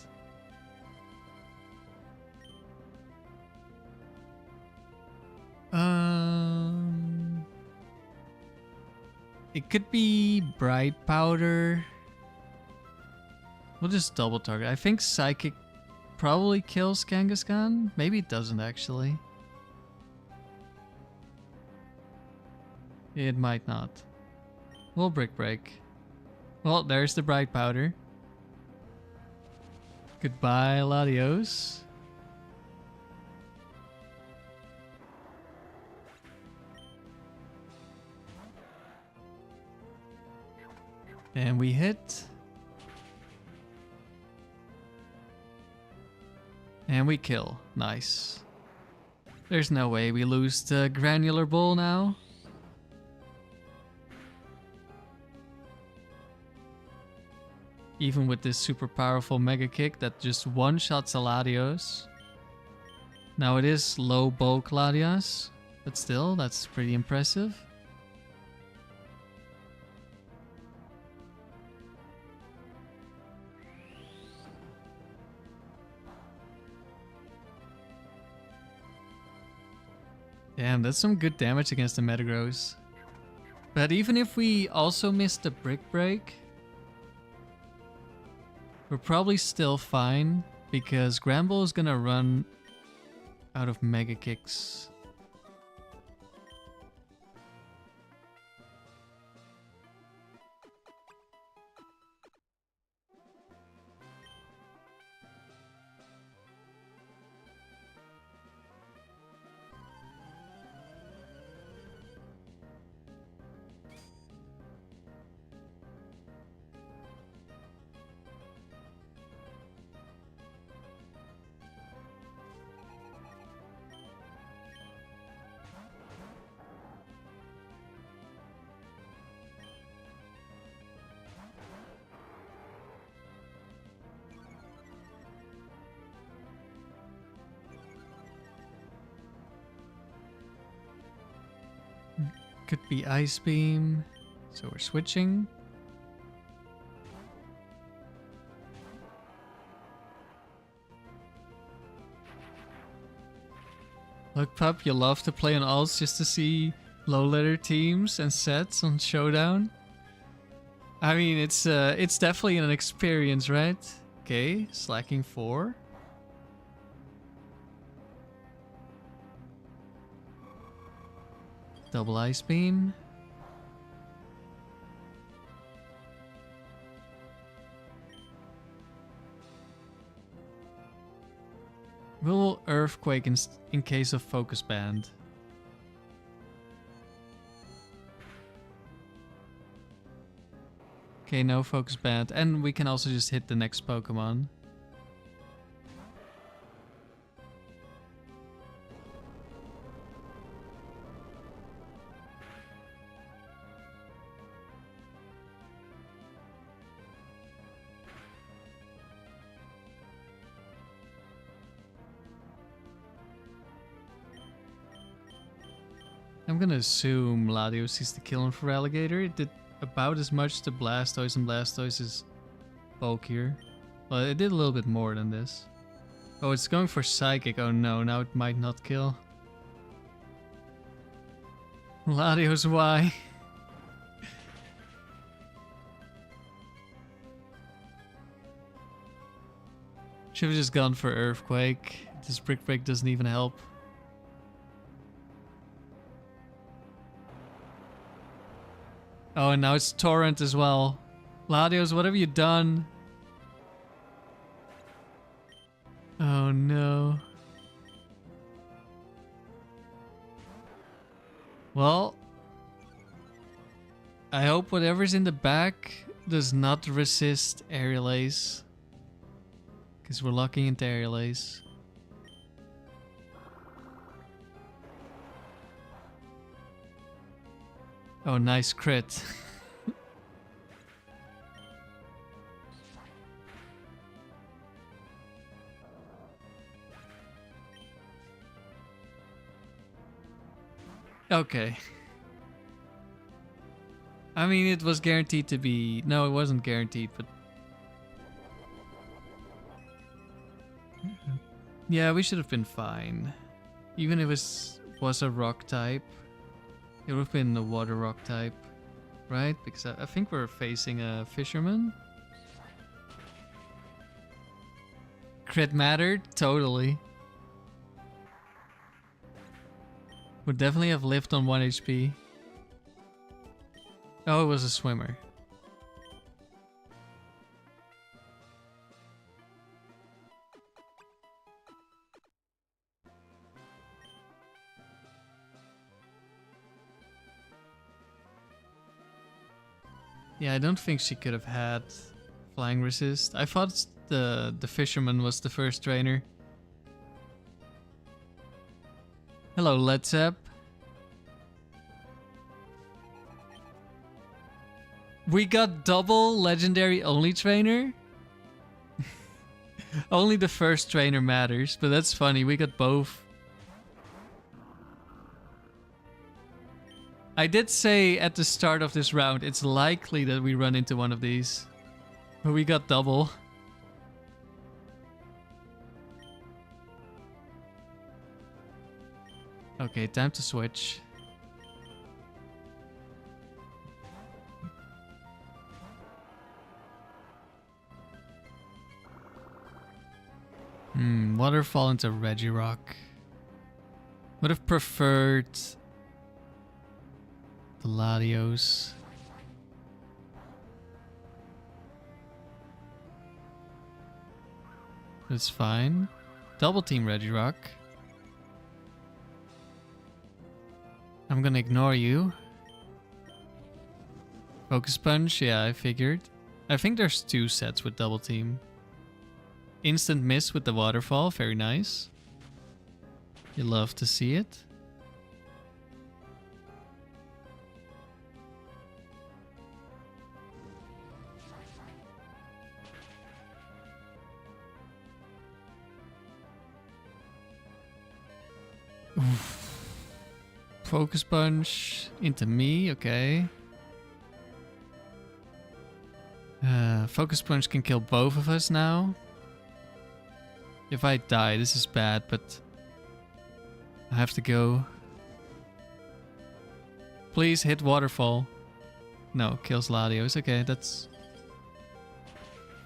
Speaker 1: It could be Bright Powder. We'll just double target. I think Psychic probably kills Kangaskhan. Maybe it doesn't actually. It might not. We'll Brick Break. Well, there's the Bright Powder. Goodbye, Latios. And we hit. And we kill. Nice. There's no way we lose the Granular Bull now. Even with this super powerful Mega Kick that just one-shots a Latios. Now it is low bulk Latias, but still, that's pretty impressive. Damn, that's some good damage against the Metagross. But even if we also miss the Brick Break, we're probably still fine, because Granbull is gonna run out of Mega Kicks. Could be Ice Beam, So we're switching. Look, pup, you love to play on alts just to see low ladder teams and sets on Showdown. I mean, it's definitely an experience, right? Okay, slacking 4. Double ice beam. Will earthquake in case of focus band. Okay, no focus band. And we can also just hit the next Pokemon. I'm gonna assume Latios is the killing for Alligator. It did about as much to Blastoise, and Blastoise is bulkier. Well, it did a little bit more than this. Oh, it's going for Psychic. Oh no, now it might not kill. Latios, why? Should have just gone for Earthquake. This Brick Break doesn't even help. Oh, and now it's Torrent as well. Latios, what have you done? Oh no. Well, I hope whatever's in the back does not resist Aerial Ace. Because we're locking into Aerial Ace. Oh, nice crit. Okay. I mean, it was guaranteed to be... No, it wasn't guaranteed, but... Yeah, we should have been fine. Even if it was a rock type. It would have been a water rock type, right? Because I think we're facing a fisherman. Crit mattered? Totally. Would definitely have lived on 1 HP. Oh, it was a swimmer. Yeah, I don't think she could have had flying resist. I thought the fisherman was the first trainer. Hello, Let's Up. We got double legendary only trainer? Only the first trainer matters, but that's funny. We got both. I did say at the start of this round, it's likely that we run into one of these. But we got double. Okay, time to switch. Waterfall into Regirock. Would have preferred the Latios. It's fine. Double team Regirock. I'm gonna ignore you. Focus Punch, yeah, I figured. I think there's 2 sets with double team. Instant miss with the Waterfall, very nice. You love to see it. Oof. Focus Punch into me, okay. Focus Punch can kill both of us now. If I die, this is bad, but I have to go. Please hit Waterfall. No, kills Latios. Okay, that's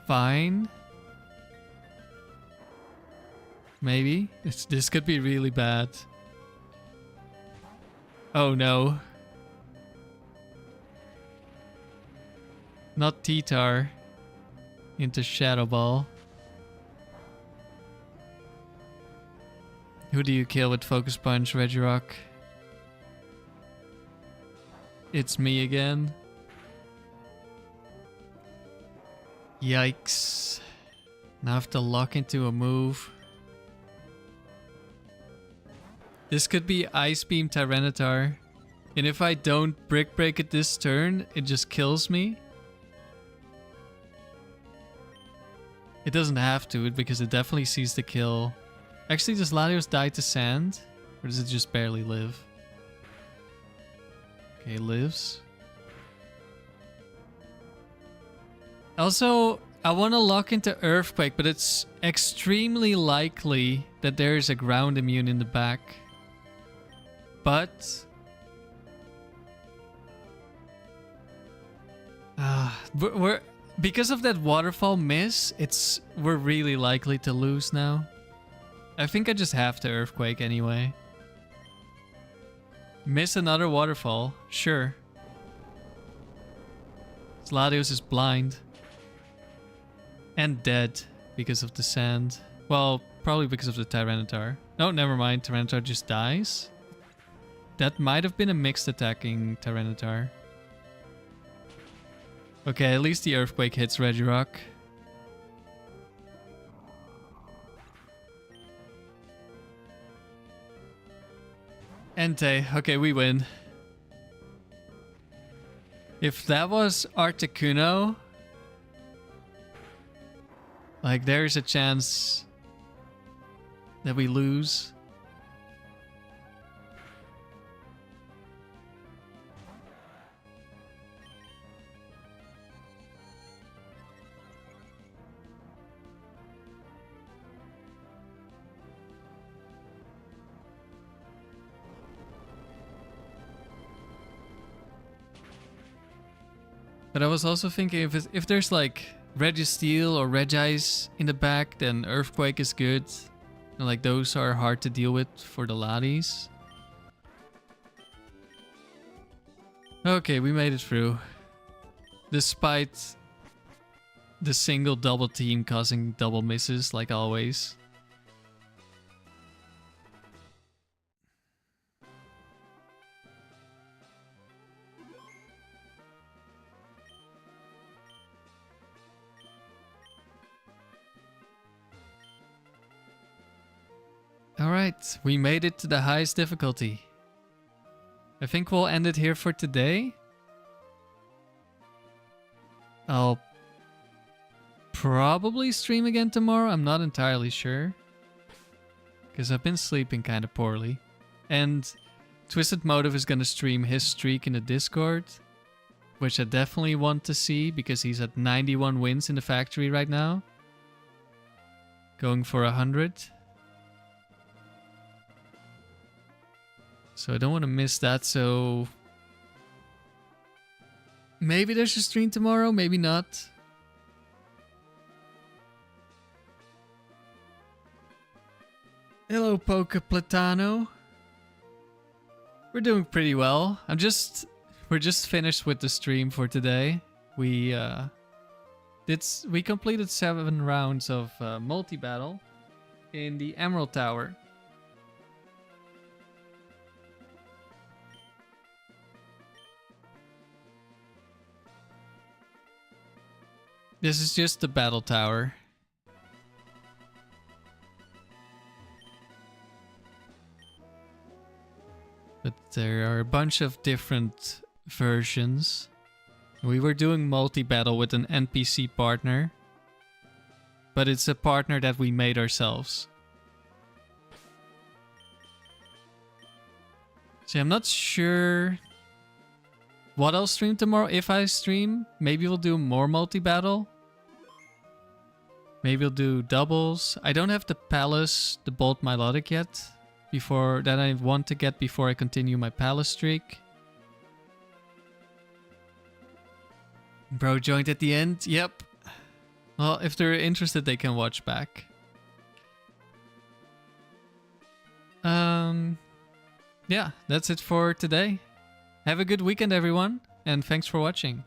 Speaker 1: fine. Maybe. This could be really bad. Oh no. Not T-Tar. Into Shadow Ball. Who do you kill with Focus Punch, Regirock? It's me again. Yikes. Now I have to lock into a move. This could be Ice Beam Tyranitar. And if I don't Brick Break it this turn, it just kills me. It doesn't have to, because it definitely sees the kill. Actually, does Latios die to sand? Or does it just barely live? Okay, lives. Also, I want to lock into Earthquake, but it's extremely likely that there is a ground immune in the back. But... we're because of that Waterfall miss, we're really likely to lose now. I think I just have to Earthquake anyway. Miss another Waterfall, sure. Latios is blind. And dead because of the sand. Well, probably because of the Tyranitar. No, never mind. Tyranitar just dies. That might have been a mixed attacking Tyranitar. Okay, at least the Earthquake hits Regirock. Entei. Okay, we win. If that was Articuno, like, there's a chance that we lose. But I was also thinking if there's like Registeel or Regice in the back, then Earthquake is good. And like those are hard to deal with for the Latis. Okay, we made it through. Despite the single double team causing double misses like always. Alright, we made it to the highest difficulty. I think we'll end it here for today. I'll probably stream again tomorrow, I'm not entirely sure. Because I've been sleeping kind of poorly. And Twisted Motive is going to stream his streak in the Discord. Which I definitely want to see, because he's at 91 wins in the factory right now. Going for 100. So I don't want to miss that, so... Maybe there's a stream tomorrow, maybe not. Hello, Poke Platano. We're doing pretty well. We're just finished with the stream for today. We completed 7 rounds of multi-battle in the Emerald Tower. This is just the battle tower. But there are a bunch of different versions. We were doing multi-battle with an NPC partner. But it's a partner that we made ourselves. See, I'm not sure what I'll stream tomorrow. If I stream, maybe we'll do more multi-battle. Maybe we'll do doubles. I don't have the Palace, the Bolt Melodic yet. Before that I want to get before I continue my Palace streak. Bro joined at the end. Yep. Well, if they're interested, they can watch back. Yeah, that's it for today. Have a good weekend, everyone, and thanks for watching.